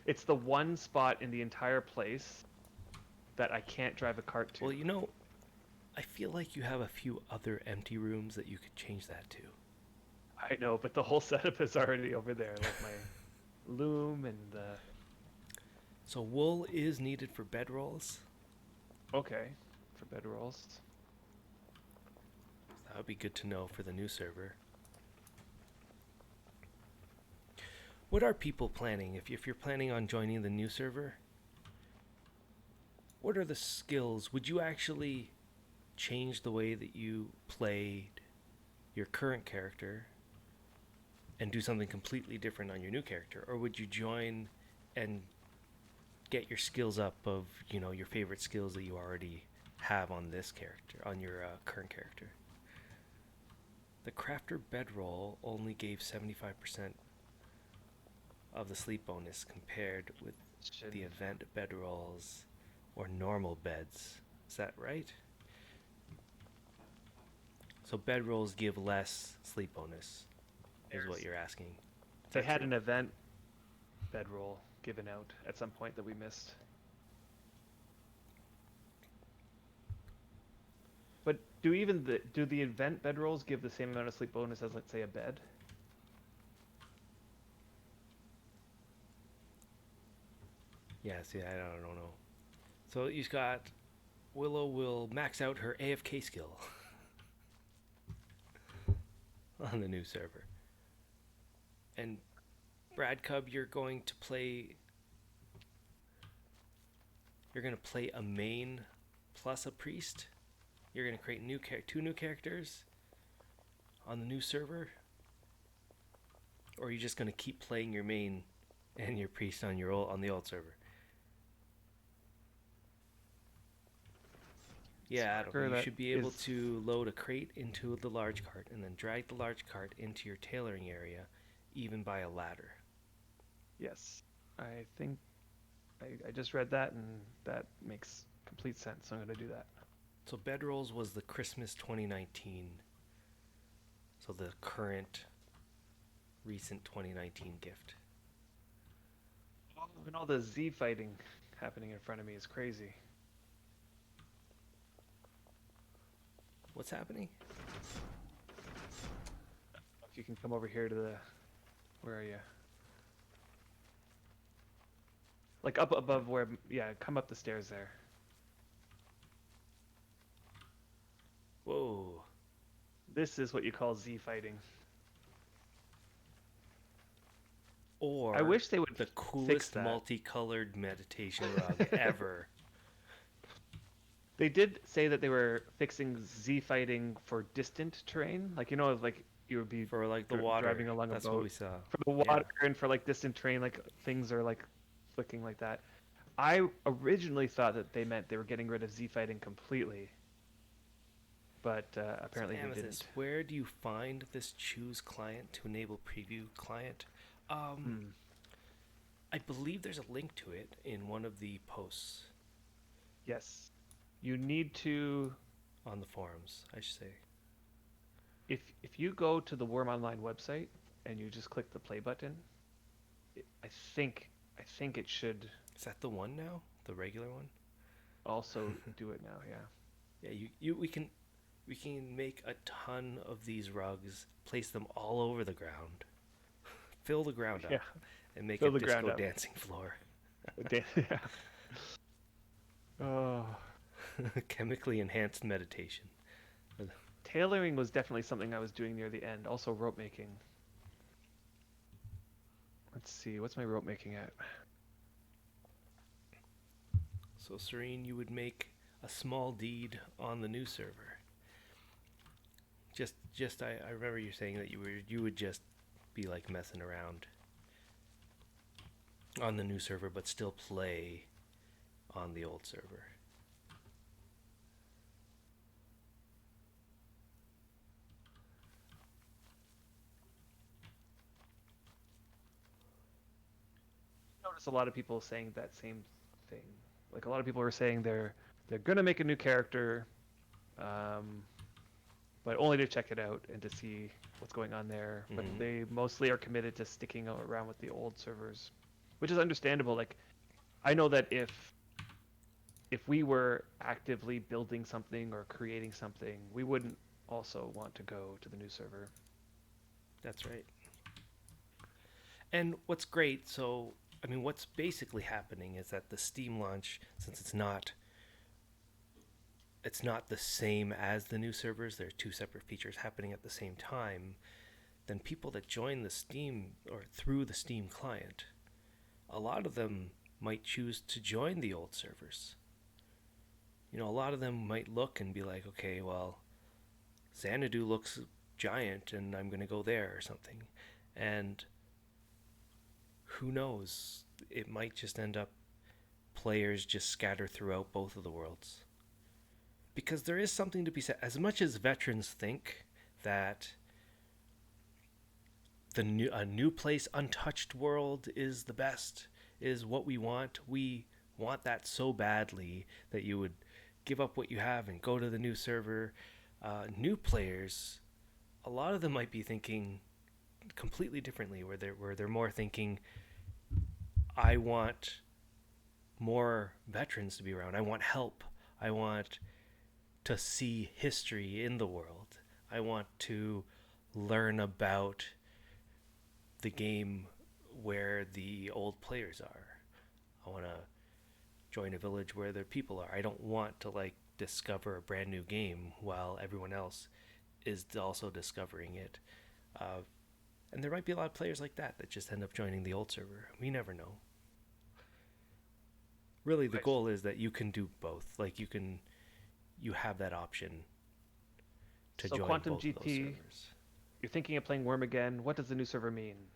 It's the one spot in the entire place that I can't drive a cart to. Well, I feel like you have a few other empty rooms that you could change that to. I know, but the whole setup is already over there, like my loom and the... So wool is needed for bedrolls? Okay, for bedrolls. That would be good to know for the new server. What are people planning? If you're planning on joining the new server, what are the skills? Would you actually change the way that you played your current character and do something completely different on your new character? Or would you join and get your skills up of, your favorite skills that you already have on this character, on your current character? The crafter bedroll only gave 75% of the sleep bonus compared with the event bedrolls or normal beds. Is that right? So bedrolls give less sleep bonus, is what you're asking. They had an event bedroll given out at some point that we missed. But do the event bedrolls give the same amount of sleep bonus as, let's say, a bed? Yeah, see, I don't know. So you've got Willow will max out her AFK skill on the new server. And Brad Cub, you're going to play a main plus a priest. You're going to create two new characters on the new server? Or are you just going to keep playing your main and your priest on the old server? Yeah, Adam, you should be able to load a crate into the large cart and then drag the large cart into your tailoring area, even by a ladder. Yes, I think I just read that and that makes complete sense. So I'm going to do that. So bedrolls was the Christmas 2019. So the current, recent 2019 gift. And all the Z fighting happening in front of me is crazy. What's happening? If you can come over here to the... Where are you? Like up above where... Yeah, come up the stairs there. Whoa. This is what you call Z fighting. Or I wish they would the coolest multicolored meditation rug ever. They did say that they were fixing Z fighting for distant terrain, like like you would be for like the water driving along That's a boat. What we saw. For the water and for like distant terrain, like things are like flicking like that. I originally thought that they meant they were getting rid of Z fighting completely, but apparently they didn't. Where do you find this choose client to enable preview client? I believe there's a link to it in one of the posts. Yes. You need to... On the forums, I should say. If you go to the Wurm Online website and you just click the play button, I think it should... Is that the one now? The regular one? Also do it now, yeah. Yeah, we can make a ton of these rugs, place them all over the ground. Fill the ground Yeah, up and make a fill the ground disco up. dancing floor. Yeah. Oh, Chemically enhanced meditation. tailoring was definitely something I was doing near the end. Also rope making. Let's see, what's my rope making at? So Serene, you would make a small deed on the new server. I remember you saying that you would just be like messing around on the new server, but still play on the old server. I noticed a lot of people saying that same thing. Like a lot of people were saying they're gonna make a new character, um, but only to check it out and to see what's going on there. But Mm-hmm. they mostly are committed to sticking around with the old servers, which is understandable. Like I know that if we were actively building something or creating something, we wouldn't also want to go to the new server. That's right. And what's great, so I mean, what's basically happening is that the Steam launch, since it's not the same as the new servers. There are two separate features happening at the same time. Then people that join the Steam or through the Steam client, a lot of them might choose to join the old servers. A lot of them might look and be like, okay, well, Xanadu looks giant and I'm going to go there or something. And who knows? It might just end up players just scatter throughout both of the worlds. Because there is something to be said. As much as veterans think that a new place, untouched world is the best, is what we want. We want that so badly that you would give up what you have and go to the new server. New players, a lot of them might be thinking completely differently, where they're more thinking, I want more veterans to be around. I want help. I want to see history in the world. I want to learn about the game where the old players are. I want to join a village where the people are. I don't want to like discover a brand new game while everyone else is also discovering it. Uh, and there might be a lot of players like that just end up joining the old server. We never know. Really, the Nice. goal is that you can do both. Like you have that option to So join Quantum both of those GT, servers. you're thinking of playing Worm again. What does the new server mean?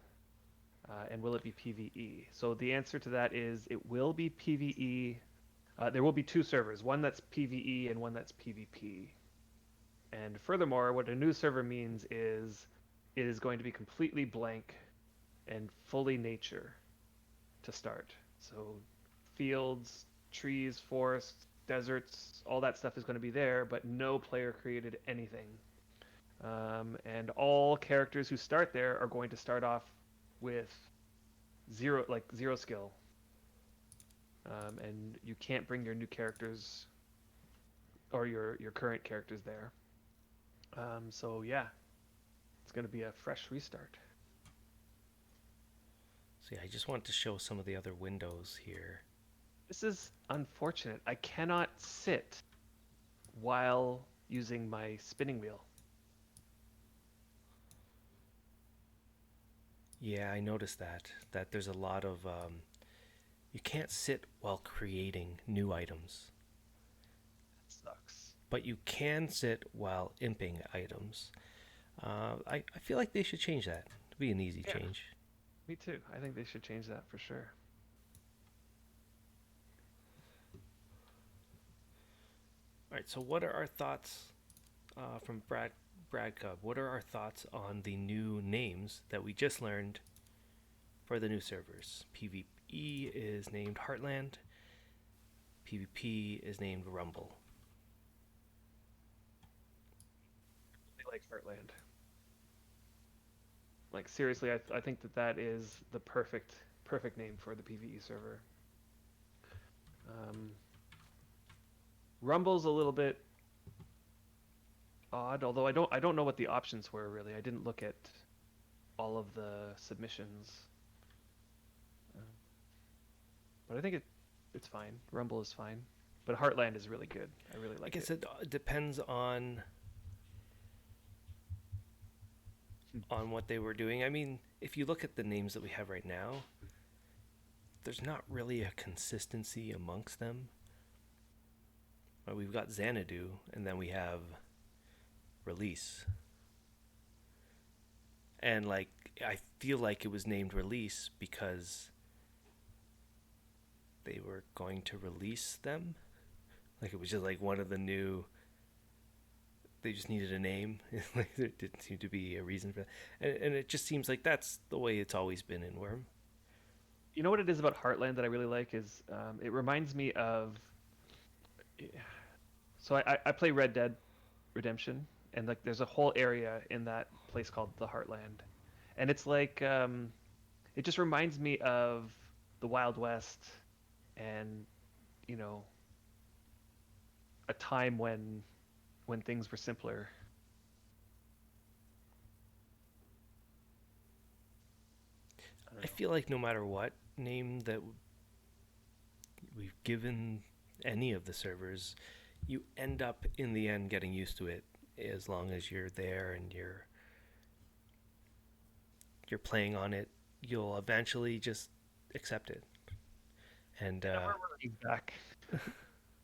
And will it be PvE? So the answer to that is it will be PvE. There will be two servers, one that's PvE and one that's PvP. And furthermore, what a new server means is it is going to be completely blank and fully nature to start. So fields, trees, forests, deserts, all that stuff is going to be there, but no player created anything. And all characters who start there are going to start off with zero skill, and you can't bring your new characters or your current characters there. So yeah, it's going to be a fresh restart. So yeah, I just want to show some of the other windows here. This is unfortunate. I cannot sit while using my spinning wheel. Yeah, I noticed that there's a lot of you can't sit while creating new items, That sucks. but you can sit while imping items. I feel like they should change that. It'd be an easy Yeah, change. me too. I think they should change that for sure. All right, so what are our thoughts from Brad Cub? What are our thoughts on the new names that we just learned for the new servers? PvE is named Heartland. PvP is named Rumble. I like Heartland. Like seriously, I think that is the perfect name for the PvE server. Um, Rumble's a little bit odd, although I don't know what the options were really. I didn't look at all of the submissions. Uh, but I think it's fine. Rumble is fine, but Heartland is really good. I really I like guess it. it depends on what they were doing. I mean, if you look at the names that we have right now, there's not really a consistency amongst them. We've got Xanadu, and then we have Release. And like, I feel like it was named Release because they were going to release them. Like it was just like one of the new. They just needed a name. Like there didn't seem to be a reason for that, and it just seems like that's the way it's always been in Worm. You know what it is about Heartland that I really like is it reminds me of. So I play Red Dead Redemption, and like there's a whole area in that place called the Heartland, and it's like it just reminds me of the Wild West, and you know a time when things were simpler. I don't I know. feel like no matter what name that we've given any of the servers, you end up in the end getting used to it as long as you're there and you're playing on it. You'll eventually just accept it. And Yeah, we're running back.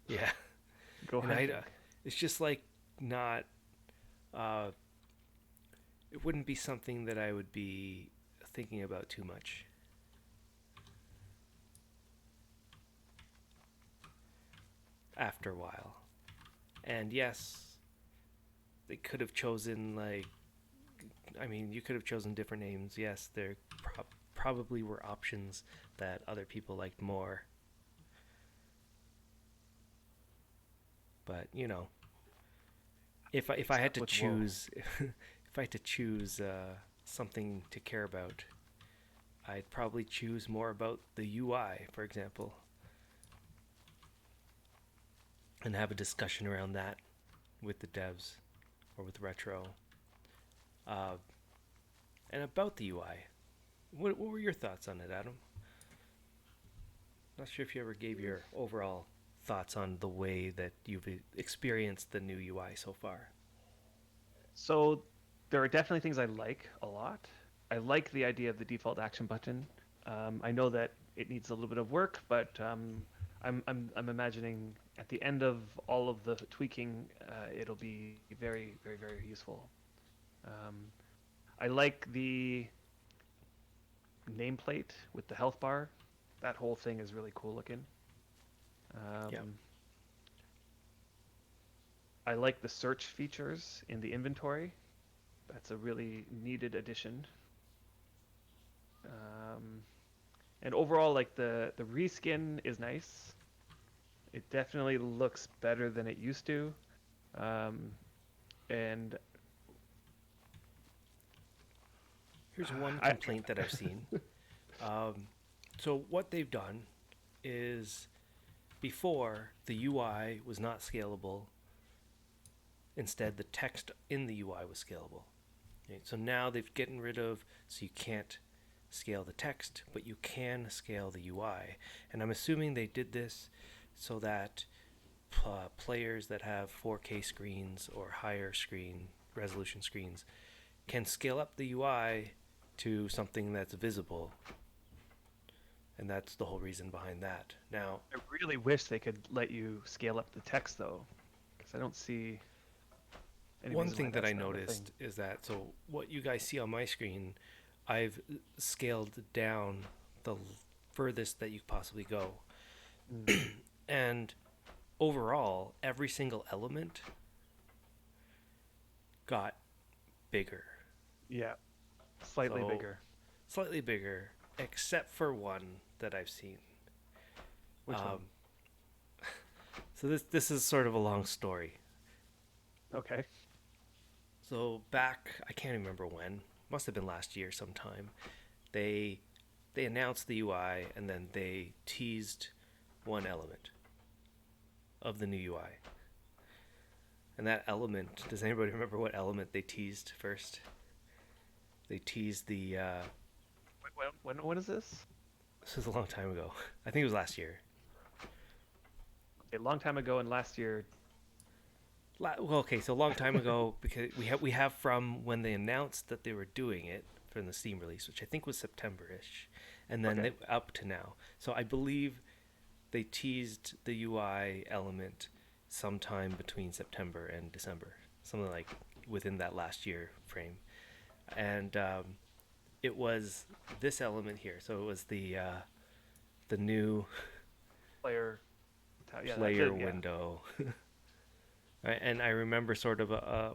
yeah, Go and I hunting. it's just like not. Uh, it wouldn't be something that I would be thinking about too much after a while. And yes, they could have chosen like I mean, you could have chosen different names. Yes, there probably were options that other people liked more. But you know, if I had Stuck to with woe. choose, if I had to choose something to care about, I'd probably choose more about the UI, for example, and have a discussion around that with the devs or with Retro, uh, and about the UI. What were your thoughts on it, Adam? Not sure if you ever gave your overall thoughts on the way that you've experienced the new UI so far. So there are definitely things I like a lot. I like the idea of the default action button. I know that it needs a little bit of work, but I'm imagining at the end of all of the tweaking, it'll be very, very, very useful. Um, I like the nameplate with the health bar. That whole thing is really cool looking. Yeah, Um, I like the search features in the inventory. That's a really needed addition. Um, and overall, like the reskin is nice. It definitely looks better than it used to. Um, and here's one I complaint that I've seen. Um, so what they've done is before the UI was not scalable. Instead, the text in the UI was scalable. Okay, so now they've gotten rid of so you can't scale the text, but you can scale the UI. And I'm assuming they did this so that players that have 4K screens or higher screen resolution screens can scale up the UI to something that's visible. And that's the whole reason behind that. Now, really wish they could let you scale up the text though, because I don't see any one reason why thing that I that's not a thing. noticed is that so what you guys see on my screen, I've scaled down the furthest that you possibly go. Mm. And overall, every single element got bigger. Yeah, slightly So bigger. slightly bigger, except for one that I've seen. Which one? Um, so this is sort of a long story. Okay. So back, I can't remember when. Must have been last year sometime. They they announced the UI and then they teased one element of the new UI. And that element, does anybody remember what element they teased first? they teased the. When is this? This was a long time ago. I think it was last year. A long time ago, and last year. Well, okay, so a long time ago because we have from when they announced that they were doing it from the Steam release, which I think was September-ish, and then Okay. up to now. So I believe they teased the UI element sometime between September and December, something like within that last year frame, and it was this element here. So it was the new Player. Yeah, that's player it. Yeah. window. Right, and I remember sort of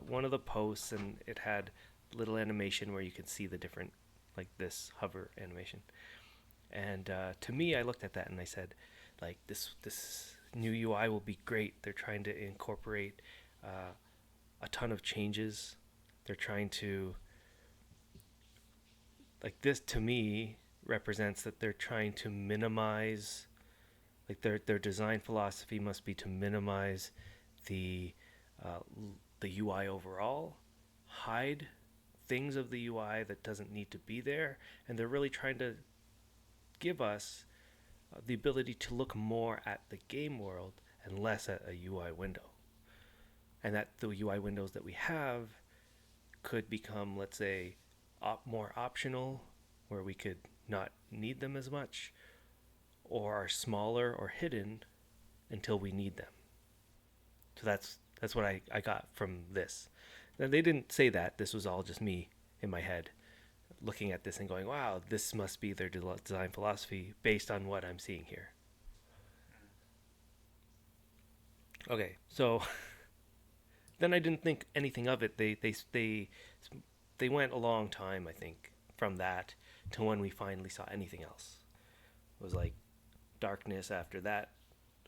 one of the posts, and it had little animation where you could see the different, like this hover animation. And to me, I looked at that and I said, like this new UI will be great. They're trying to incorporate a ton of changes. They're trying to, like, this to me represents that they're trying to minimize, like their design philosophy must be to minimize the uh, the UI overall, hide things of the UI that doesn't need to be there, and they're really trying to give us the ability to look more at the game world and less at a UI window, and that the UI windows that we have could become, let's say, more optional, where we could not need them as much, or are smaller or hidden until we need them. So that's what I got from this. Now, they didn't say that. This was all just me in my head looking at this and going, wow, this must be their design philosophy based on what I'm seeing here. Okay, so then I didn't think anything of it. They went a long time, I think, from that to when we finally saw anything else. It was like darkness after that,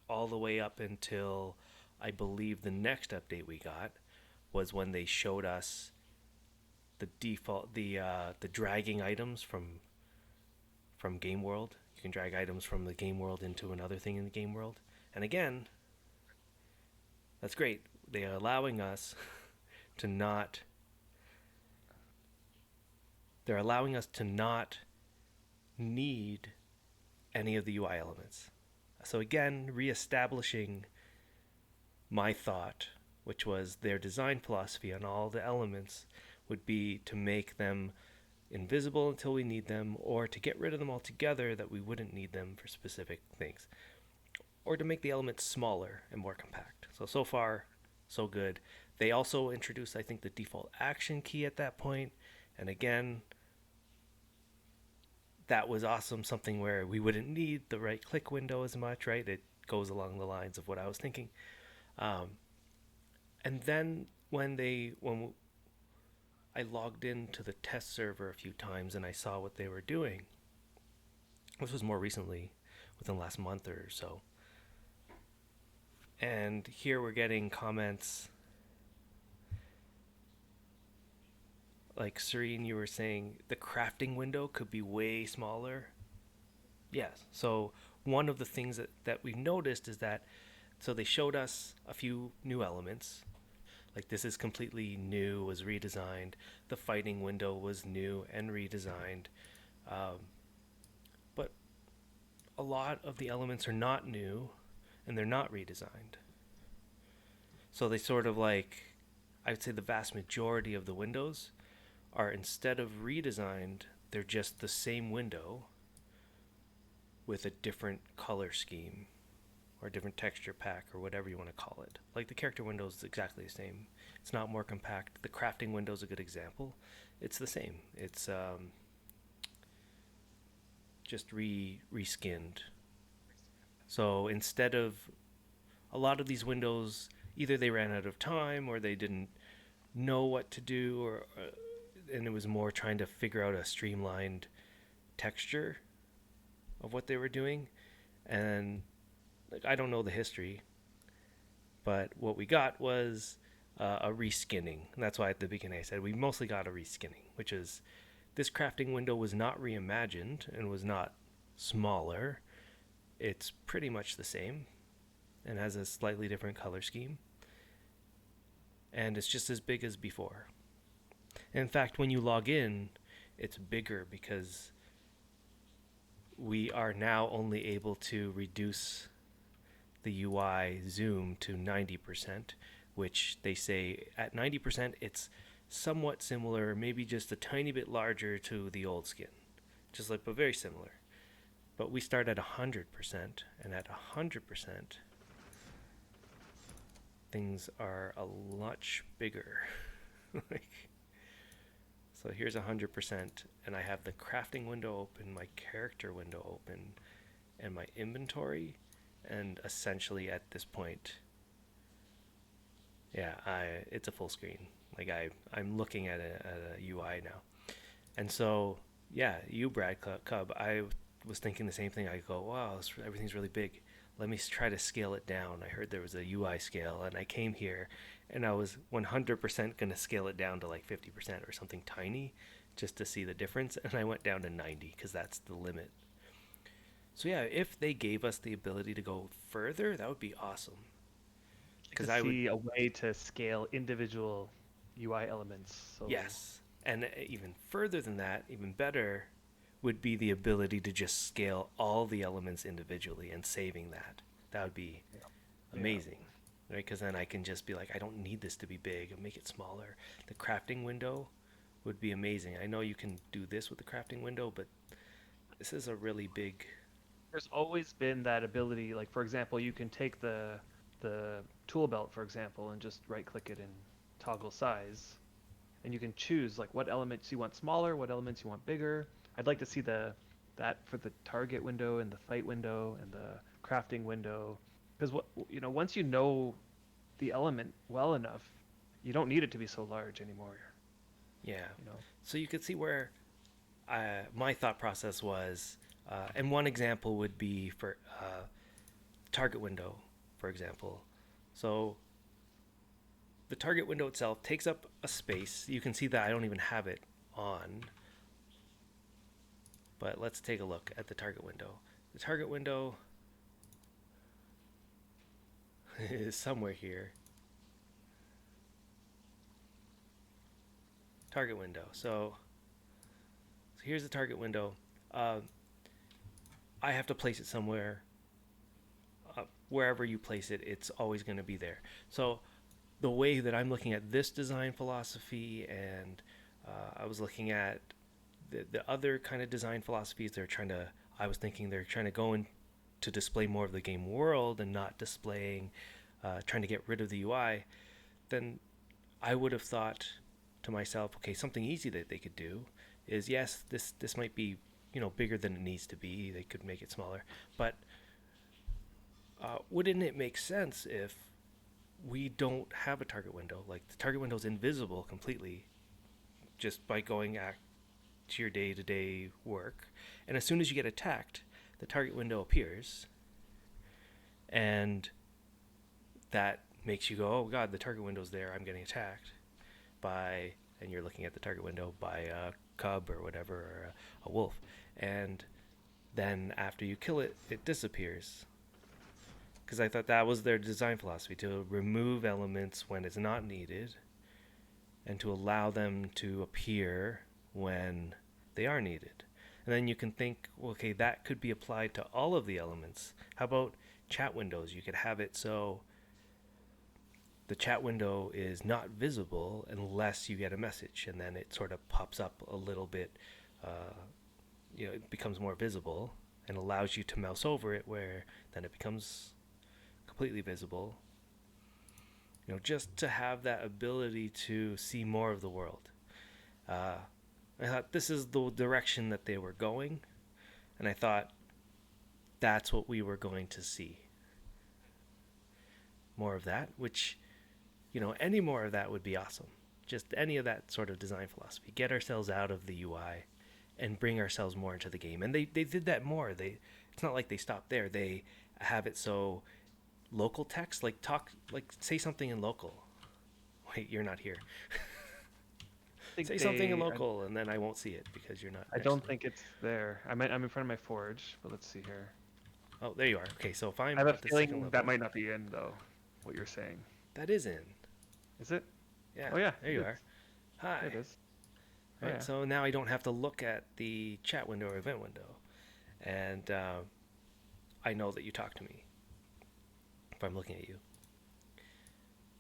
all the way up until I believe the next update we got was when they showed us the default the dragging items from Game World. You can drag items from the Game World into another thing in the Game World. And again, that's great. They are allowing us to not they're allowing us to not need any of the UI elements. So again, reestablishing my thought, which was their design philosophy on all the elements would be to make them invisible until we need them, or to get rid of them altogether that we wouldn't need them for specific things, or to make the elements smaller and more compact. So far, so good. They also introduced, I think, the default action key at that point, and again, that was awesome. Something where we wouldn't need the right click window as much, right? It goes along the lines of what I was thinking. And then when I logged into the test server a few times and I saw what they were doing, this was more recently, within the last month or so. And here we're getting comments like, Serene, you were saying the crafting window could be way smaller. Yes. So one of the things that we've noticed is that, so they showed us a few new elements. Like, this is completely new, was redesigned. The fighting window was new and redesigned. But a lot of the elements are not new and they're not redesigned. So they sort of, like, I would say the vast majority of the windows are, instead of redesigned, they're just the same window with a different color scheme or a different texture pack or whatever you want to call it. Like, the character window is exactly the same. It's not more compact. The crafting window is a good example. It's the same. It's just reskinned. So instead of a lot of these windows, either they ran out of time or they didn't know what to do, or and it was more trying to figure out a streamlined texture of what they were doing. And like, I don't know the history, but what we got was a reskinning. And that's why at the beginning I said we mostly got a reskinning, which is this crafting window was not reimagined and was not smaller. It's pretty much the same and has a slightly different color scheme. And it's just as big as before. And in fact, when you log in, it's bigger because we are now only able to reduce the UI zoom to 90%, which they say at 90% it's somewhat similar, maybe just a tiny bit larger to the old skin, just like, but very similar. But we start at 100%, and at 100%, things are a much bigger. Like, so here's 100%, and I have the crafting window open, my character window open, and my inventory, and essentially at this point, yeah, it's a full screen. Like I'm looking at a UI now, and so yeah, you Brad Cub, I was thinking the same thing. I go, wow, everything's really big. Let me try to scale it down. I heard there was a UI scale, and I came here, and I was 100% going to scale it down to like 50% or something tiny, just to see the difference. And I went down to 90 because that's the limit. So yeah, if they gave us the ability to go further, that would be awesome. To see a way to scale individual UI elements. So Yes, and even further than that, even better, would be the ability to just scale all the elements individually and saving that. That would be amazing, right? Because then I can just be like, I don't need this to be big and make it smaller. The crafting window would be amazing. I know you can do this with the crafting window, but this is a really big. There's always been that ability. Like for example, you can take the tool belt, for example, and just right click it and toggle size, and you can choose like what elements you want smaller, what elements you want bigger. I'd like to see that for the target window and the fight window and the crafting window, because once you know the element well enough, you don't need it to be so large anymore. Yeah. You know. So you could see where my thought process was, and one example would be for target window, for example. So the target window itself takes up a space. You can see that I don't even have it on. But let's take a look at the target window. The target window is somewhere here. Target window. So here's the target window. I have to place it somewhere. Wherever you place it, it's always going to be there. So the way that I'm looking at this design philosophy, and I was looking at the other kind of design philosophies, I was thinking they're trying to go in to display more of the game world and not displaying, trying to get rid of the UI, then I would have thought to myself, okay, something easy that they could do is, yes, this might be, bigger than it needs to be. They could make it smaller, but wouldn't it make sense if we don't have a target window? Like the target window is invisible completely just by going to your day-to-day work, and as soon as you get attacked, the target window appears, and that makes you go, oh god, the target window's there, I'm getting attacked by, and you're looking at the target window by a cub or whatever, or a wolf, and then after you kill it, it disappears. Because I thought that was their design philosophy, to remove elements when it's not needed and to allow them to appear when they are needed. And then you can think, okay, that could be applied to all of the elements. How about chat windows? You could have it so the chat window is not visible unless you get a message, and then it sort of pops up a little bit, it becomes more visible and allows you to mouse over it, where then it becomes completely visible. Just to have that ability to see more of the world. I thought this is the direction that they were going, and I thought that's what we were going to see. More of that, which, any more of that would be awesome. Just any of that sort of design philosophy. Get ourselves out of the UI and bring ourselves more into the game. And they did that more. It's not like they stopped there. They have it so local text, say something in local. Wait, you're not here. Say something in local, and then I won't see it because you're not. I don't think it's there. I'm in front of my forge, but let's see here. Oh, there you are. Okay, so if I'm I have at a the feeling second level, that might not be in though. What you're saying. that is in. Is it? Yeah. Oh yeah. There you are. Hi. There it is. Oh right? yeah. So now I don't have to look at the chat window or event window, and I know that you talk to me if I'm looking at you,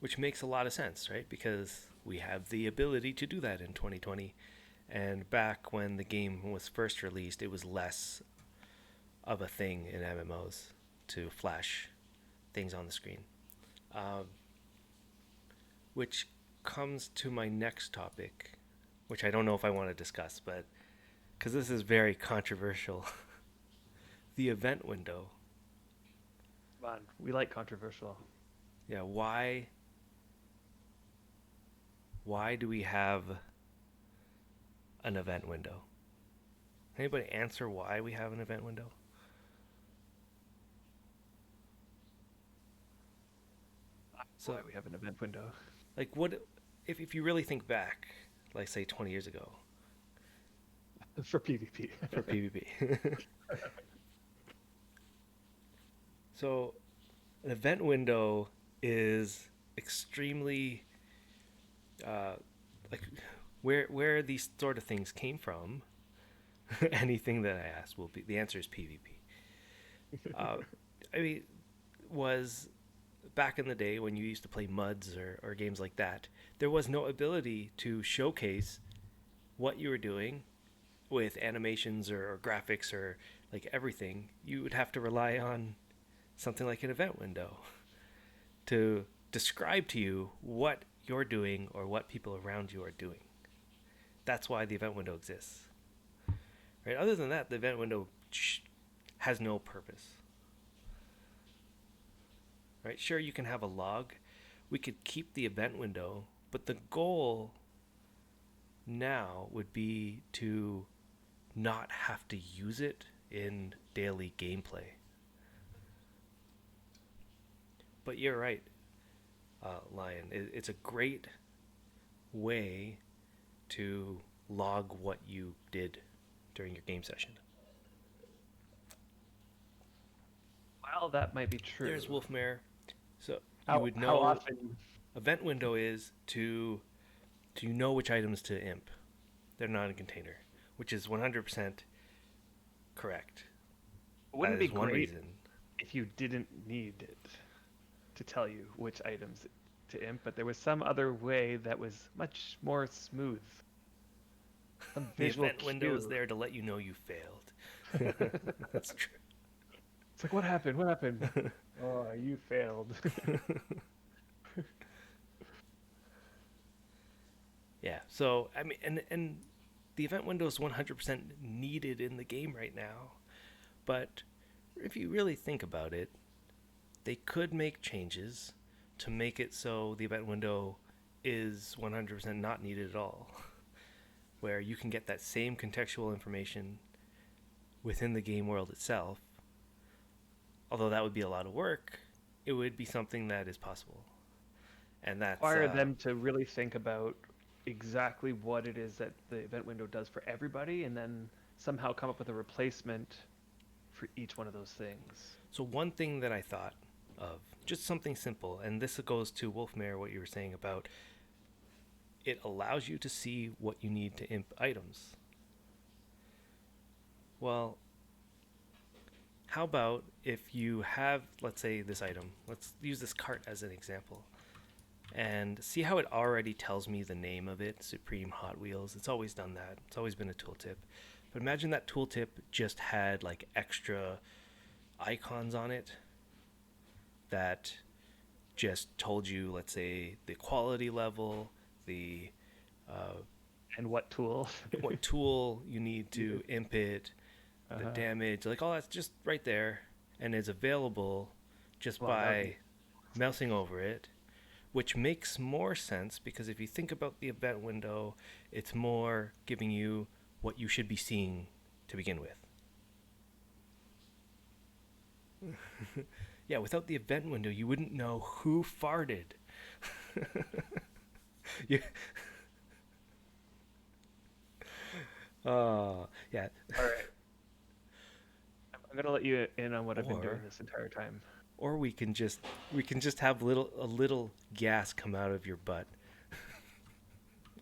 which makes a lot of sense, right? Because we have the ability to do that in 2020, and back when the game was first released, it was less of a thing in MMOs to flash things on the screen. Um, which comes to my next topic, which I don't know if I want to discuss, but because this is very controversial, the event window. Come on, we like controversial. Yeah, why do we have an event window? Anybody answer why we have an event window? So, Why we have an event window? like, what if you really think back, like say 20 years ago For PvP. for PvP? So, an event window is extremely uh, like where these sort of things came from. Anything that I ask will be the answer is PvP. Uh, I mean, was back in the day when you used to play MUDs or games like that, there was no ability to showcase what you were doing with animations or graphics or like everything. You would have to rely on something like an event window to describe to you what you're doing or what people around you are doing. That's why the event window exists. Right? Other than that, the event window has no purpose. Right? Sure, you can have a log. We could keep the event window, but the goal now would be to not have to use it in daily gameplay. But you're right, Lion. It's a great way to log what you did during your game session. Well, that might be true. There's Wolfmare. So you How would how know often? event window is to know which items to imp. They're not in container, which is 100% correct. Wouldn't That it be is one great reason. if you didn't need it to tell you which items to imp, but there was some other way that was much more smooth. Some The visual event window is cue. there to let you know you failed. That's true. It's like, what happened? What happened? Oh, you failed. Yeah. So I mean, and the event window is 100% needed in the game right now. But if you really think about it, they could make changes to make it so the event window is 100% not needed at all, where you can get that same contextual information within the game world itself. Although that would be a lot of work, it would be something that is possible. And that's Require them to really think about exactly what it is that the event window does for everybody, and then somehow come up with a replacement for each one of those things. so one thing that I thought of, just something simple, and this goes to Wolfmare, what you were saying about it allows you to see what you need to imp items. Well, how about if you have, let's say, this item, let's use this cart as an example, and see how it already tells me the name of it, Supreme Hot Wheels. It's always done that. It's always been a tooltip. But imagine that tooltip just had like extra icons on it that just told you, let's say, the quality level, the And what tool? what tool you need to imp it, the damage, like all that's just right there, and is available just Well, by mousing over it, which makes more sense because if you think about the event window, it's more giving you what you should be seeing to begin with. Yeah, without the event window, you wouldn't know who farted. you, yeah. All right. I'm gonna let you in on what I've been doing Or- this entire time. Or we can just have a little gas come out of your butt,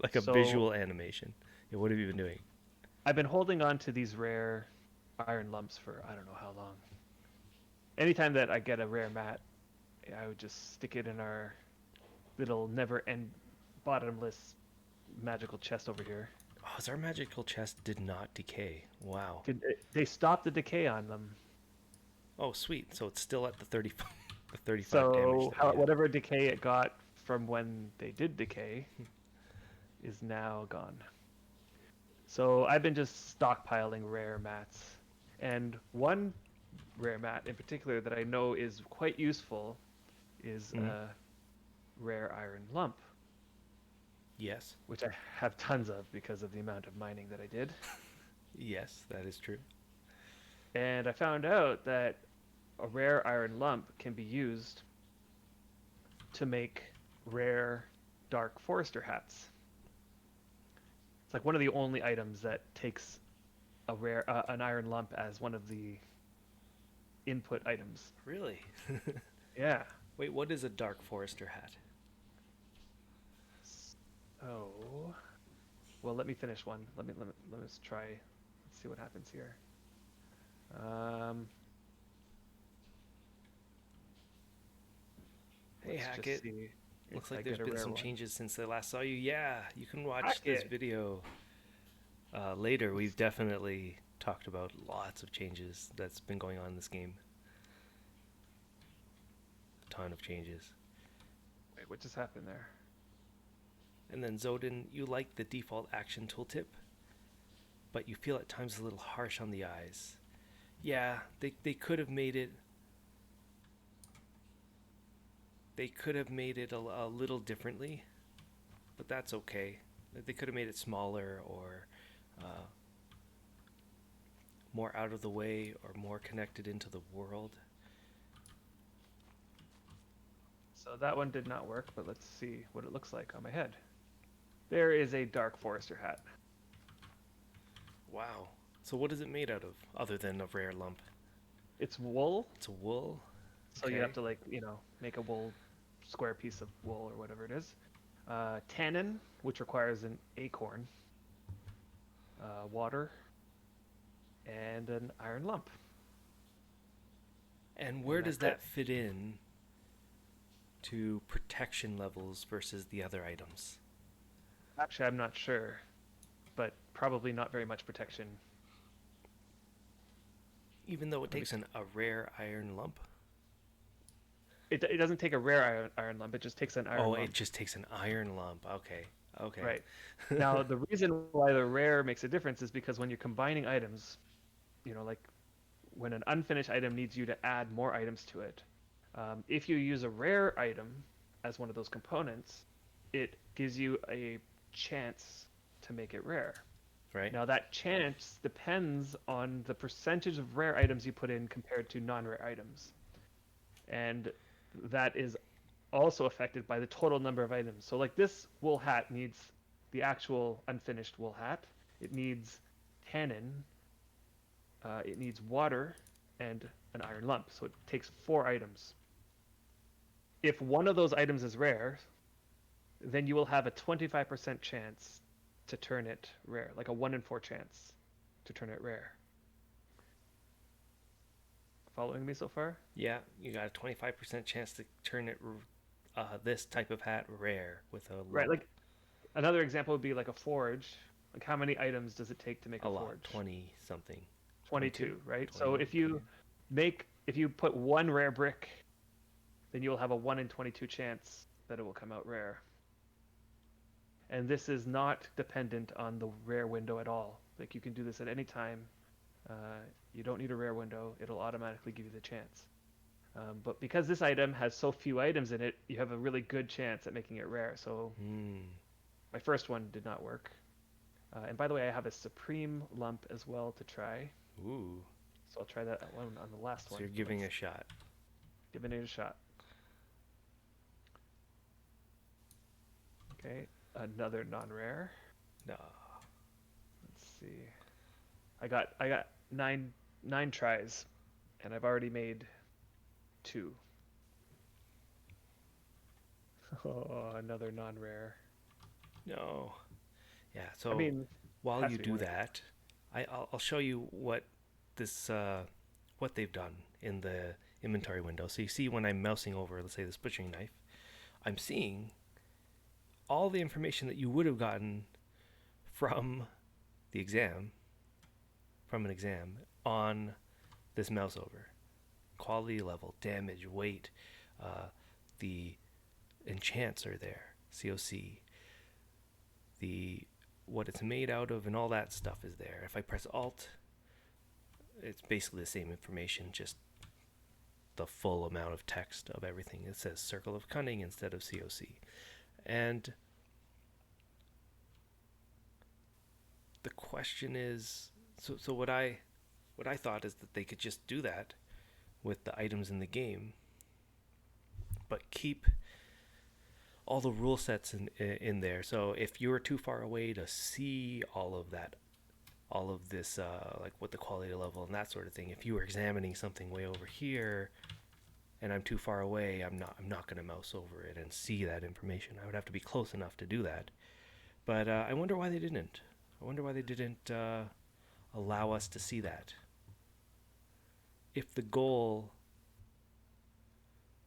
like a So- visual animation. Yeah, what have you been doing? I've been holding on to these rare iron lumps for I don't know how long. Anytime that I get a rare mat, I would just stick it in our little never end bottomless magical chest over here. Oh, our magical chest did not decay. Wow. They stopped the decay on them. Oh, sweet. So it's still at the 35, the 35 damage So that we had. whatever decay it got from when they did decay is now gone. So I've been just stockpiling rare mats. And one rare mat in particular that I know is quite useful is Mm. a rare iron lump, Yes. which I have tons of because of the amount of mining that I did. Yes, that is true. And I found out that a rare iron lump can be used to make rare dark forester hats. It's like one of the only items that takes a rare an iron lump as one of the input items. Really? Yeah. Wait, what is a dark forester hat? Oh. Well, let me finish one. Let me just try. Let's see what happens here. Hey, Let's just Hackett. see Looks if I like there's get a been rare some one. changes since I last saw you. Yeah, you can watch this Hackett. video later. We've definitely talked about lots of changes that's been going on in this game. A ton of changes. Wait, what just happened there? And then Zodin, you like the default action tooltip, but you feel at times a little harsh on the eyes. Yeah, they could have made it. They could have made it a little differently, but that's okay. They could have made it smaller or more out of the way or more connected into the world. So that one did not work, but let's see what it looks like on my head. There is a dark forester hat. Wow. So what is it made out of, other than a rare lump? It's wool, It's a wool. so you have to like make a wool square piece of wool or whatever it is. Tannin, which requires an acorn, water, and an iron lump. And where And does that's it. that fit in to protection levels versus the other items? Actually, I'm not sure, but probably not very much protection. Even though it Let me takes a rare iron lump? It doesn't take a rare iron lump. It just takes an iron Oh, lump. it just takes an iron lump. Okay. Okay. Right. Now, the reason why the rare makes a difference is because when you're combining items, like when an unfinished item needs you to add more items to it, if you use a rare item as one of those components, it gives you a chance to make it rare. Right? Now, that chance depends on the percentage of rare items you put in compared to non-rare items. And that is also affected by the total number of items. So like this wool hat needs the actual unfinished wool hat. It needs tannin. It needs water and an iron lump. So it takes 4 items. If one of those items is rare, then you will have a 25% chance to turn it rare, like a 1 in 4 chance to turn it rare. Following me so far? Yeah, you got a 25% chance to turn it this type of hat rare with a Right, lump. like another example would be like a forge. Like how many items does it take to make A a lot. forge? 20 something. 22, right? 20, So if you put one rare brick, then you will have a 1 in 22 chance that it will come out rare. And this is not dependent on the rare window at all. Like you can do this at any time. You don't need a rare window. It'll automatically give you the chance. But because this item has so few items in it, you have a really good chance at making it rare. So my first one did not work. And by the way, I have a supreme lump as well to try. Ooh. So I'll try that one on the last one. So you're giving a shot. Giving it a shot. Okay, another non-rare. No. Let's see. I got nine tries, and I've already made 2. Oh, another non-rare. No. Yeah, so I mean, while Has you to be do 180. that, I'll show you this what they've done in the inventory window. So you see when I'm mousing over, let's say this butchering knife, I'm seeing all the information that you would have gotten from the exam, from an exam, on this mouse over. Quality level, damage, weight, the enchants are there, COC, the what it's made out of, and all that stuff is there. If I press Alt, it's basically the same information, just the full amount of text of everything. It says Circle of Cunning instead of COC. And the question is, so what I thought is that they could just do that with the items in the game, but keep all the rule sets in there. So if you're too far away to see all of that, all of this, like what the quality level and that sort of thing, if you were examining something way over here, and I'm too far away, I'm not going to mouse over it and see that information. I would have to be close enough to do that. But I wonder why they didn't. I wonder why they didn't allow us to see that. If the goal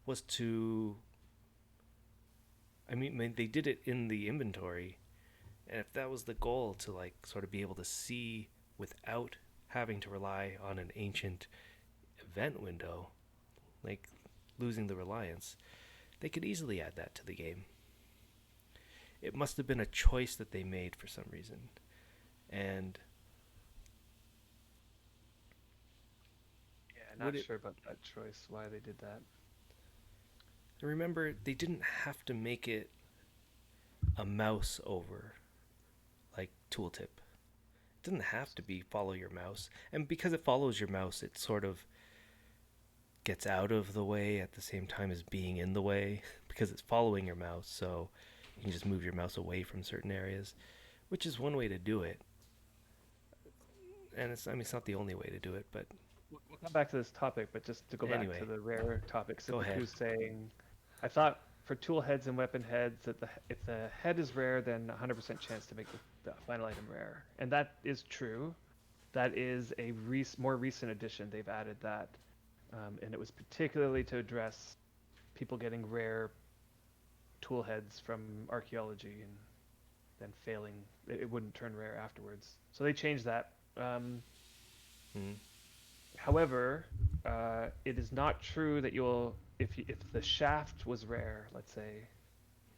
was to, I mean, they did it in the inventory, and if that was the goal, to like sort of be able to see without having to rely on an ancient event window, like losing the reliance, they could easily add that to the game. It must have been a choice that they made for some reason. And Yeah, would not it, sure about that choice, why they did that. remember, they didn't have to make it a mouse over like tooltip. It doesn't have to be follow your mouse. And because it follows your mouse, it sort of gets out of the way at the same time as being in the way because it's following your mouse. So you can just move your mouse away from certain areas, which is one way to do it. And it's not the only way to do it, but We'll come back to this topic, but just to go back to anyway, the rare topic, go ahead. Sipiku saying, I thought for tool heads and weapon heads that if the head is rare, then 100% chance to make the final item rare. And that is true. That is a more recent addition. They've added that. And it was particularly to address people getting rare tool heads from archaeology and then failing. It wouldn't turn rare afterwards. So they changed that. Mm-hmm. However, it is not true that if the shaft was rare, let's say,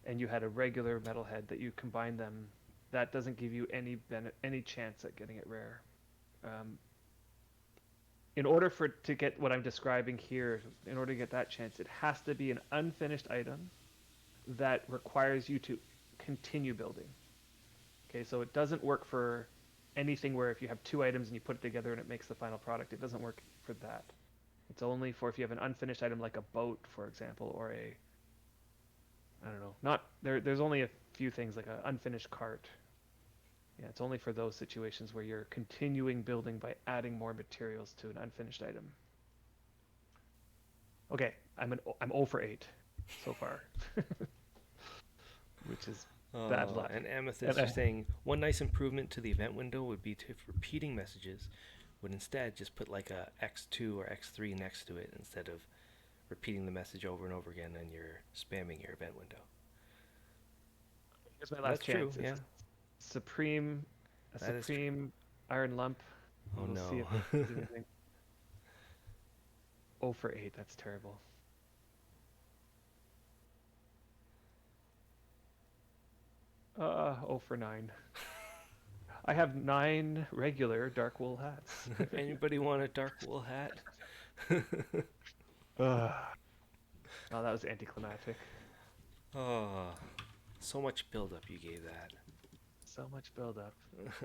and you had a regular metal head that you combine them, that doesn't give you any chance at getting it rare. In order to get what I'm describing here, in order to get that chance, it has to be an unfinished item that requires you to continue building. Okay, so it doesn't work for anything where if you have two items and you put it together and it makes the final product. It doesn't work for that. It's only for if you have an unfinished item like a boat, for example, or I don't know, not there's only a few things like an unfinished cart. Yeah, it's only for those situations where you're continuing building by adding more materials to an unfinished item. Okay, I'm 0 for 8 so far, which is bad luck. And Amethyst is saying one nice improvement to the event window would be to, if repeating messages, would instead just put like a X2 or X3 next to it instead of repeating the message over and over again and you're spamming your event window. Here's my last chance. True, yeah. Supreme iron lump. Oh we'll no. see if anything. 0 for 8, that's terrible. Oh for 9. I have 9 regular dark wool hats. Anybody want a dark wool hat? Oh, that was anticlimactic. Oh, so much buildup you gave that. So much buildup. You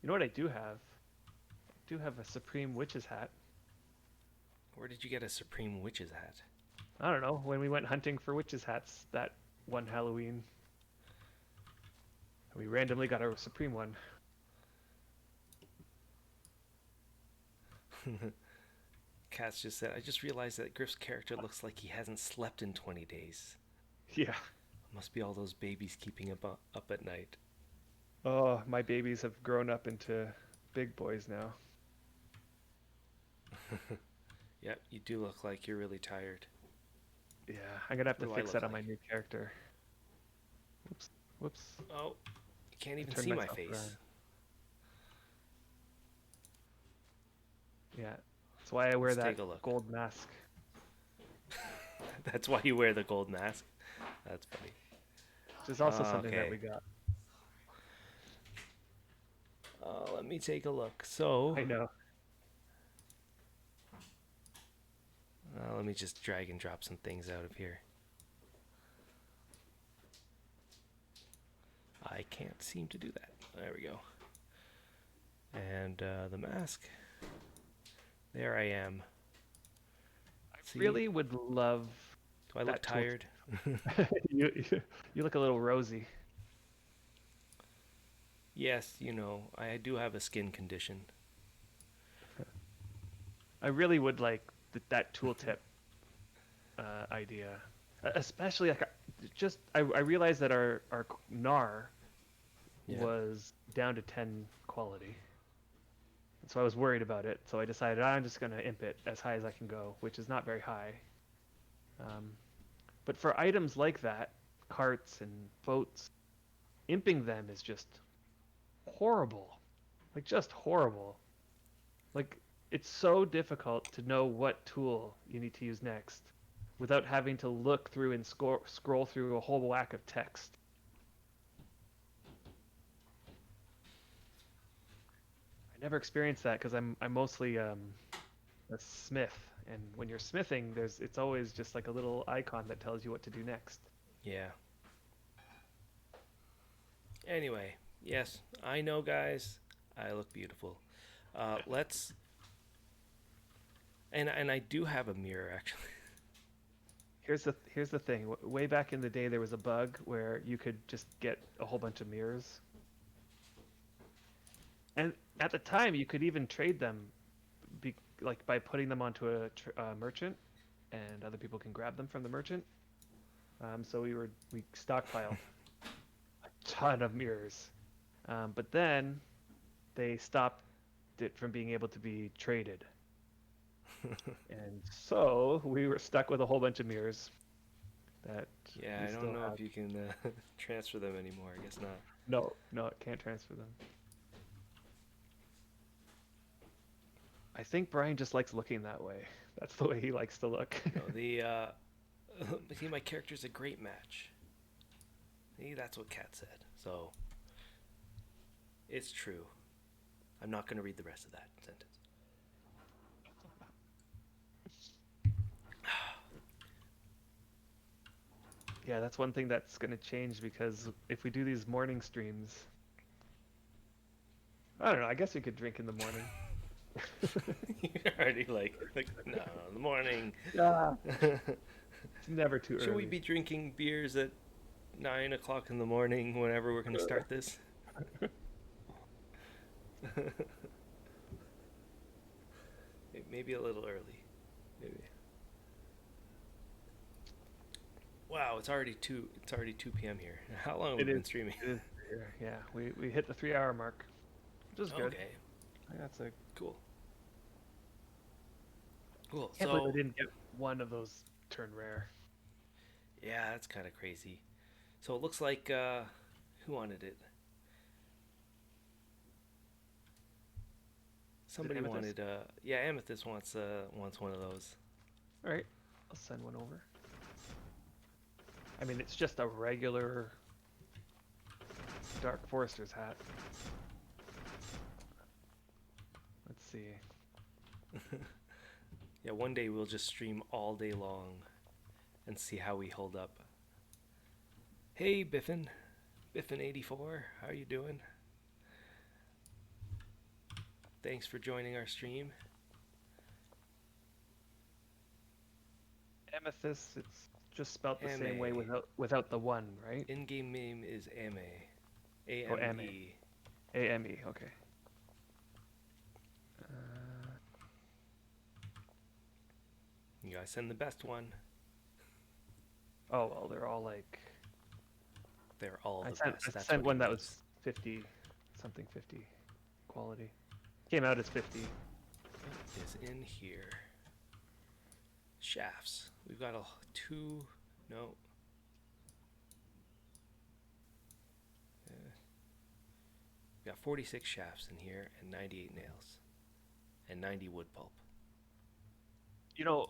know what I do have? I do have a Supreme Witch's hat. Where did you get a Supreme Witch's hat? I don't know, when we went hunting for witches' hats that one Halloween. We randomly got a Supreme one. Katz just said, I just realized that Griff's character looks like he hasn't slept in 20 days. Yeah. Must be all those babies keeping up at night. Oh, my babies have grown up into big boys now. Yep, you do look like you're really tired. Yeah, I'm gonna have What to do I fix look that on my like? new character. Whoops, whoops. Oh, you can't I even turned see my myself around. face. Yeah, that's why I wear Let's that take a look. gold mask. That's why you wear the gold mask. That's funny. Which is also something that Okay. we got. Let me take a look. So, I know. let me just drag and drop some things out of here. I can't seem to do that. There we go. And the mask. There I am. See? Really would love Do I look that tool. tired? You look a little rosy. Yes, you know, I do have a skin condition. I really would like that tooltip idea, especially like just I realized that our NAR Yeah. was down to 10 quality, so I was worried about it. So I decided I'm just gonna imp it as high as I can go, which is not very high. Um, but for items like that, carts and boats, imping them is just horrible, like just horrible. Like it's so difficult to know what tool you need to use next without having to look through and scroll through a whole whack of text. I never experienced that because I'm mostly a smith, and when you're smithing, it's always just like a little icon that tells you what to do next. Yeah. Anyway, yes, I know, guys. I look beautiful. Let's. And I do have a mirror actually. Here's the thing. Way back in the day, there was a bug where you could just get a whole bunch of mirrors, and at the time you could even trade them, like by putting them onto a merchant, and other people can grab them from the merchant. So we stockpiled a ton of mirrors, but then they stopped it from being able to be traded, and so we were stuck with a whole bunch of mirrors that Yeah, we I don't still know have. if you can transfer them anymore. I guess not. No, no, it can't transfer them. I think Brian just likes looking that way. That's the way he likes to look. No, the see, my character's a great match. See, that's what Kat said. So it's true. I'm not going to read the rest of that sentence. Yeah, that's one thing that's going to change because if we do these morning streams, I don't know, I guess we could drink in the morning. You're already like no, in the morning. Yeah. It's never too Should we early. be drinking beers at 9 o'clock in the morning whenever we're going to start this? Maybe a little early. Maybe. Wow, it's already 2. It's already 2 p.m. here. How long have we been streaming? It is. Yeah, we hit the 3 hour mark, which is good. Okay, I think that's a. cool. Cool. Can't believe So I didn't get one of those turn rare. yeah, that's kind of crazy. So it looks like who wanted it? Somebody Amethyst? wanted yeah, Amethyst wants one of those. All right, I'll send one over. I mean, it's just a regular Dark Forester's hat. Let's see. Yeah, one day we'll just stream all day long and see how we hold up. Hey Biffin. Biffin84, how are you doing? Thanks for joining our stream. Amethyst, it's just spelt the same way MA. without the one, right? In-game name is AME. Oh, M AME. A AME, okay. You gotta send the best one. Oh, well, they're all like They're all I the sent best. I That's sent what he one that means. was 50 something 50 quality. Came out as 50. What is in here? Shafts. We've got two. No. We got 46 shafts in here and 98 nails and 90 wood pulp. You know,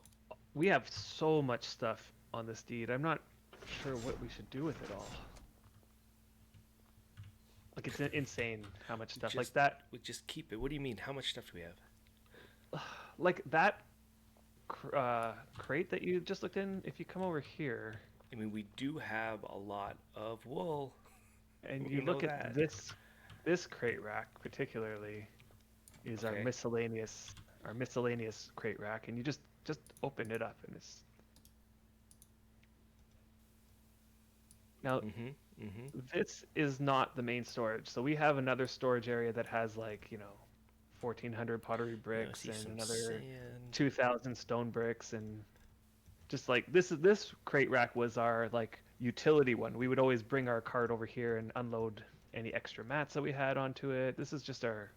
we have so much stuff on this deed. I'm not sure what we should do with it all. Like it's insane how much stuff like Just that. we just keep it. What do you mean? How much stuff do we have? Like that crate that you just looked in. If you come over here I mean, we do have a lot of wool. and We you know look at that. this crate rack particularly is Okay. our miscellaneous crate rack, and you just open it up and it's now Mm-hmm. Mm-hmm. this is not the main storage. So we have another storage area that has like 1,400 pottery Yeah, I bricks see and some another sand. 2,000 stone bricks, and just like this crate rack was our like utility one. We would always bring our cart over here and unload any extra mats that we had onto it. This is just our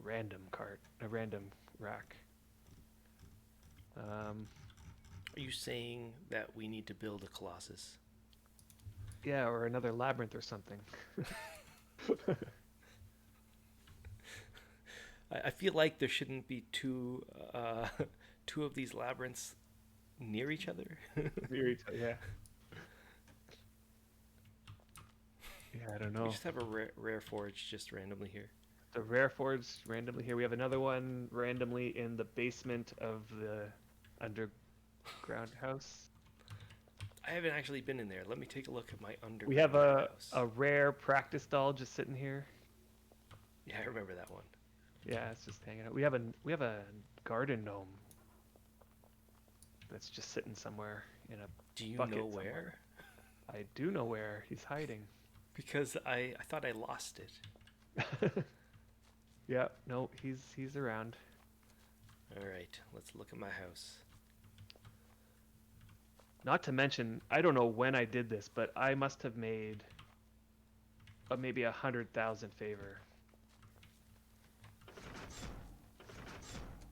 random cart, a random rack. Are you saying that we need to build a colossus? Yeah, or another labyrinth or something. I feel like there shouldn't be two of these labyrinths near each other. Yeah. Yeah, I don't We know. just have a rare forge just randomly here. The rare forge randomly here. We have another one randomly in the basement of the underground house. I haven't actually been in there. Let me take a look at my We have underground house. a rare practice doll just sitting here. Yeah, I remember that one. Yeah, it's just hanging out. We have a garden gnome that's just sitting somewhere in a Do you bucket know somewhere. where? I do know where he's hiding. Because I thought I lost it. Yeah, no, he's around. All right, let's look at my house. Not to mention, I don't know when I did this, but I must have made maybe 100,000 favor.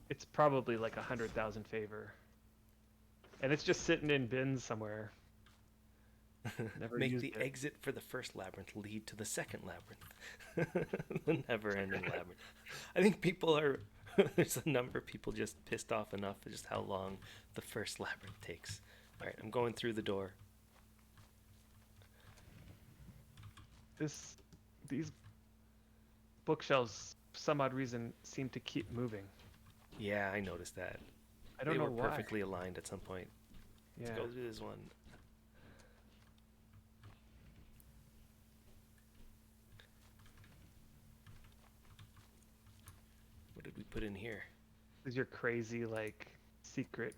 It's probably like 100,000 favor, and it's just sitting in bins somewhere. Never Make used the it. exit for the first labyrinth lead to the second labyrinth. The never-ending labyrinth. I think people are. There's a number of people just pissed off enough at just how long the first labyrinth takes. All right, I'm going through the door. These bookshelves, for some odd reason, seem to keep moving. Yeah, I noticed that. I don't They know were why. perfectly aligned at some point. Yeah. Let's go through this one. What did we put in here? Is your crazy like secret?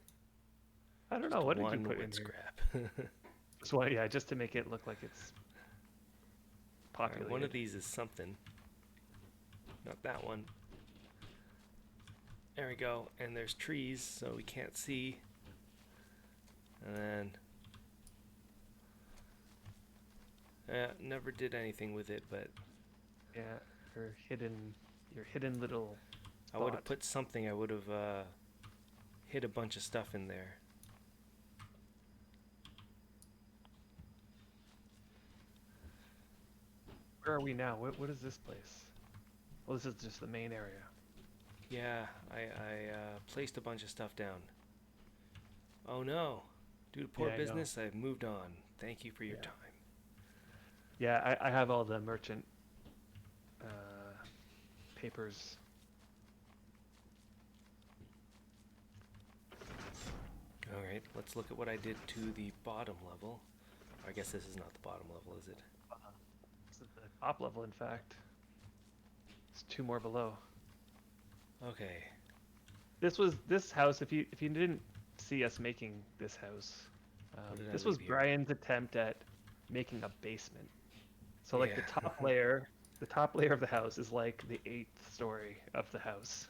I don't Just know. What did you one put wood in here? scrap. Just one, yeah, just to make it look like it's All right, populated. one of these is something. Not that one. There we go. And there's trees, so we can't see. And then never did anything with it, but Yeah, your hidden little I would have spot. put something. I would have hid a bunch of stuff in there. Where are we now? What is this place? Well, this is just the main area. Yeah, I placed a bunch of stuff down. Oh no. Due to poor Yeah, I know. business, I've moved on. Thank you for your Yeah. time. Yeah, I have all the merchant papers. Alright, let's look at what I did to the bottom level. I guess this is not the bottom level, is it? This is the top level, in fact. It's two more below. Okay. This house. If you didn't see us making this house, What did I this was leave here? Brian's attempt at making a basement. So like Yeah. the top layer of the house is like the 8th story of the house.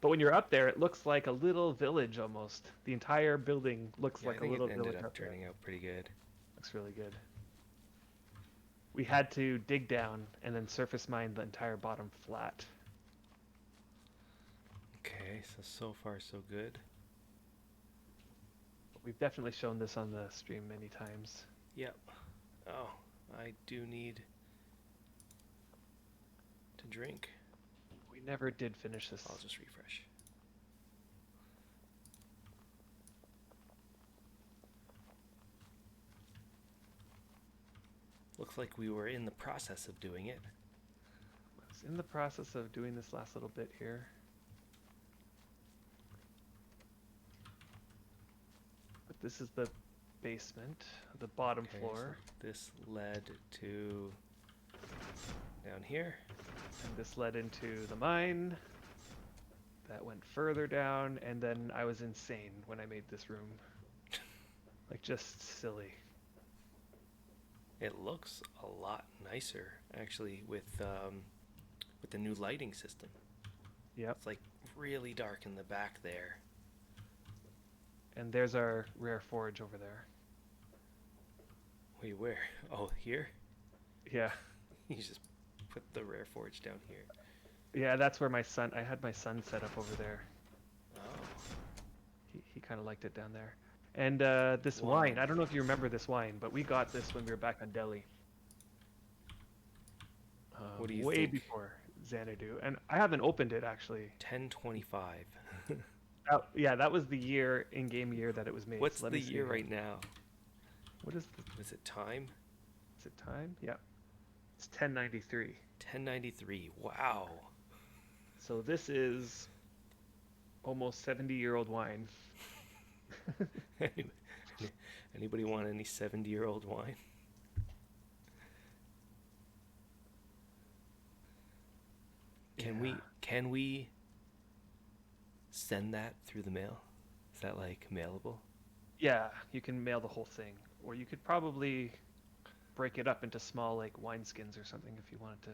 But when you're up there, it looks like a little village almost. The entire building looks Yeah, I like a think it little ended village up up there. turning out pretty good. Looks really good. we had to dig down and then surface mine the entire bottom flat. Okay, so far so good. We've definitely shown this on the stream many times. Yep. Oh, I do need to drink. We never did finish this. I'll just refresh. Looks like we were in the process of doing it. I was in the process of doing this last little bit here. But this is the basement, the bottom Okay, floor. so this led to down here. And this led into the mine. That went further down, and then I was insane when I made this room. Like, just silly. It looks a lot nicer, actually, with the new lighting system. Yep. It's like really dark in the back there. And there's our rare forge over there. Wait, where? Oh, here? Yeah. You just put the rare forge down here. Yeah, that's where I had my son set up over there. Oh. He kind of liked it down there. And this Wine. wine, I don't know if you remember this wine, but we got this when we were back on Delhi. What do you way think? before Xanadu. And I haven't opened it, actually. 1025. Yeah, that was the year, in-game year that it was made. What's So let the me see year here. right now? What is the... Is it time? Is it time? Yeah. It's 1093. 1093. Wow. So this is almost 70-year-old wine. Anybody want any 70-year-old wine? Can we send that through the mail? Is that like mailable? Yeah, you can mail the whole thing. Or you could probably break it up into small like wineskins or something if you wanted to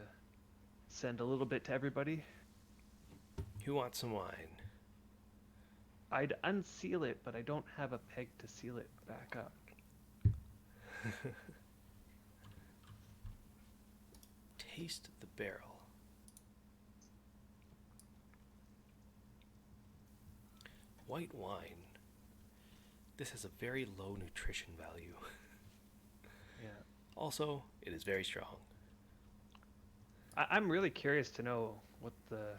send a little bit to everybody. Who wants some wine? I'd unseal it, but I don't have a peg to seal it back up. Taste the barrel. White wine. This has a very low nutrition value. Yeah. Also, it is very strong. I'm really curious to know what the...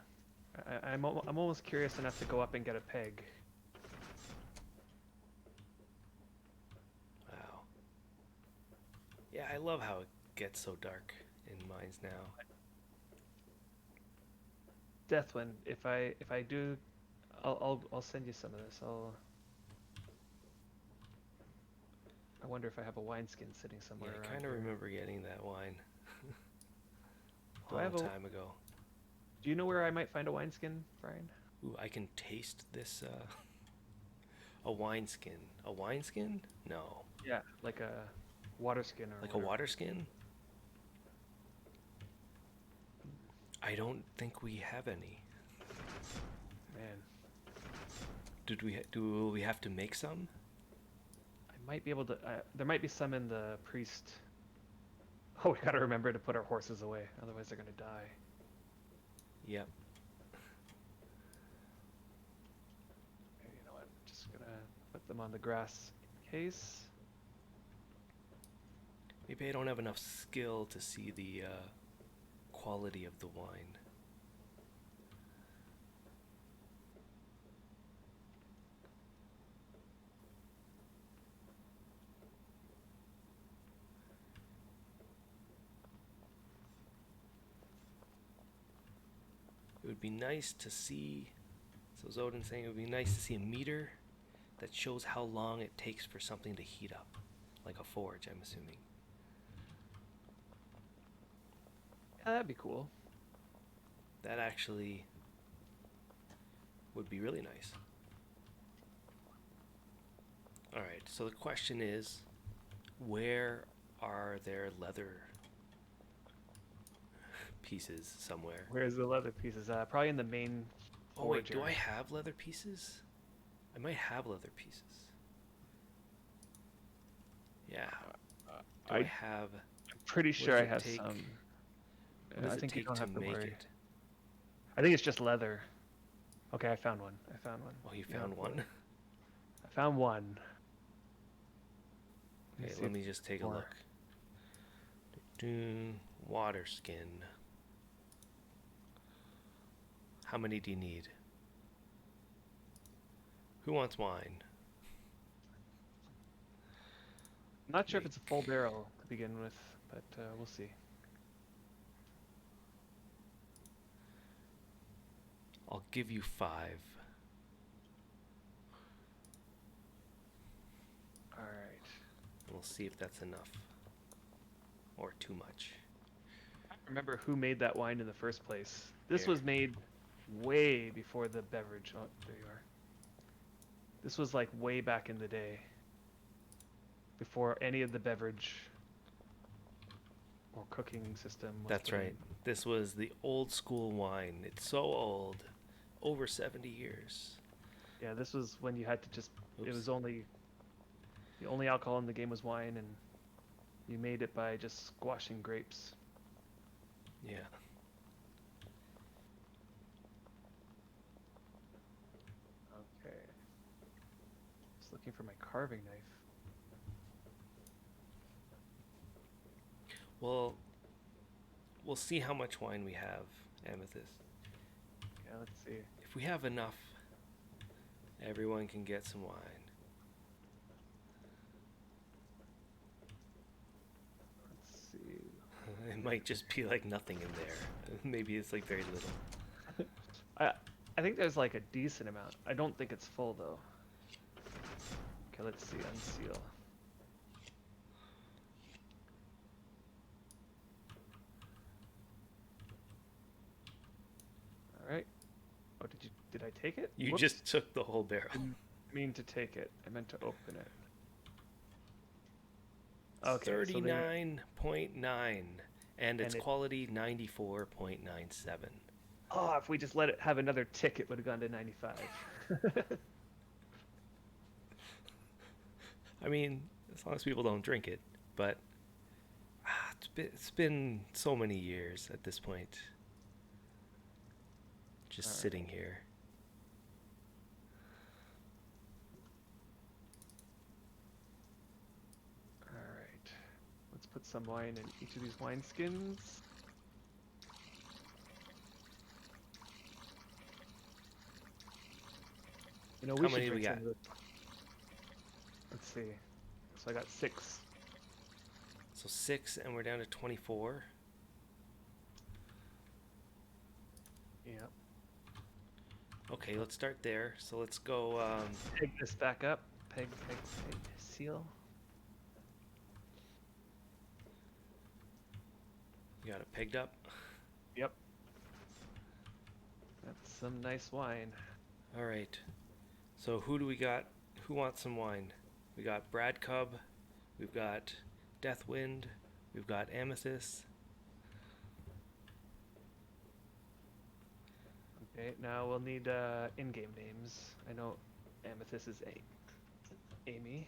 I'm almost curious enough to go up and get a peg. Wow. Yeah, I love how it gets so dark in mines now. Deathwind, if I do, I'll send you some of this. I wonder if I have a wineskin sitting somewhere Yeah, I around kind of here. remember getting that wine Do a I long have a- time ago. Do you know where I might find a wineskin, Brian? Ooh, I can taste this, a wineskin. A wineskin? No. Yeah, like a water skin or Like a whatever. water skin? I don't think we have any. Man, Will we have to make some? I might be able to. There might be some in the priest. Oh, we gotta remember to put our horses away, otherwise they're gonna die. Yep. Okay, you know what? I'm just gonna put them on the grass in case. Maybe I don't have enough skill to see the quality of the wine. It would be nice to see, so Zodin's saying it would be nice to see a meter that shows how long it takes for something to heat up. Like a forge, I'm assuming. Yeah, that'd be cool. That actually would be really nice. Alright, so the question is, where are there leather pieces somewhere? Where's the leather pieces? Probably in the main. Oh wait, forge do I area. have leather pieces? I might have leather pieces. Yeah. Do I have... pretty What sure does I it have take? some. What does I it think you take don't to have to make worry. it? I think it's just leather. Okay, I found one. Oh, you Yeah, found one. I found one. Okay, See let if me just take a more. look. Water skin. How many do you need? Who wants wine? I'm not sure if Make. it's a full barrel to begin with, but we'll see. I'll give you 5. All right. We'll see if that's enough or too much. I don't remember who made that wine in the first place. This Here. was made way before the beverage. Oh, there you are. This was like way back in the day, before any of the beverage or cooking system was That's put right. in. This was the old school wine. It's so old. Over 70 years. Yeah, this was when you had to just. It Oops. was only the only alcohol in the game was wine, and you made it by just squashing grapes. Yeah. Okay. Just looking for my carving knife. Well, we'll see how much wine we have, Amethyst. Yeah, let's see. If we have enough, everyone can get some wine. Let's see. It might just be like nothing in there. Maybe it's like very little. I think there's like a decent amount. I don't think it's full though. Okay, let's see. Unseal. All right. Oh, did I take it? You Whoops. just took the whole barrel. Didn't mean to take it. I meant to open it. Okay. 39.9 and its and it, quality 94.97. oh, if we just let it have another tick, it would have gone to 95. I mean, as long as people don't drink it, but it's been so many years at this point. Just All right. sitting here. All right. Let's put some wine in each of these wine skins. You know, we How should many do we drink some got? of it. Let's see. So I got 6. So 6, and we're down to 24. Yep. Okay, let's start there. So let's go. Peg this back up. Peg, peg, peg. Seal. You got it pegged up. Yep. That's some nice wine. All right. So who do we got? Who wants some wine? We got Brad Cub. We've got Deathwind. We've got Amethyst. Okay, now we'll need in-game names. I know Amethyst is Amy.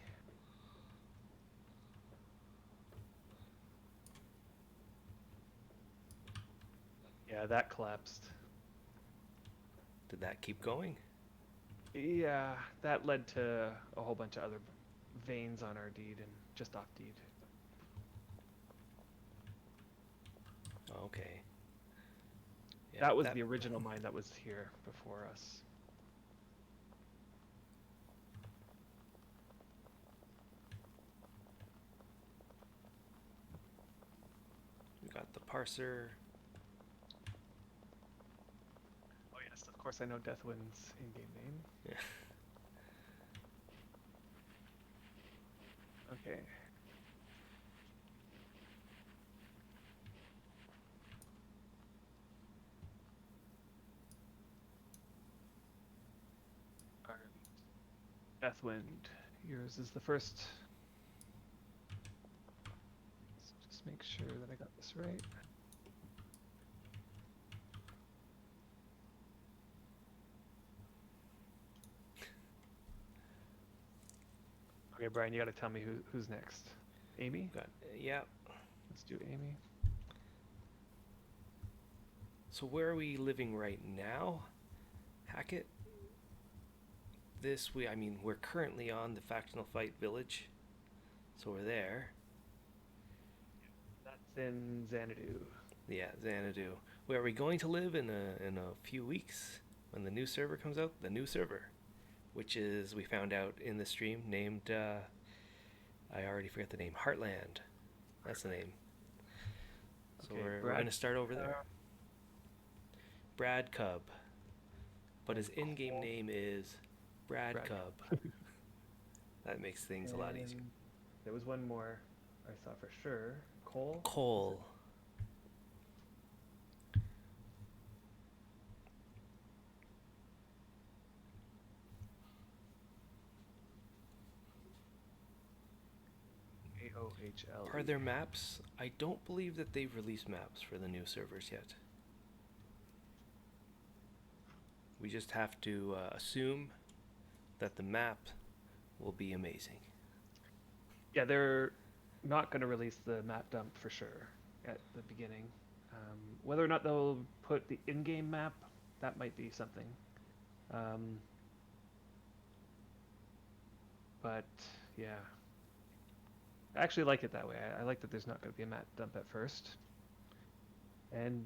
Yeah, that collapsed. Did that keep going? Yeah, that led to a whole bunch of other veins on our deed and just off deed. Okay. Yeah, That was the original mine that was here before us. We got the parser. Oh yes, of course I know Deathwind's in-game name. Yeah. Okay. Alright. Deathwind, yours is the first. Let's just make sure that I got this right. Okay, Brian, you got to tell me who's next. Amy? Got yeah. Let's do Amy. So where are we living right now? Hackett? I mean, we're currently on the factional fight village. So we're there. That's in Xanadu. Yeah, Xanadu. Where are we going to live in a few weeks when the new server comes out? The new server, which is, we found out in the stream, named, I already forget the name, Heartland. That's the name. So Okay, we're Brad. going to start over there. Brad Cub. But his in-game name is Brad Cub. That makes things a lot easier. There was one more I saw for sure. Cole? Cole. AOHL. Are there maps? I don't believe that they've released maps for the new servers yet. We just have to assume that the map will be amazing. Yeah, they're not going to release the map dump for sure at the beginning. Whether or not they'll put the in-game map, that might be something. But yeah, I actually like it that way. I like that there's not going to be a map dump at first. And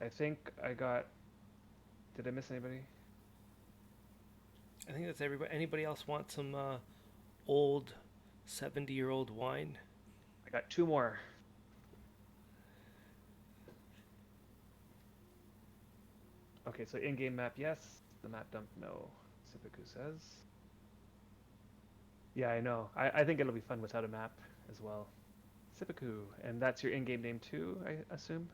I think I got. Did I miss anybody? I think that's everybody. Anybody else want some old 70-year-old wine? I got two more. Okay, so in-game map, yes. The map dump, no. Sipiku says. Yeah, I know. I think it'll be fun without a map as well. Sipiku, and that's your in-game name too, I assume?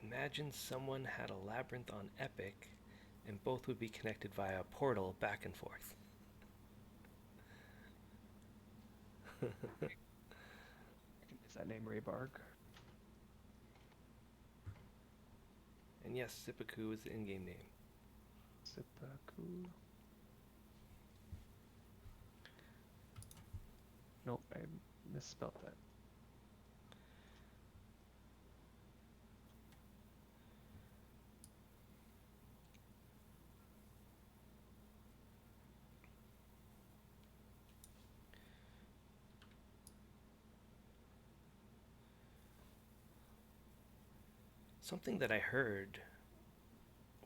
Imagine someone had a labyrinth on Epic and both would be connected via a portal back and forth. Is that name Raybarg? And yes, Sipiku is the in-game name. Sipiku. Nope, I misspelled that. Something that I heard,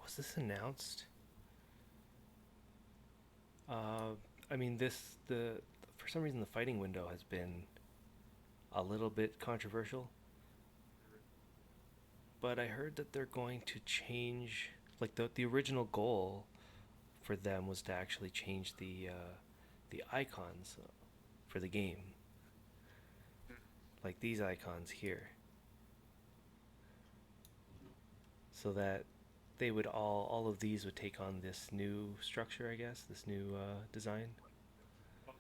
was this announced? I mean, for some reason the fighting window has been a little bit controversial. But I heard that they're going to change, like the original goal for them was to actually change the icons for the game. Like these icons here. So that they would all of these would take on this new structure, I guess, this new design. Okay.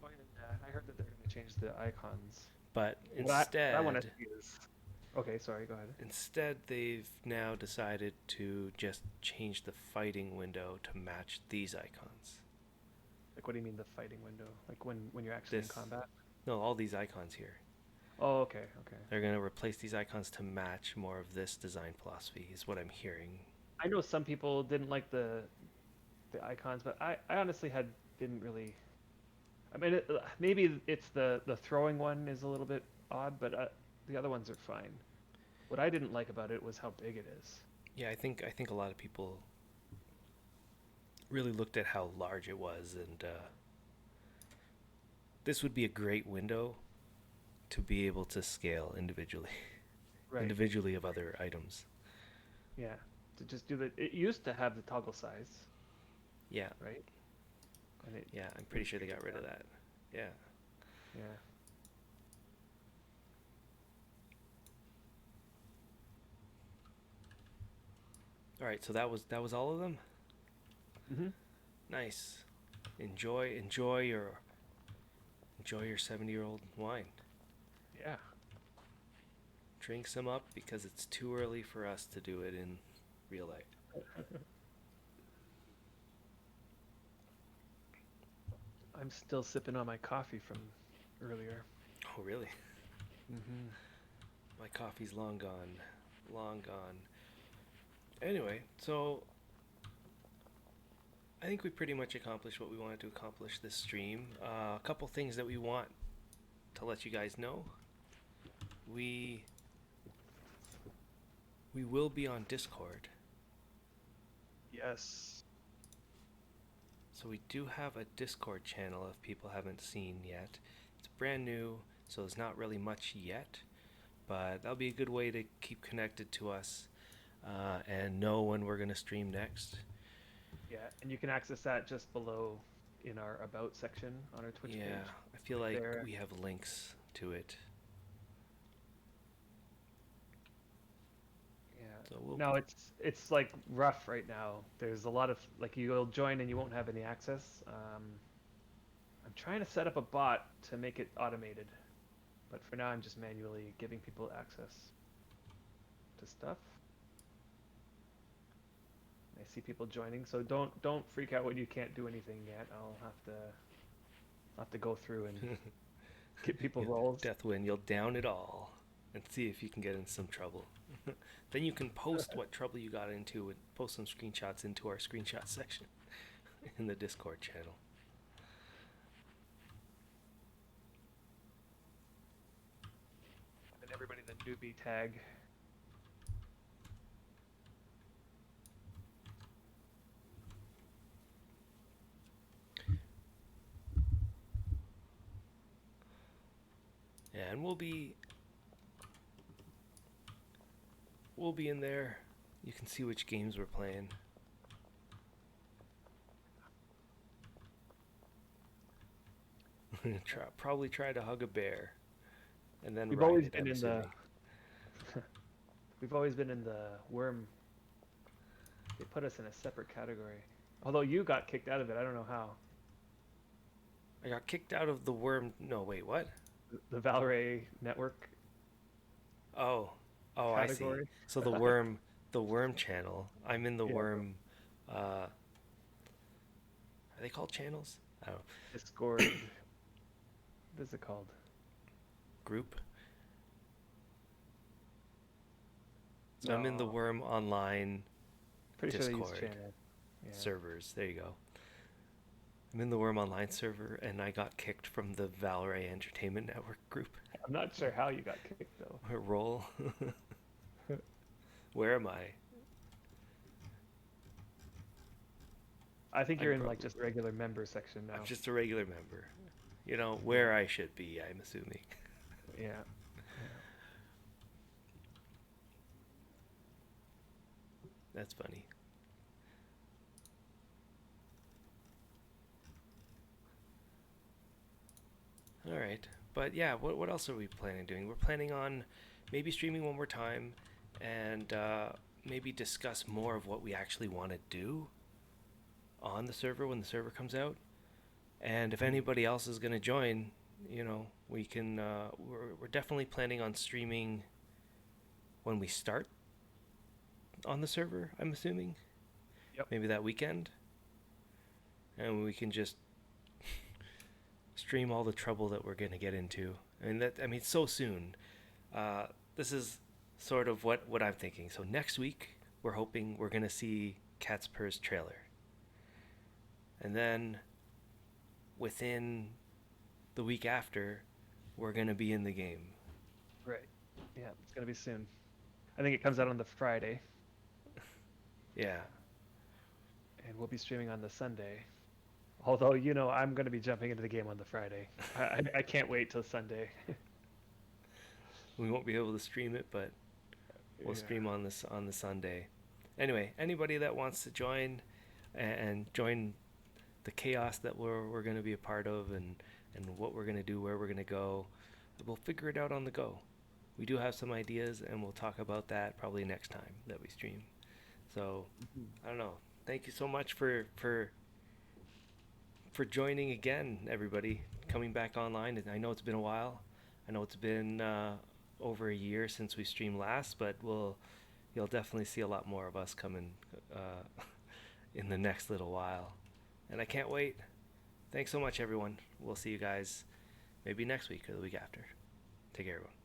I heard that they're going to change the icons. But What I want to see is... Okay, sorry, go ahead. Instead, they've now decided to just change the fighting window to match these icons. Like, what do you mean the fighting window? Like when you're actually in combat? No, all these icons here. Oh, okay. They're going to replace these icons to match more of this design philosophy, is what I'm hearing. I know some people didn't like the icons, but I honestly didn't really... I mean, maybe it's the throwing one is a little bit odd, but the other ones are fine. What I didn't like about it was how big it is. Yeah, I think a lot of people really looked at how large it was, and this would be a great window to be able to scale individually, right. Individually of other items. Yeah, to just do it used to have the toggle size. Yeah. Right. And yeah, I'm pretty sure they got rid of that. Yeah. Yeah. All right, so that was all of them. Mhm. Nice. Enjoy your 70-year-old wine. Yeah. Drink some up because it's too early for us to do it in real life. I'm still sipping on my coffee from earlier. Oh, really? Mm-hmm. My coffee's long gone. Long gone. Anyway, so I think we pretty much accomplished what we wanted to accomplish this stream. A couple things that we want to let you guys know. We we will be on Discord. Yes. So we do have a Discord channel if people haven't seen yet. It's brand new, so there's not really much yet, but that'll be a good way to keep connected to us and know when we're going to stream next. Yeah, and you can access that just below in our About section on our Twitch Yeah, page. I feel Right like there. we have links to it. Yeah. So we'll No, it's like rough right now. There's a lot of like you'll join and you won't have any access. I'm trying to set up a bot to make it automated, but for now I'm just manually giving people access to stuff. I see people joining, so don't freak out when you can't do anything yet. I'll have to go through and get people roles. Deathwind, you'll down it all and see if you can get in some trouble. Then you can post what trouble you got into and post some screenshots into our screenshot section in the Discord channel. And everybody the newbie tag. Yeah, and we'll be in there. You can see which games we're playing. Probably try to hug a bear, and then We've ride always it. been I'm in the assuming. we've always been in the Wurm. They put us in a separate category. Although you got kicked out of it, I don't know how. I got kicked out of the Worm. No, wait, what? The Valray network Oh, oh, I see. category. So the Worm channel. I'm in the Yeah, Worm. Are they called channels? I don't know. Discord. What is it called? Group. So I'm in the No, Worm Online pretty sure they use Discord channel. Yeah. servers. There you go. I'm in the Worm Online server, and I got kicked from the Valorant Entertainment Network group. I'm not sure how you got kicked though. Roll. Where am I? I think I'm you're in probably like just regular member section now. I'm just a regular member. You know, where I should be, I'm assuming. Yeah. That's funny. All right. But yeah, what else are we planning on doing? We're planning on maybe streaming one more time and maybe discuss more of what we actually want to do on the server when the server comes out. And if anybody else is going to join, you know, we can. We're definitely planning on streaming when we start on the server. I'm assuming. Yep. Maybe that weekend, and we can just stream all the trouble that we're going to get into. I mean, so soon. This is sort of what I'm thinking. So next week, we're hoping we're going to see Cat's Purr's trailer. And then within the week after, we're going to be in the game. Right. Yeah, it's gonna be soon. I think it comes out on the Friday, Yeah. and we'll be streaming on the Sunday. Although, you know, I'm gonna be jumping into the game on the Friday. I can't wait till Sunday. We won't be able to stream it, but we'll Yeah. stream on the Sunday. Anyway, anybody that wants to join and join the chaos that we're going to be a part of and what we're going to do, where we're going to go, we'll figure it out on the go. We do have some ideas, and we'll talk about that probably next time that we stream. So, I don't know. Thank you so much for joining again, everybody, coming back online. I know it's been a while. I know it's been over a year since we streamed last, but you'll definitely see a lot more of us coming in the next little while. And I can't wait. Thanks so much, everyone. We'll see you guys maybe next week or the week after. Take care, everyone.